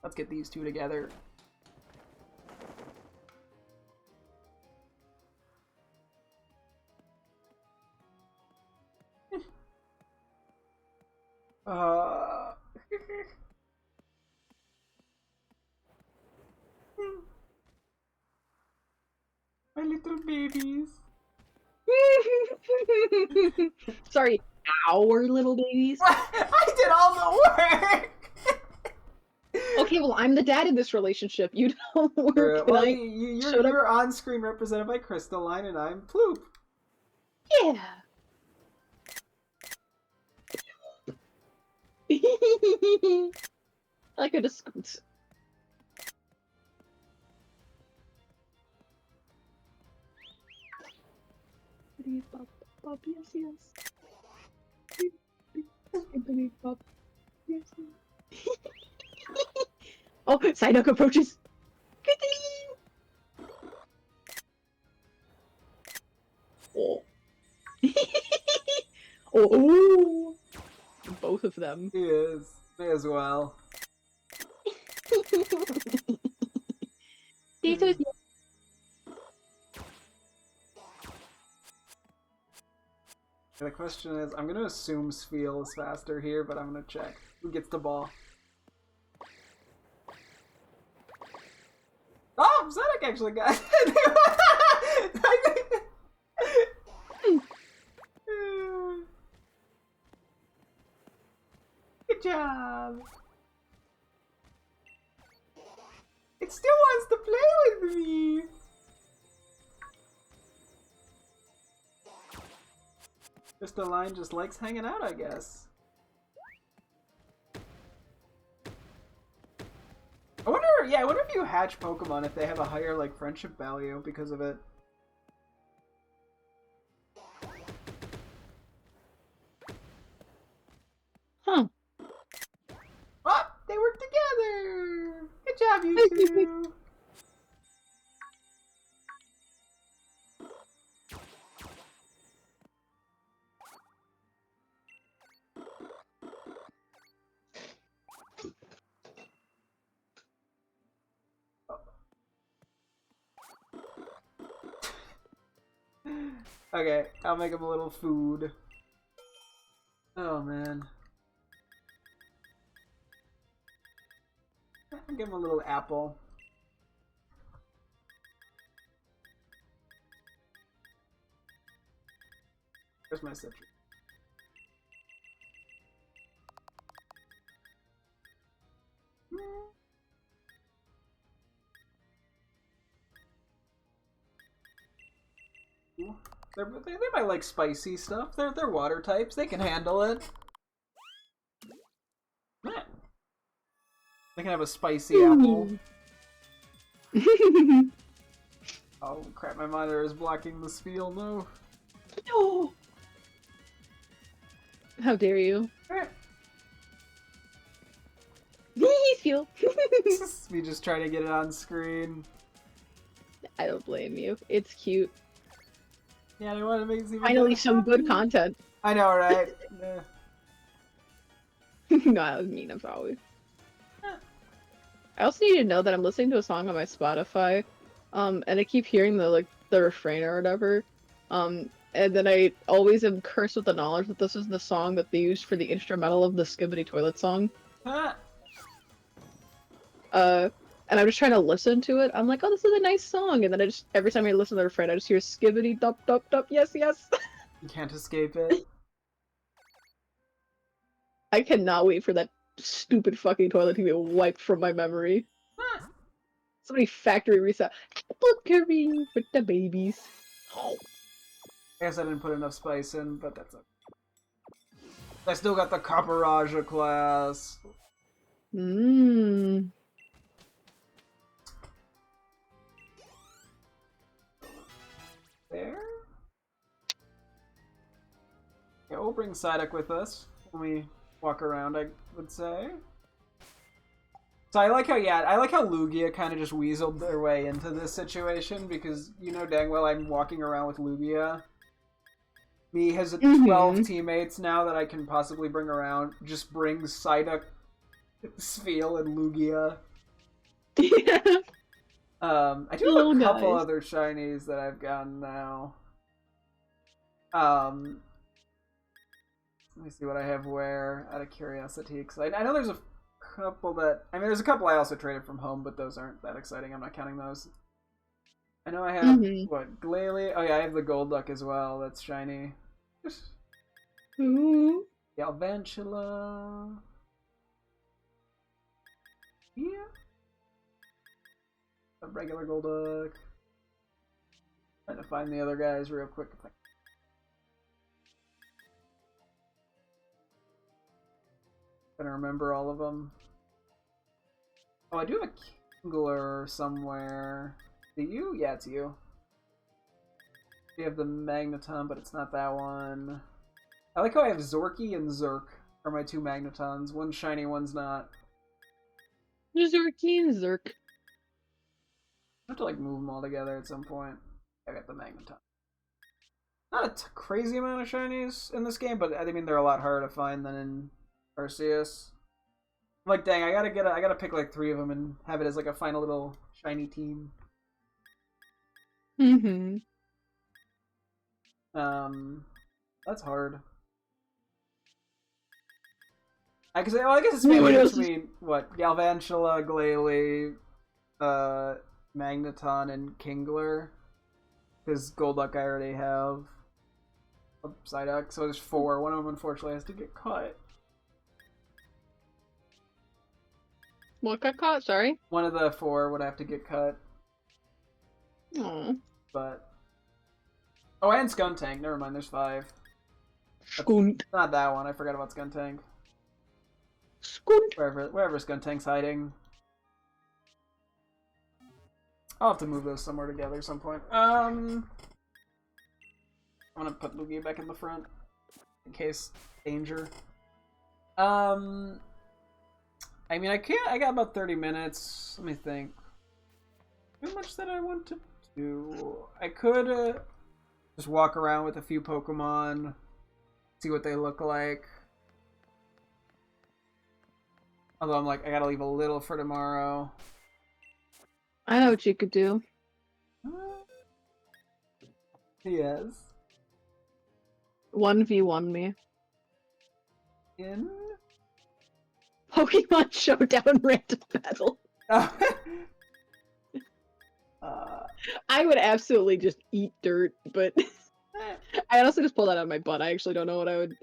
Let's get these two together. My little babies. Sorry, our little babies. I did all the work. Okay, well, I'm the dad in this relationship. You don't work. Well, And I showed up. you're on screen represented by Crystalline, and I'm Ploop. Yeah. I could have scooped. Yes, yes. Yes, yes. Oh, Psyduck approaches. Oh. Oh. Both of them. He is. May as well. The question is, I'm gonna assume Spheal is faster here, but I'm gonna check. Who gets the ball? Oh, Zedek actually got it! Good job! It still wants to play with me! Crystalline just likes hanging out, I guess. I wonder if you hatch Pokemon if they have a higher, like, friendship value because of it. Huh. Oh, they work together! Good job, you two! Okay, I'll make him a little food. Oh man. I'll give him a little apple. Where's my citrus? They might like spicy stuff. They're water types. They can handle it. Yeah. They can have a spicy apple. Oh crap! My monitor is blocking the Spheal. No. No. How dare you? Feel. Me just trying to get it on screen. I don't blame you. It's cute. Yeah, I want to make it even Finally, some good content. I know, right? No, that was mean. I'm sorry. I also need to know that I'm listening to a song on my Spotify, and I keep hearing the refrain or whatever, and then I always am cursed with the knowledge that this is the song that they used for the instrumental of the Skibbity Toilet song. And I'm just trying to listen to it. I'm like, oh, this is a nice song, and then I just every time I listen to the refrain, I just hear Skibbity dup dup dup. Yes, yes. You can't escape it. I cannot wait for that stupid fucking toilet to get wiped from my memory. Somebody factory reset. Apple curry for the babies. I guess I didn't put enough spice in, but that's okay. I still got the Caparajah class. Mmm. There? Yeah, we'll bring Psyduck with us when we walk around, I would say. So I like how Lugia kind of just weaseled their way into this situation, because you know dang well I'm walking around with Lugia. Me has 12 teammates now that I can possibly bring around. Just bring Psyduck, Spheal, and Lugia. Yeah. I do have a couple other shinies that I've gotten now. Let me see what I have where, out of curiosity, because I know there's a couple that... I mean, there's a couple I also traded from home, but those aren't that exciting. I'm not counting those. I know I have, what, Glalie? Oh yeah, I have the Golduck as well. That's shiny. Galvantula. Yeah. A regular Golduck. Trying to find the other guys real quick. Gonna remember all of them. Oh, I do have a Kingler somewhere. Do you? Yeah, it's you. We have the Magneton, but it's not that one. I like how I have Zorky and Zerk are my two Magnetons. One's shiny, one's not. Zerky and Zerk. I have to like move them all together at some point. I got the Magneton. Not a crazy amount of shinies in this game, but I mean they're a lot harder to find than in Arceus. I'm like, dang, I gotta pick like 3 of them and have it as like a final little shiny team. Mm-hmm. That's hard. I guess it's maybe between what Galvantula, Glalie, Magneton, and Kingler. Because Golduck I already have. Psyduck, so there's 4. One of them unfortunately has to get cut. What got caught? Sorry. One of the 4 would have to get cut. Oh. But oh, and Skuntank. Never mind. There's 5. Skunt. Not that one. I forgot about Skuntank. Skunt. Wherever Skuntank's hiding. I'll have to move those somewhere together at some point. I'm gonna put Lugia back in the front in case danger. I mean, I got about 30 minutes. Let me think. How much that I want to do? I could just walk around with a few Pokemon, see what they look like. Although I'm like, I gotta leave a little for tomorrow. I know what you could do. Yes. 1v1 me. In? Pokemon Showdown random battle. I would absolutely just eat dirt, but I honestly just pulled that out of my butt. I actually don't know what I would.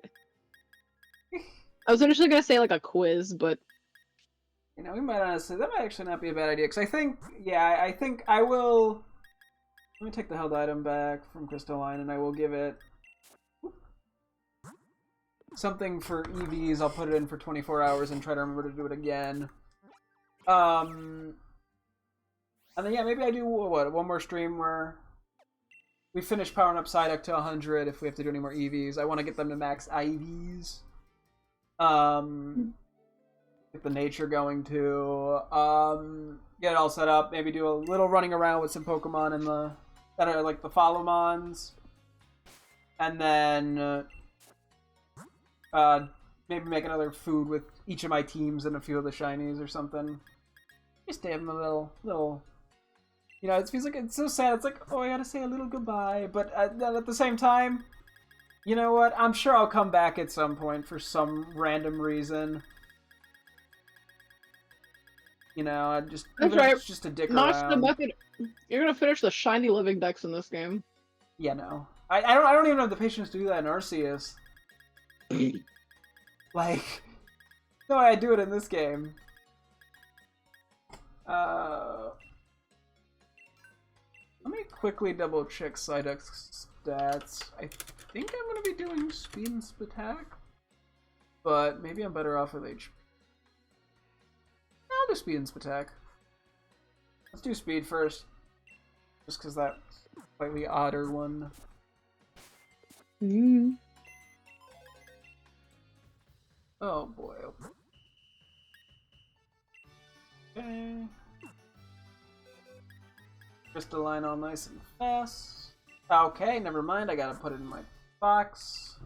I was initially gonna say like a quiz, but you know, we might honestly, that might actually not be a bad idea, because I think, yeah, I think I will, let me take the held item back from Crystalline, and I will give it something for EVs. I'll put it in for 24 hours and try to remember to do it again. And then, yeah, maybe I do, what, one more stream where we finish powering up Psyduck to 100 if we have to do any more EVs. I want to get them to max IVs. Get the nature going too. Get it all set up. Maybe do a little running around with some Pokemon in the that are like the Followmons, and then maybe make another food with each of my teams and a few of the shinies or something. Just to have them a little. You know, it feels like it's so sad. It's like, oh, I gotta say a little goodbye, but at the same time, you know what? I'm sure I'll come back at some point for some random reason. You know, I just just to dick around. You're gonna finish the shiny living dex in this game. Yeah, no, I don't even have the patience to do that in Arceus. Like, no, I do it in this game. Let me quickly double check Psyduck's stats. I think I'm gonna be doing Speed and Spatak, but maybe I'm better off with HP. I'll do Speed and Spatak. Let's do Speed first. Just because that slightly odder one. Oh boy. Okay. Crystalline all nice and fast. Okay, never mind. I gotta put it in my box.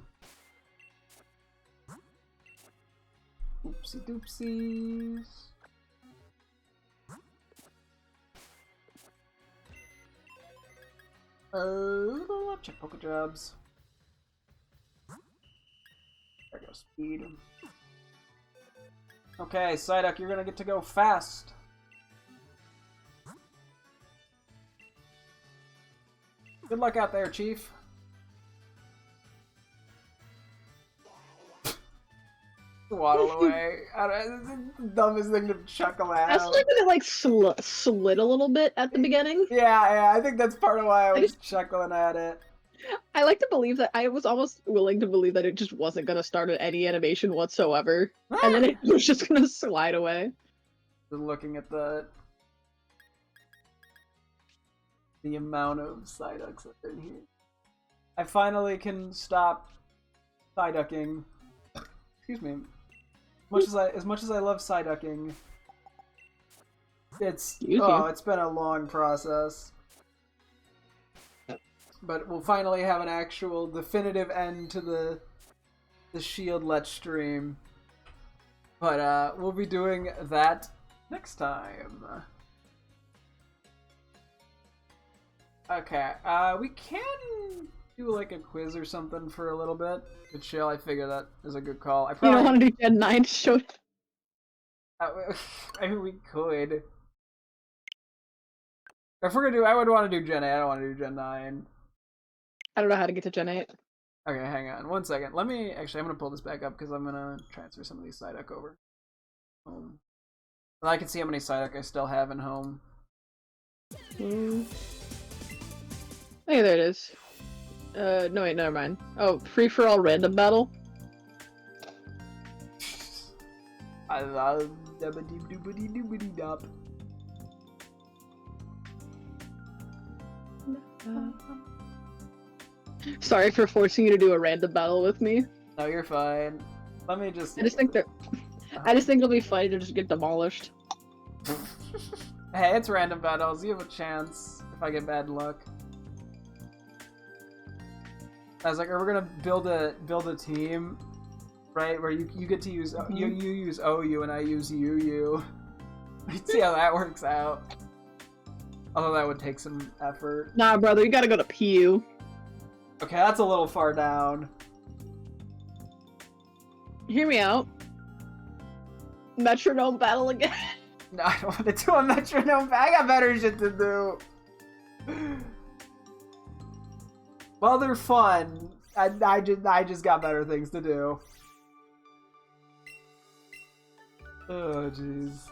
Oopsie doopsies. Check Pokejobs. There goes Speed. Okay, Psyduck, you're gonna get to go fast. Good luck out there, Chief. waddle away. It's the dumbest thing to chuckle at. I also like that it like slid a little bit at the beginning. Yeah, I think that's part of why I was chuckling at it. I like to believe that I was almost willing to believe that it just wasn't gonna start any animation whatsoever, and then it was just gonna slide away. Looking at the amount of Psyducks that are in here. I finally can stop Psyducking. Excuse me. As much as I love Psyducking, it's been a long process. But we'll finally have an actual definitive end to the Shield Let's stream. But we'll be doing that next time. Okay, we can do like a quiz or something for a little bit to chill. I figure that is a good call. You don't want to do Gen 9 Showdown? I mean, we could. If we're gonna do, I would want to do Gen 8. I don't want to do Gen 9. I don't know how to get to Gen 8. Okay, hang on 1 second. I'm gonna pull this back up because I'm gonna transfer some of these Psyduck over. And I can see how many Psyduck I still have in home. Hey, there it is. No wait, never mind. Oh, free for all random battle. I love dabba-dee-doobity-doobity-dop. Sorry for forcing you to do a random battle with me. No, you're fine. Let me just. I just think it'll be funny to just get demolished. Hey, it's random battles. You have a chance if I get bad luck. I was like, are we gonna build a team, right? Where you get to use you use OU and I use UU. Let's see how that works out. Although that would take some effort. Nah, brother, you gotta go to PU. Okay, that's a little far down. Hear me out. Metronome battle again. No, I don't want to do a metronome. I got better shit to do. Well, they're fun. I just got better things to do. Oh, jeez.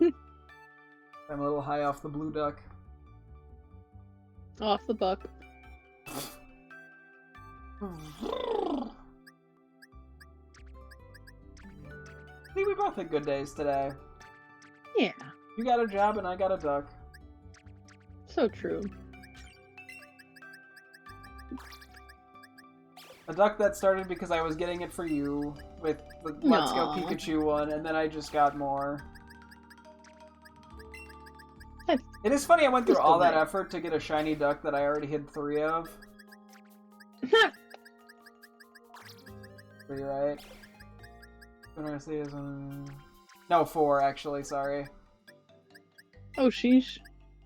I'm a little high off the blue duck. Off the buck. I think we both had good days today. Yeah. You got a job and I got a duck. So true. A duck that started because I was getting it for you with the Let's Go Pikachu one, and then I just got more. It is funny I went through all that effort to get a shiny duck that I already had 3 of. 3, right? No, 4 actually, sorry. Oh, sheesh.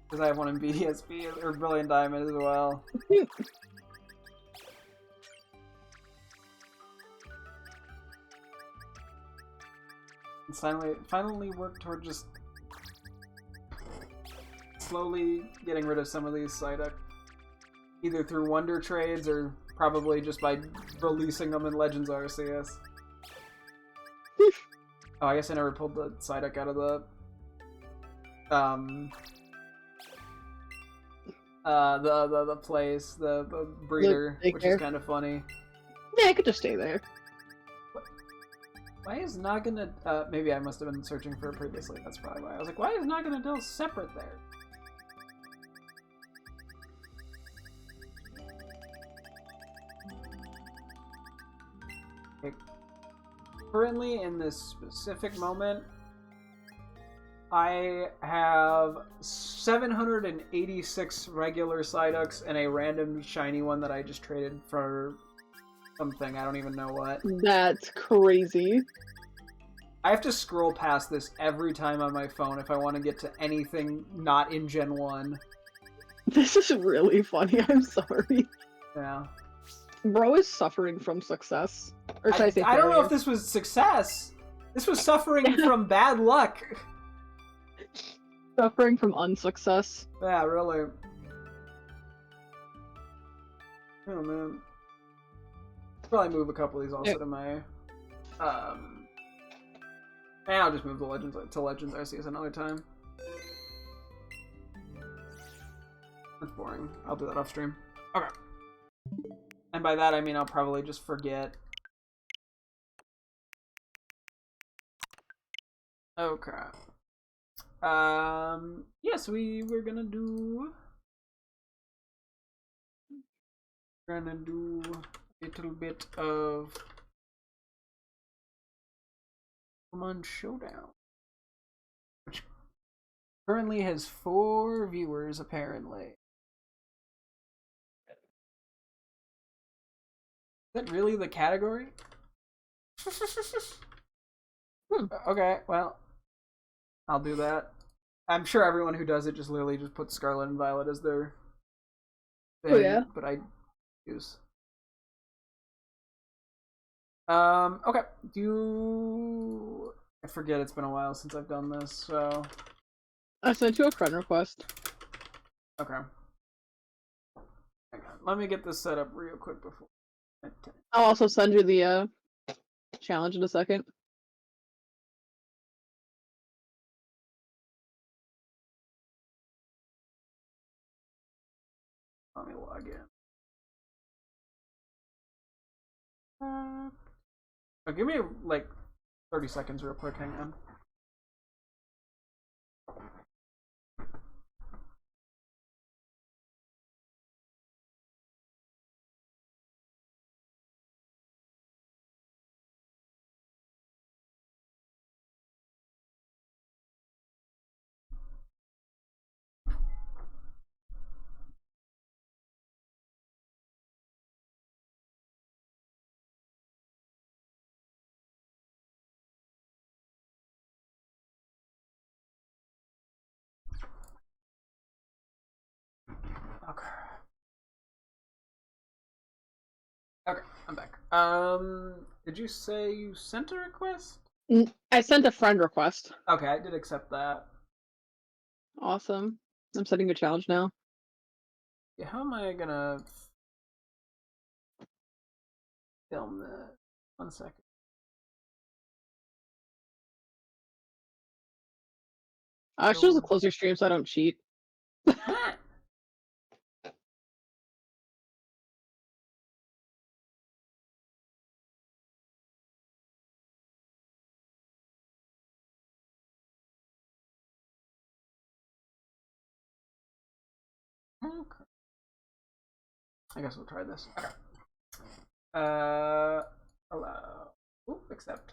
Because I have one in BDSP, or Brilliant Diamond as well. And finally work toward just slowly getting rid of some of these Psyduck. Either through Wonder Trades, or probably just by releasing them in Legends Arceus. Oh, I guess I never pulled the Psyduck out of the the place, the breeder, which is kind of funny. Yeah, I could just stay there. Why is Nagana... maybe I must have been searching for it previously. That's probably why. I was like, why is Naganadel separate there? Okay. Currently, in this specific moment, I have 786 regular Psyducks and a random shiny one that I just traded for something. I don't even know what. That's crazy. I have to scroll past this every time on my phone if I want to get to anything not in Gen 1. This is really funny. I'm sorry. Yeah. Bro is suffering from success. Or should I say I don't know if this was success. This was suffering from bad luck. Suffering from unsuccess. Yeah, really. Oh, man. Probably move a couple of these also to my And I'll just move the Legends to Legends Arceus another time. That's boring. I'll do that off stream. Okay. And by that I mean I'll probably just forget. Okay. Yes, we're gonna do a little bit of Pokémon Showdown, which currently has 4 viewers apparently. Is that really the category? Okay, well, I'll do that. I'm sure everyone who does it just literally just puts Scarlet and Violet as their thing, Oh, yeah? but I use. Okay. I forget, it's been a while since I've done this, so. I sent you a friend request. Okay. Hang on. Let me get this set up real quick before. I'll also send you the challenge in a second. Let me log in. Give me like 30 seconds real quick, hang on. Okay. Okay, I'm back. Did you say you sent a request? I sent a friend request. Okay, I did accept that. Awesome. I'm setting a challenge now. Yeah, how am I gonna film this? 1 second. I should just close your stream so I don't cheat. Okay. I guess we'll try this. Okay. Allow. Oop, accept.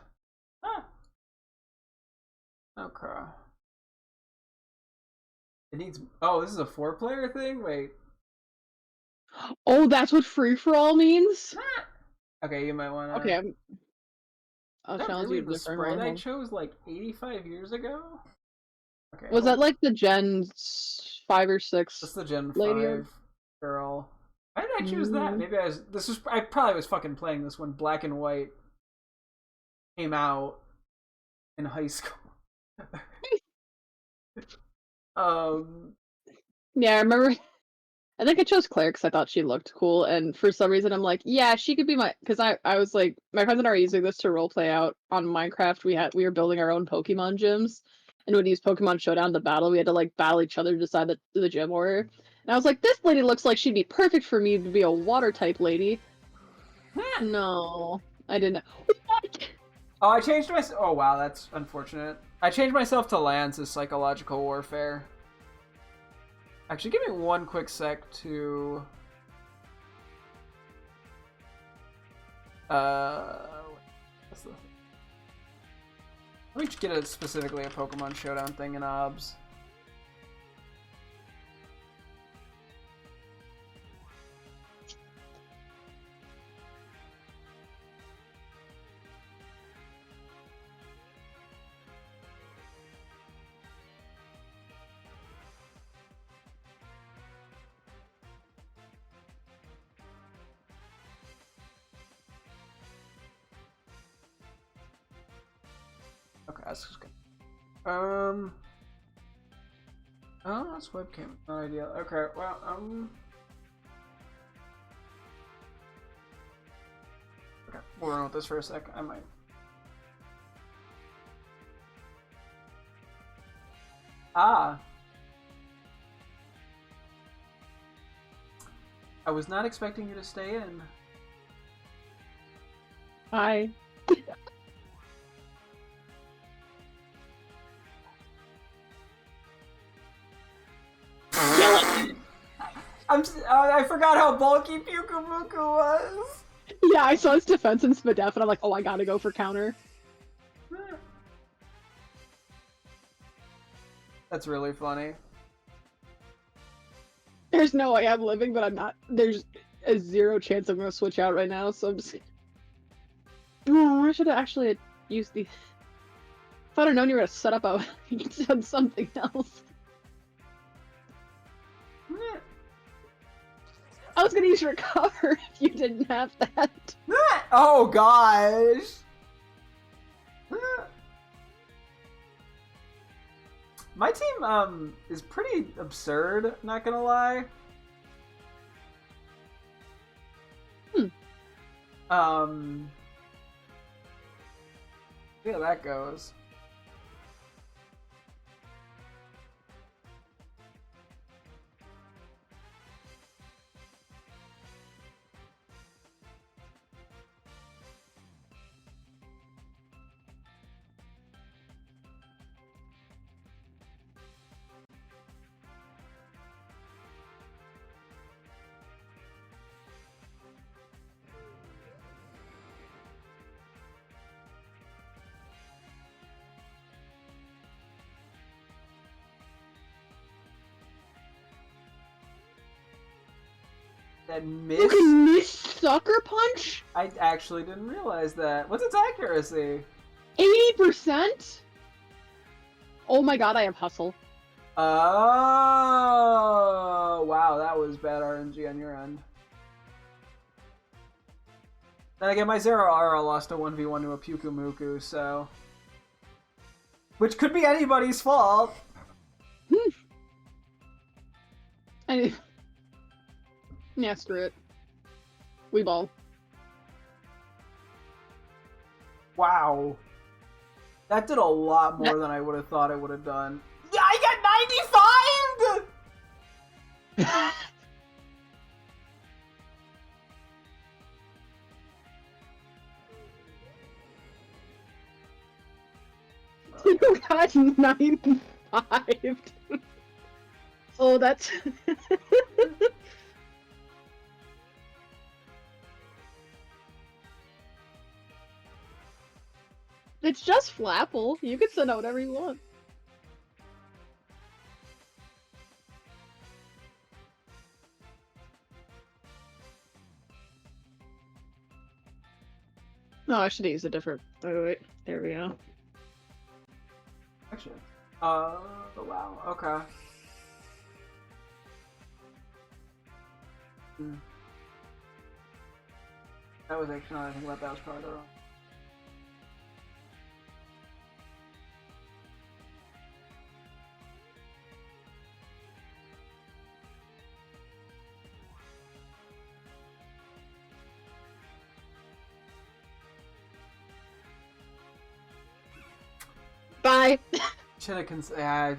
Ah. Okay. It needs. Oh, this is a 4-player thing? Wait. Oh, that's what free for all means? Ah. Okay, you might wanna. Okay, I'll Is that challenge really you to the different sprite I one. chose like 85 years ago? Okay. Was that like the Gen 5 or 6 That's the Gen lady? 5 girl. Why did I choose that? Maybe I was. I probably was fucking playing this when Black and White came out in high school. Yeah, I remember. I think I chose Claire because I thought she looked cool, and for some reason I'm like, yeah, she could be my. Because I was like, my friends and I are using this to roleplay out on Minecraft. We were building our own Pokemon gyms, and would use Pokemon Showdown to battle. We had to like battle each other to decide the gym order. And I was like, this lady looks like she'd be perfect for me to be a water type lady. No, I didn't. What? Oh, I changed myself. Oh wow, that's unfortunate. I changed myself to Lance as psychological warfare. Actually, give me one quick sec to. What's the? Let me get specifically a Pokemon Showdown thing in OBS. Okay, that's good. Oh, that's webcam. Not ideal. Okay, well, okay, we'll run with this for a sec. I might. Ah. I was not expecting you to stay in. Hi. I forgot how bulky Pyukumuku was. Yeah, I saw his defense in Spadef, and I'm like, oh, I gotta go for counter. That's really funny. There's no way I'm living, but I'm not. There's a 0 chance I'm gonna switch out right now, so I'm just. I should have actually used the. If I'd have known you were gonna set up, I would have done something else. I was gonna use recover if you didn't have that. Oh gosh. My team is pretty absurd, not gonna lie. See how that goes. That miss? You can miss Sucker Punch? I actually didn't realize that. What's its accuracy? 80%? Oh my god, I have Hustle. Oh, wow, that was bad RNG on your end. Then again, my Zeraora lost a 1v1 to a Pyukumuku, so... Which could be anybody's fault! Yeah, screw it. We ball. Wow. That did a lot more than I would have thought it would have done. Yeah, I got 95! You got 95. Oh, that's... It's just Flapple. You can send out whatever you want. No, I should have used a different... Wait. There we go. Actually. Wow. Okay. That was actually not anything about that was probably the wrong. Bye! Should have considered.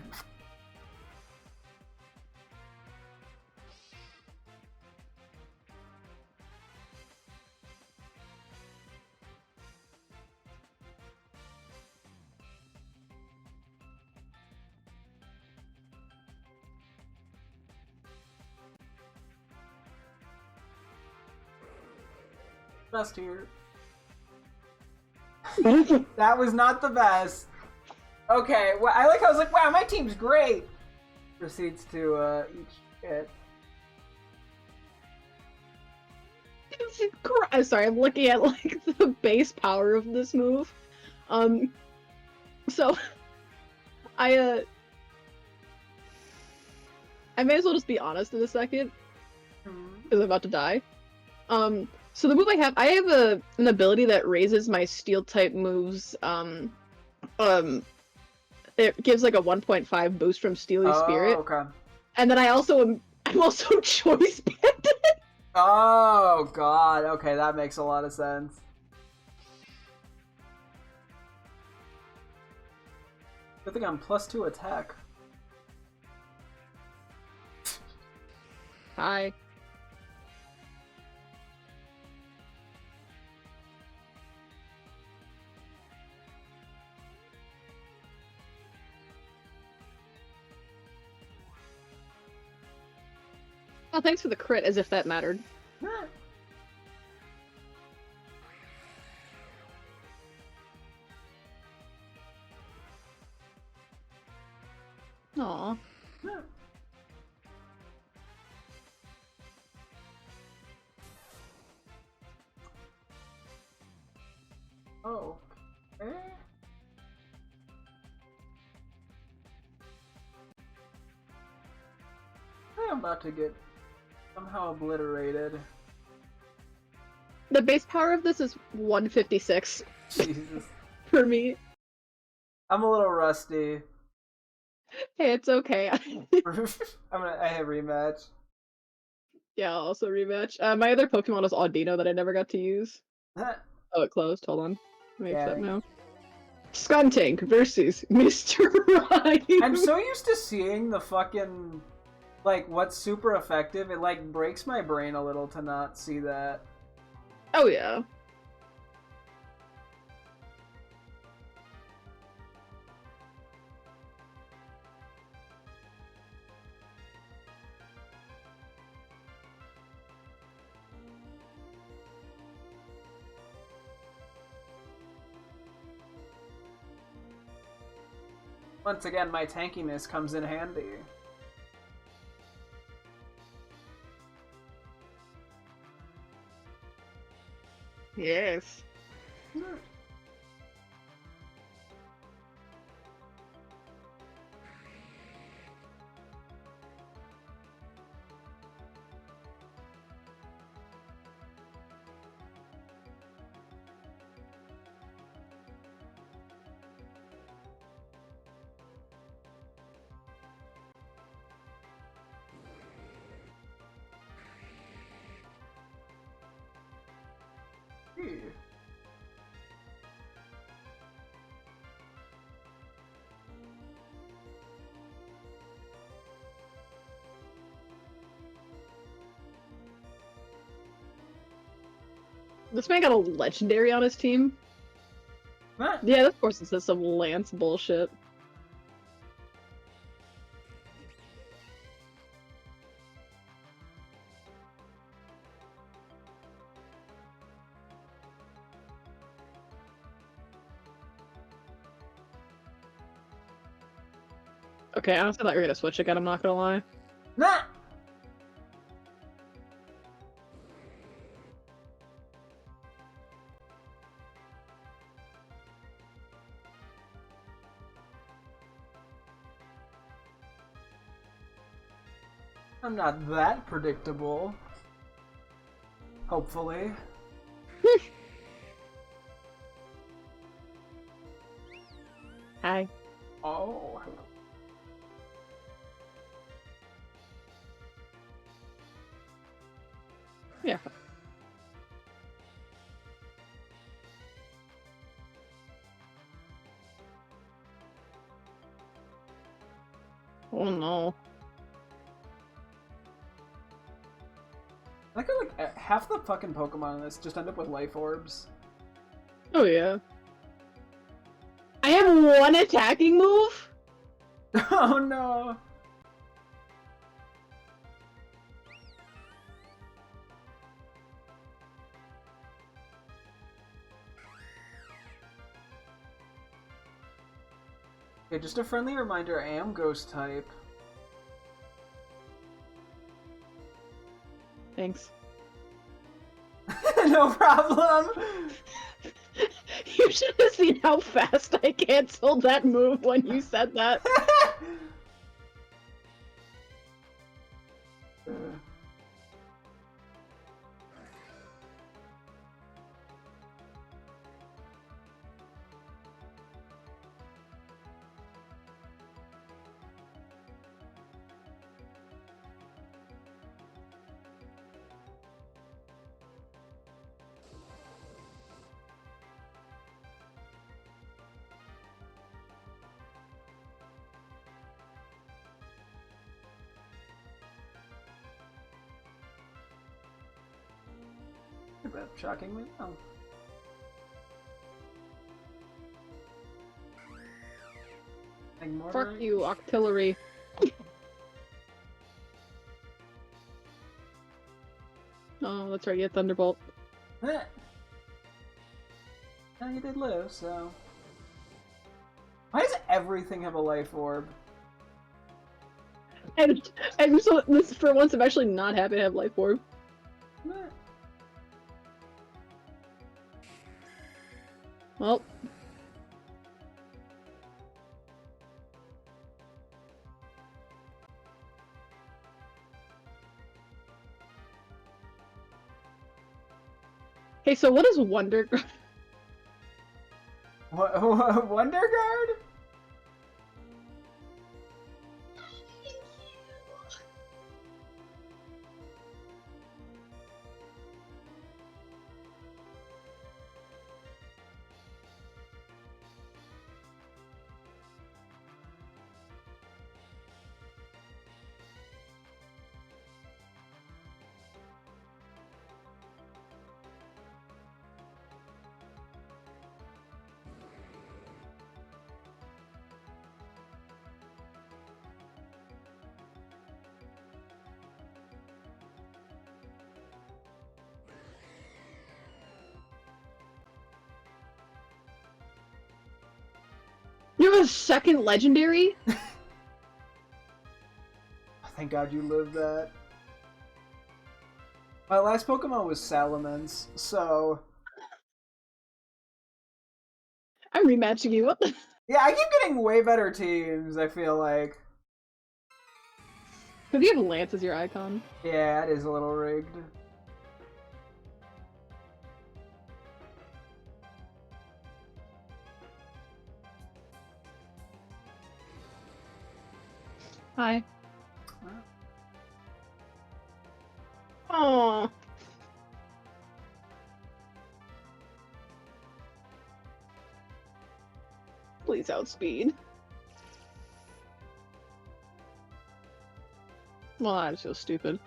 Best here. That was not the best. Okay, well, I was like, wow, my team's great. Proceeds to eat shit. I'm sorry, I'm looking at like the base power of this move. So I may as well just be honest in a second, because I'm about to die. So the move I have an ability that raises my steel type moves. It gives like a 1.5 boost from Steely Spirit. Okay. And then I'm also choice banded. Oh god. Okay, that makes a lot of sense. Good thing I'm +2 attack. Hi. Oh, thanks for the crit, as if that mattered. Aw. Oh. Okay. I am about to get somehow obliterated. The base power of this is 156 Jesus. for me. I'm a little rusty. Hey, it's okay. I have rematch. Yeah, I'll also rematch. My other Pokemon is Audino that I never got to use. Oh, it closed. Hold on. Let me accept now. Skuntank versus Mr. Rhyme. I'm so used to seeing the fucking, like, what's super effective. It, like, breaks my brain a little to not see that. Oh, yeah. Once again, my tankiness comes in handy. Yes. This man got a legendary on his team. Huh? Yeah, of course it says some Lance bullshit. Okay, I honestly thought you were gonna switch again, I'm not gonna lie. Nah! I'm not that predictable. Hopefully. Hi. Oh. Yeah. Oh no. I got like half the fucking Pokemon in this just end up with life orbs. Oh yeah. I have one attacking move? Oh no. Okay, just a friendly reminder, I am ghost type. Thanks. No problem. You should have seen how fast I canceled that move when you said that. but shockingly no. Fuck you, Octillery. Oh, that's right, you had Thunderbolt. Now you did live, so... Why does everything have a life orb? And so, this, for once, I'm actually not happy to have Life Orb. Well. Hey, so what is Wonder Guard? Wonder Guard? You have a second legendary? Thank God you lived that. My last Pokemon was Salamence, so... I'm rematching you. What the? Yeah, I keep getting way better teams, I feel like. Because you have Lance as your icon. Yeah, it is a little rigged. Hi. Oh. Please outspeed. Well, I just feel stupid.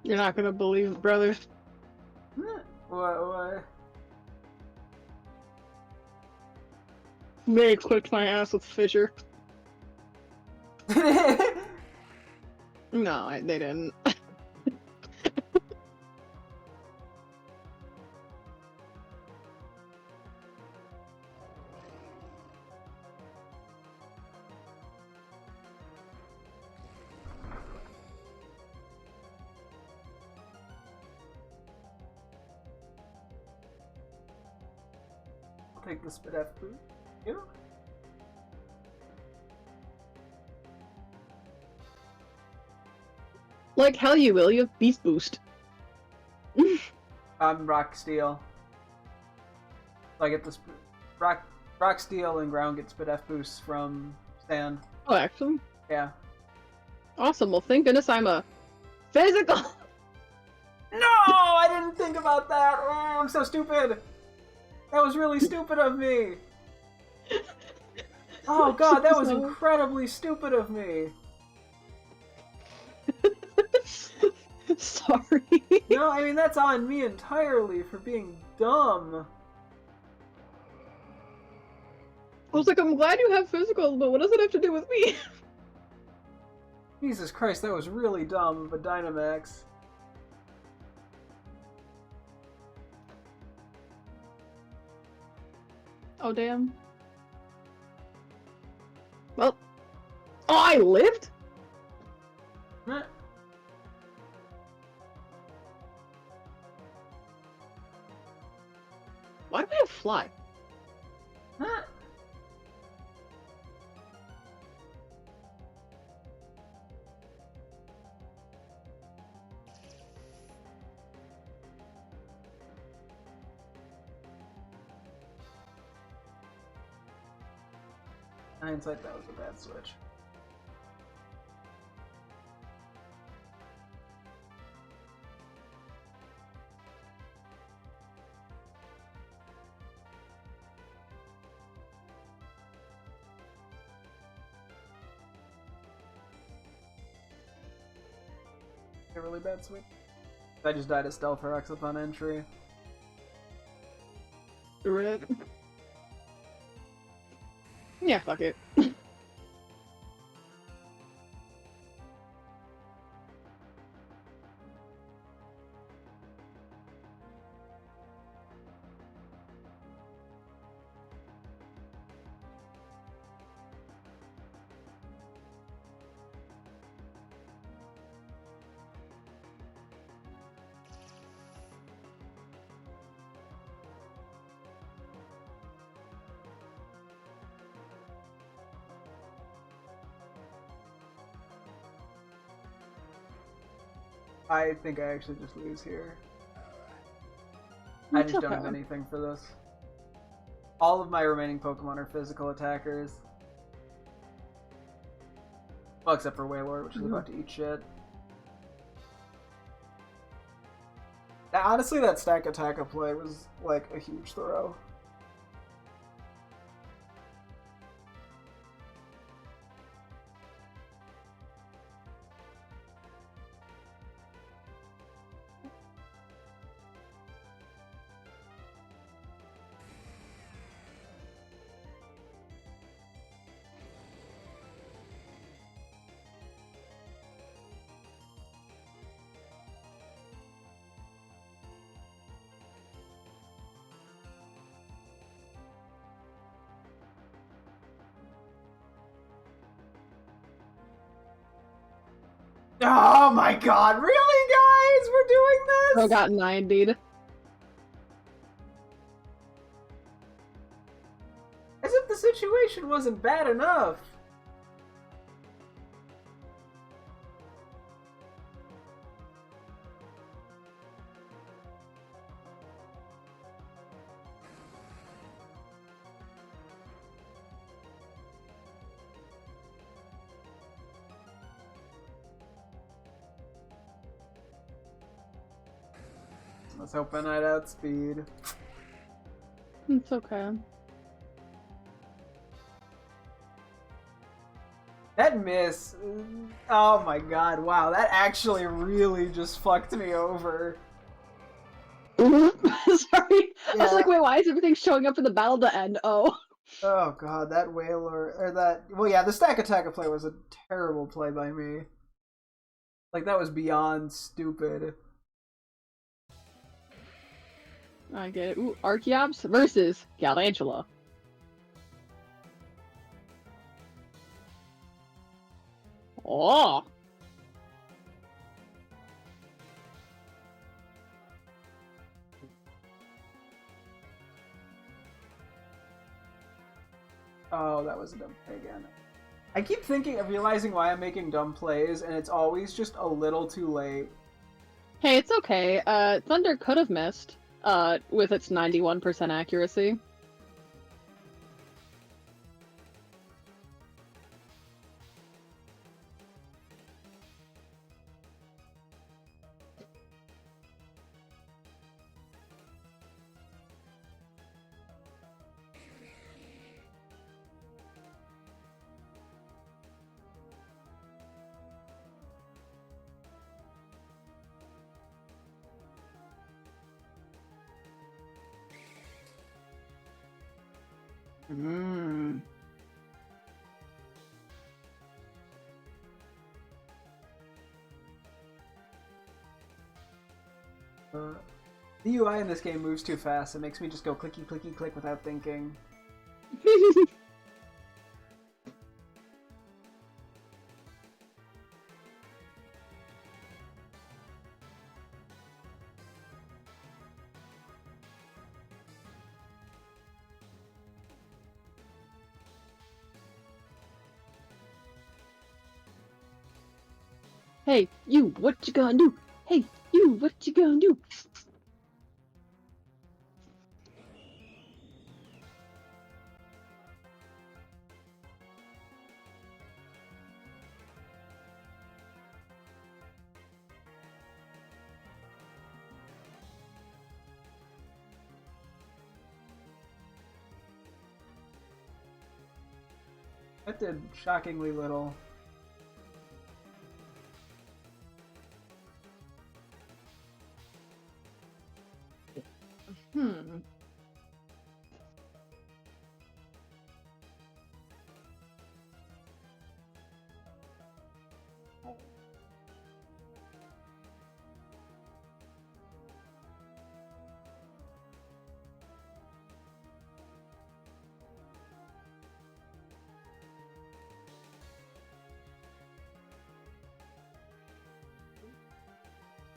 You're not gonna believe it, brother. What? They clipped my ass with Fissure. No, they didn't. I'll take the Spit F boot. You? Like hell you will, you have Beast Boost. I'm Rock Steel. So I get the Rock Steel and Ground get Spit F boosts from Sand. Oh, actually? Yeah. Awesome, well thank goodness I'm a physical! No! I didn't think about that! Oh, I'm so stupid! That was really stupid of me! Oh god, that was incredibly stupid of me! Sorry. No, I mean, that's on me entirely for being dumb. I was like, I'm glad you have physicals, but what does it have to do with me? Jesus Christ, that was really dumb of a Dynamax. Oh, damn. Well. Oh, I lived? Huh. Why do I have Fly? Huh. Hindsight, that was a bad switch. A really bad swing. I just died a Stealth Rocks upon entry. Rip. Yeah, fuck it. I think I actually just lose here. I just don't have anything for this. All of my remaining Pokemon are physical attackers. Well, except for Wailord, which is about to eat shit. Now, honestly, that stack attack play was, like, a huge throw. Oh my god, really, guys? We're doing this? Bro got 90'd. As if the situation wasn't bad enough. Let's hope I night outspeed. It's okay. That miss. Oh my god, wow, that actually really just fucked me over. Sorry. Yeah. I was like, wait, why is everything showing up in the battle to end? Oh. Oh god, that Wailord, or that, well yeah, the stack attack play was a terrible play by me. Like, that was beyond stupid. I get it. Ooh, Archeops versus Galvantula. Oh. Oh, that was a dumb play again. I keep thinking of realizing why I'm making dumb plays, and it's always just a little too late. Hey, it's okay. Thunder could have missed, with its 91% accuracy. Mmm. The UI in this game moves too fast. It makes me just go clicky clicky click without thinking. Hey, you, what you gonna do? Hey, you, what you gonna do? That did shockingly little.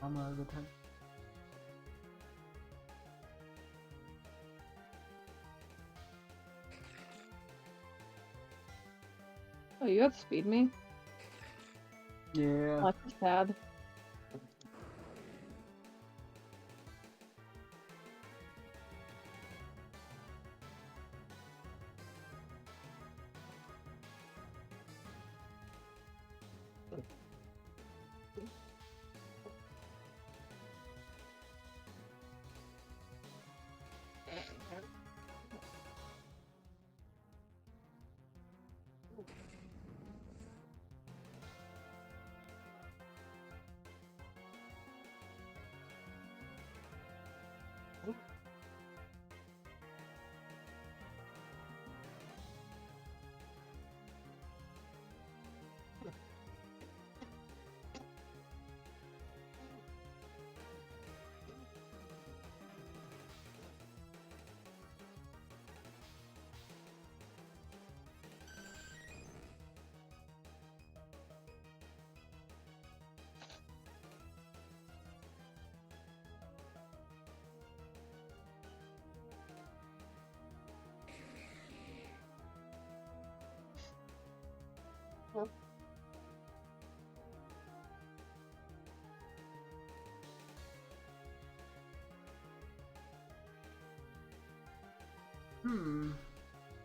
I'm a good time. Oh, you have speed me? Yeah. Oh, that's sad.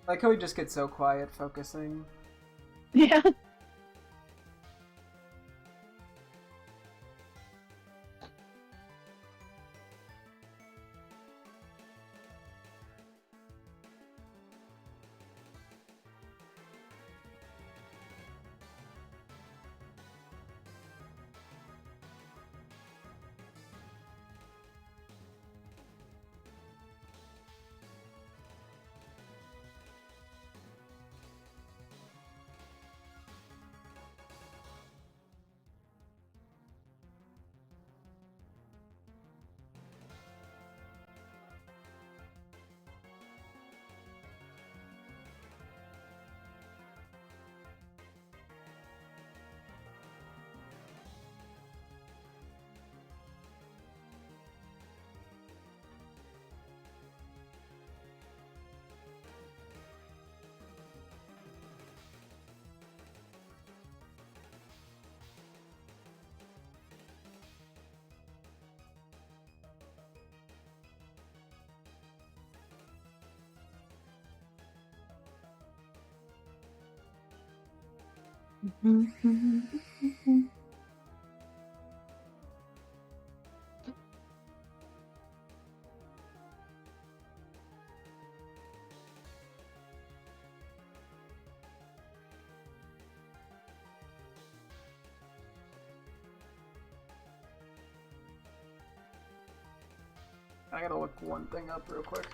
Like how we just get so quiet focusing. Yeah. I gotta look one thing up real quick.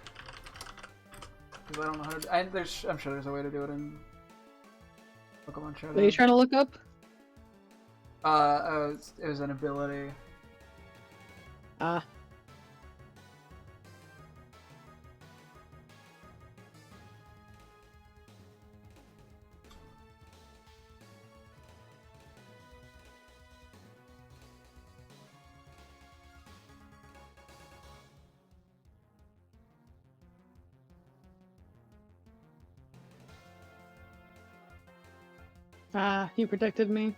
Because I don't know how to. I'm sure there's a way to do it in Pokemon Showdown. What are you trying to look up? It was an ability. Ah. Ah, you protected me.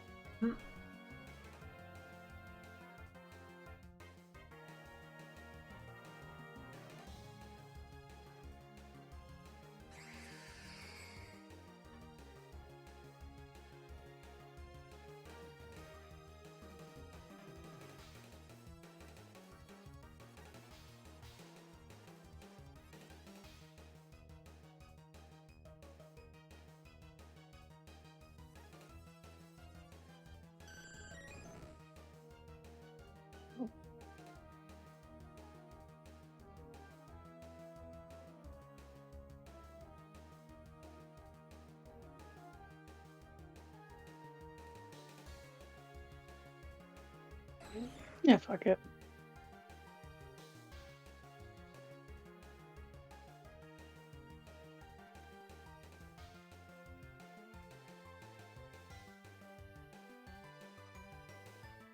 Yeah, fuck it.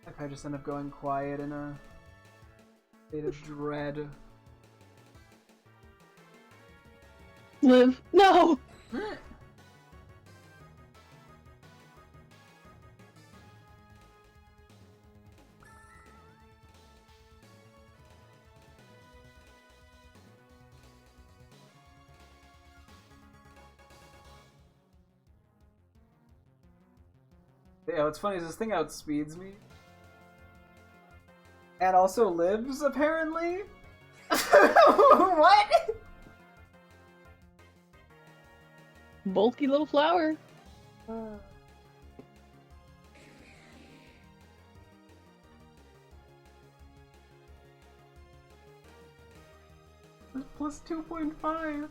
If I just end up going quiet in a state of dread. Live. No! Yeah, what's funny is this thing outspeeds me. And also lives, apparently? What? Bulky little flower. Plus 2.5.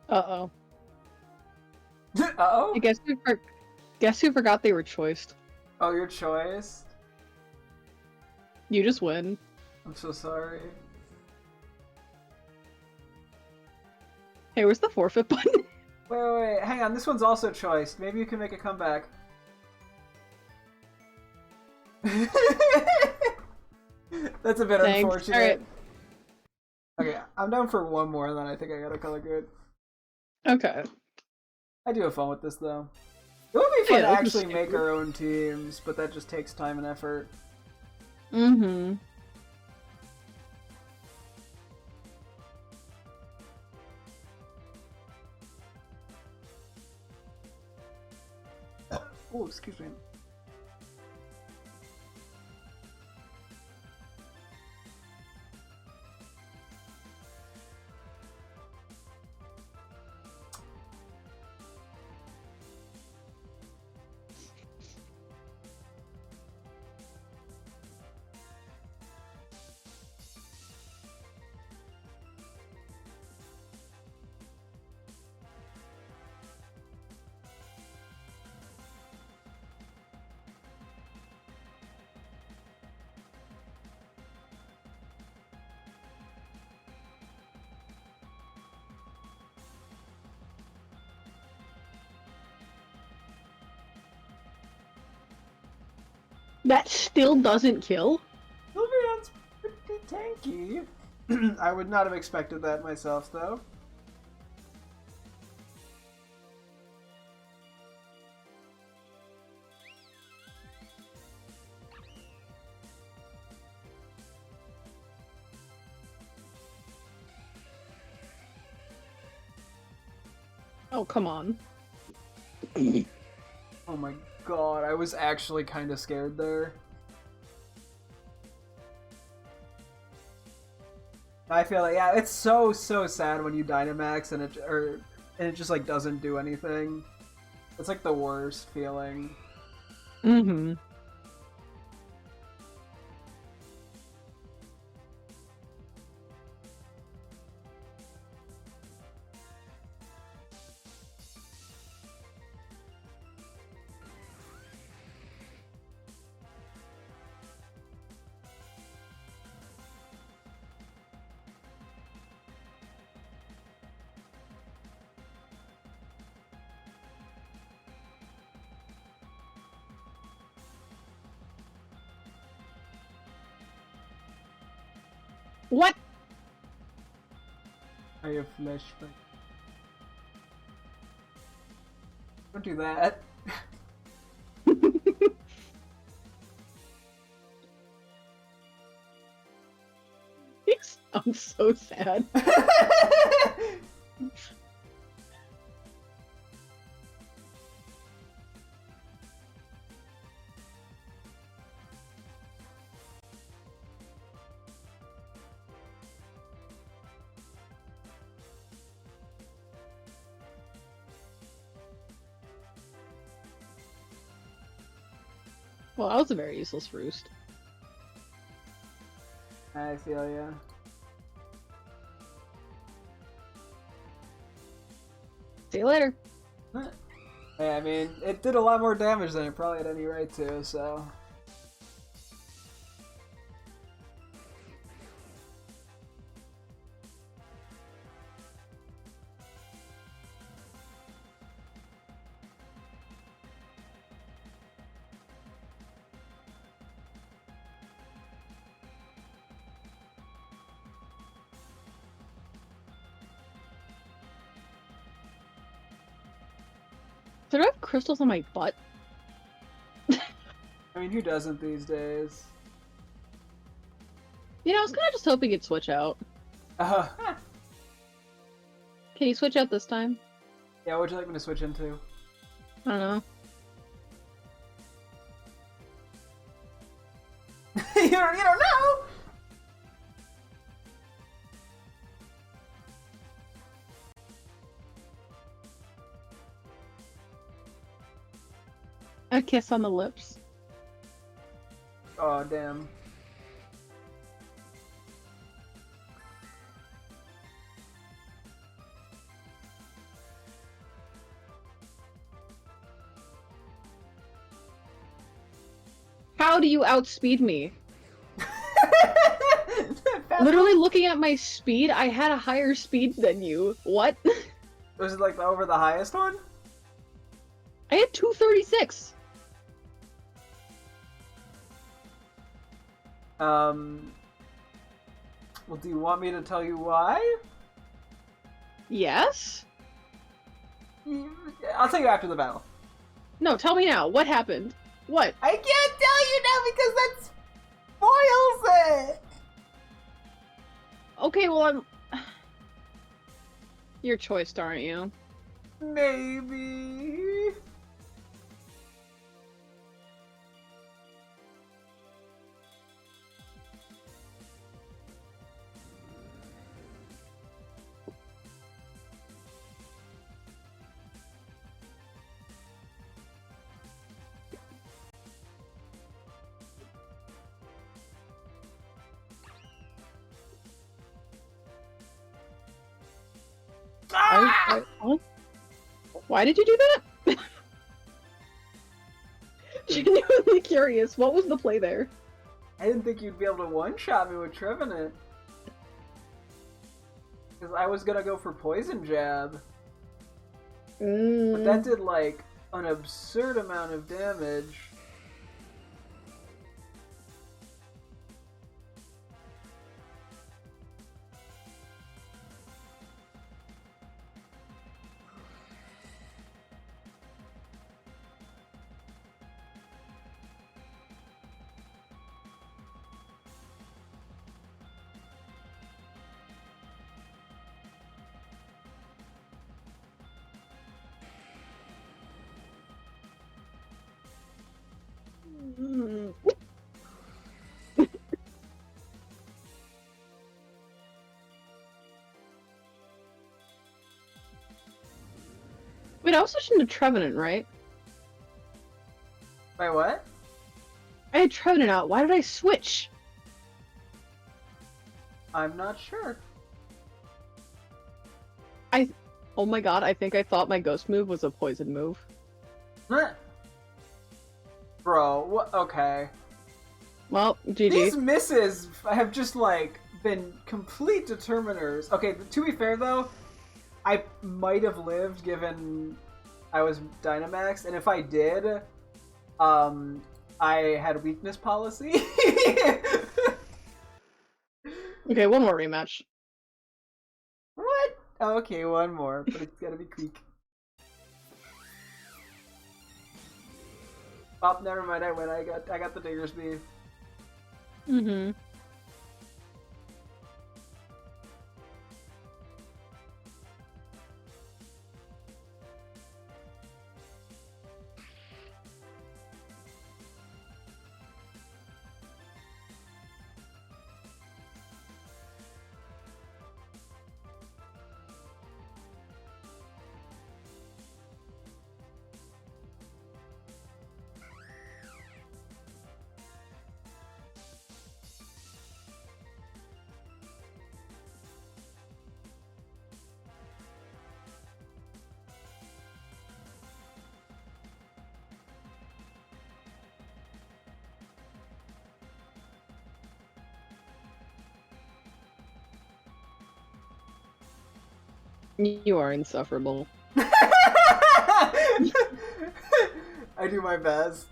Uh-oh. Uh-oh? I guess who forgot they were choiced? Oh, your choice? You just win. I'm so sorry. Hey, where's the forfeit button? Wait, hang on. This one's also choiced. Maybe you can make a comeback. That's a bit Thanks. unfortunate. Alright. Okay, I'm down for one more, and then I think I got a color good. Okay. I do have fun with this, though. It would be fun Yeah, to this is actually make stupid. our own teams, but that just takes time and effort. Mm-hmm. Oh, excuse me. That still doesn't kill? Sylveon's pretty tanky. I would not have expected that myself, though. Oh, come on. Oh my god, I was actually kind of scared there. I feel like, yeah, it's so sad when you Dynamax and it just like doesn't do anything. It's like the worst feeling. Mm-hmm. What? I have flashback. Don't do that. You sound so sad. Well, that was a very useless roost. I feel ya. See you later. Hey, I mean, it did a lot more damage than it probably had any right to, so... Did I have crystals on my butt? I mean, who doesn't these days? You know, I was kind of just hoping you'd switch out. Uh, Can you switch out this time? yeah, what would you like me to switch into? I don't know. you don't know? A kiss on the lips. Oh, damn. How do you outspeed me? Literally looking at my speed, I had a higher speed than you. What? Was it like over the highest one? I had 236. Well, do you want me to tell you why? Yes? I'll tell you after the battle. No, tell me now. What happened? What? I can't tell you now because that spoils it! Okay, well, I'm... Your choice, aren't you? Maybe... Huh? Why did you do that? Genuinely curious. What was the play there? I didn't think you'd be able to one-shot me with Trevenant. Because I was gonna go for Poison Jab. But that did, like, an absurd amount of damage. Wait, I was switching to Trevenant, right? Wait, what? I had Trevenant out. Why did I switch? I'm not sure. Oh my god, I think I thought my ghost move was a poison move. Bro, what? Okay. Well, GG. These misses have just, like, been complete determiners. Okay, to be fair, though, I might have lived given I was Dynamax, and if I did, I had weakness policy. Okay, one more rematch. What? Okay, one more, but it's gotta be quick. Oh, never mind. I win. I got the Diggersby. Mm-hmm. You are insufferable. I do my best.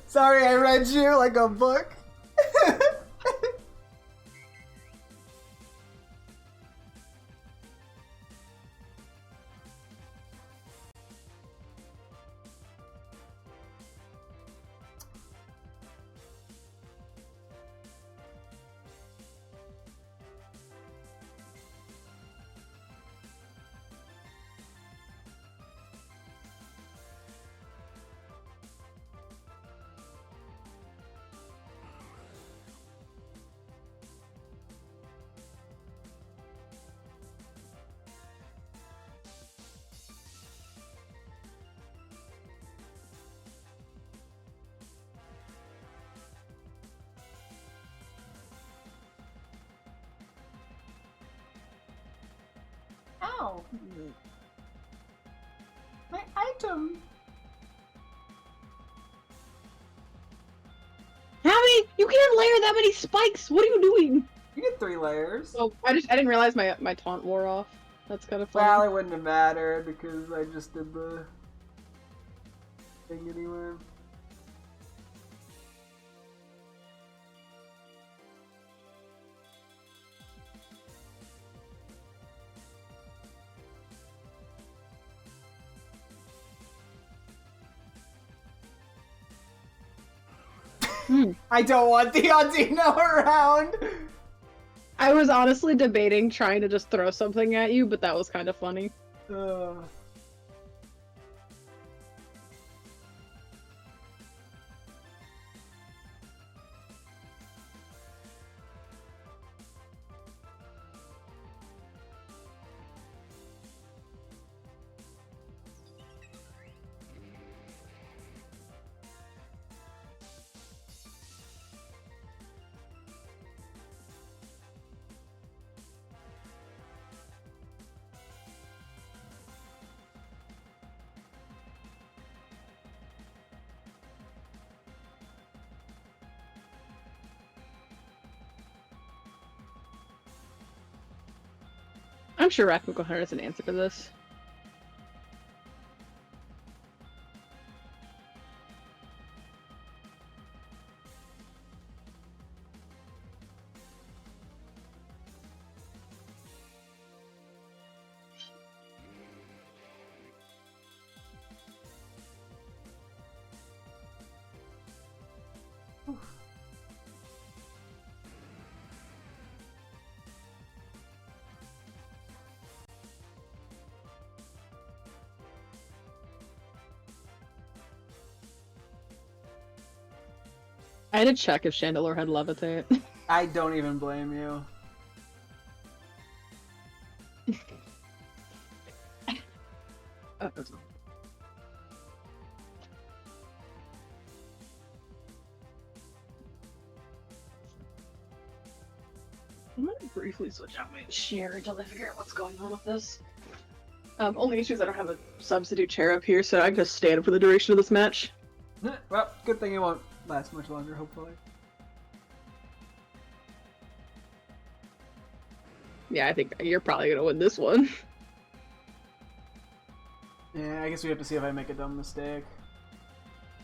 Sorry, I read you like a book. Ow! My item! How many? You can't layer that many spikes! What are you doing? You get 3 layers. Oh, I didn't realize my taunt wore off. That's kind of funny. Well, it wouldn't have mattered because I just did the thing anyway. I don't want the Audino around! I was honestly debating trying to just throw something at you, but that was kind of funny. I'm sure Rakugo Hunter has an answer for this. I had to check if Chandelure had Levitate. I don't even blame you. I'm gonna briefly switch out my chair until I figure out what's going on with this. Only issue is I don't have a substitute chair up here, so I can just stand for the duration of this match. Well, good thing it won't last much longer, hopefully. Yeah, I think you're probably gonna win this one. Yeah, I guess we have to see if I make a dumb mistake.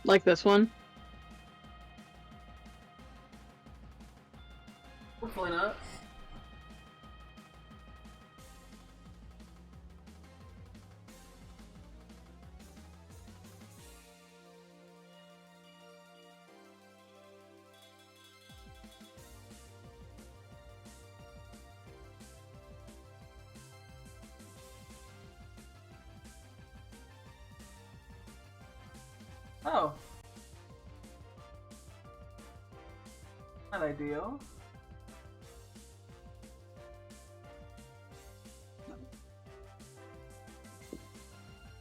Like this one. Hopefully not. Oh. Not ideal.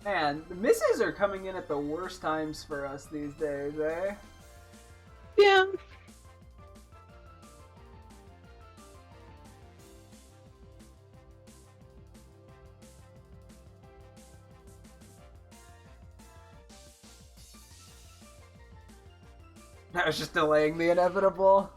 Man, the misses are coming in at the worst times for us these days, eh? Yeah. I was just delaying the inevitable.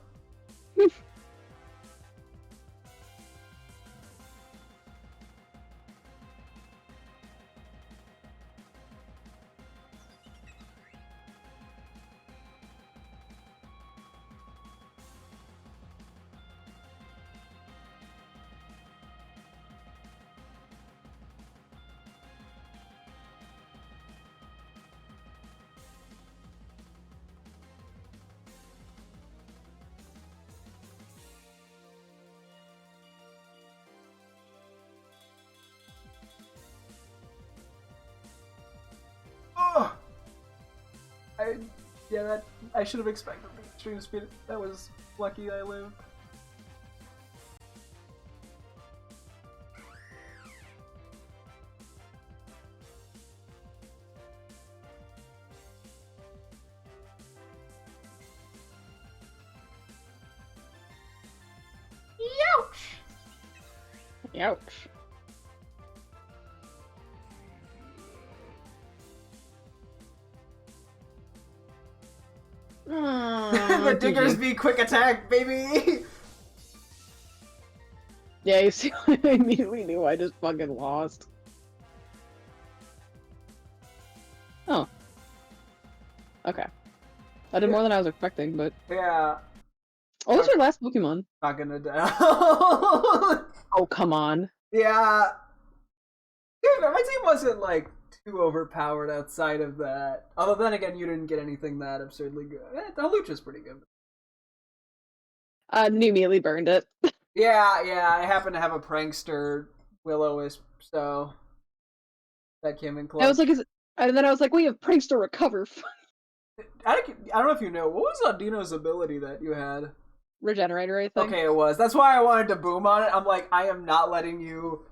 Oh! I should have expected the extreme speed. That was lucky I lived. Ouch! Ouch. The diggers be quick attack, baby! Yeah, you see, I immediately knew I just fucking lost. Oh. Okay. I did more than I was expecting, but... Yeah. Oh, what's your last Pokemon? Not gonna die. Oh, come on. Yeah. Dude, my team wasn't, like, too overpowered outside of that. Although then again, you didn't get anything that absurdly good. The Halucha's pretty good. You immediately burned it. Yeah, I happen to have a prankster Will-O-Wisp, so that came in close. I was like, and then I was like, we have Prankster Recover. I don't know if you know, what was Audino's ability that you had? Regenerator, I think. Okay, it was. That's why I wanted to boom on it. I'm like, I am not letting you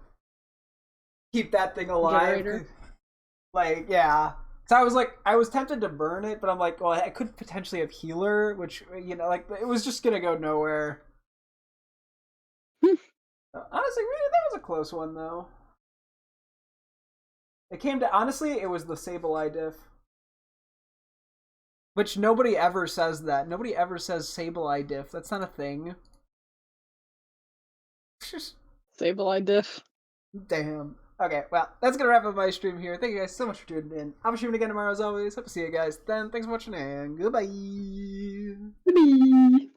keep that thing alive. Generator. Like, yeah. So I was tempted to burn it, but I'm like, well, I could potentially have healer, which, you know, like, it was just gonna go nowhere. Honestly, really, that was a close one, though. It came to, honestly, it was the Sableye diff. Which nobody ever says that. Nobody ever says Sableye diff. That's not a thing. Sableye diff. Damn. Okay, well, that's gonna wrap up my stream here. Thank you guys so much for tuning in. I'll be streaming again tomorrow as always. Hope to see you guys then. Thanks for watching and goodbye. Bye.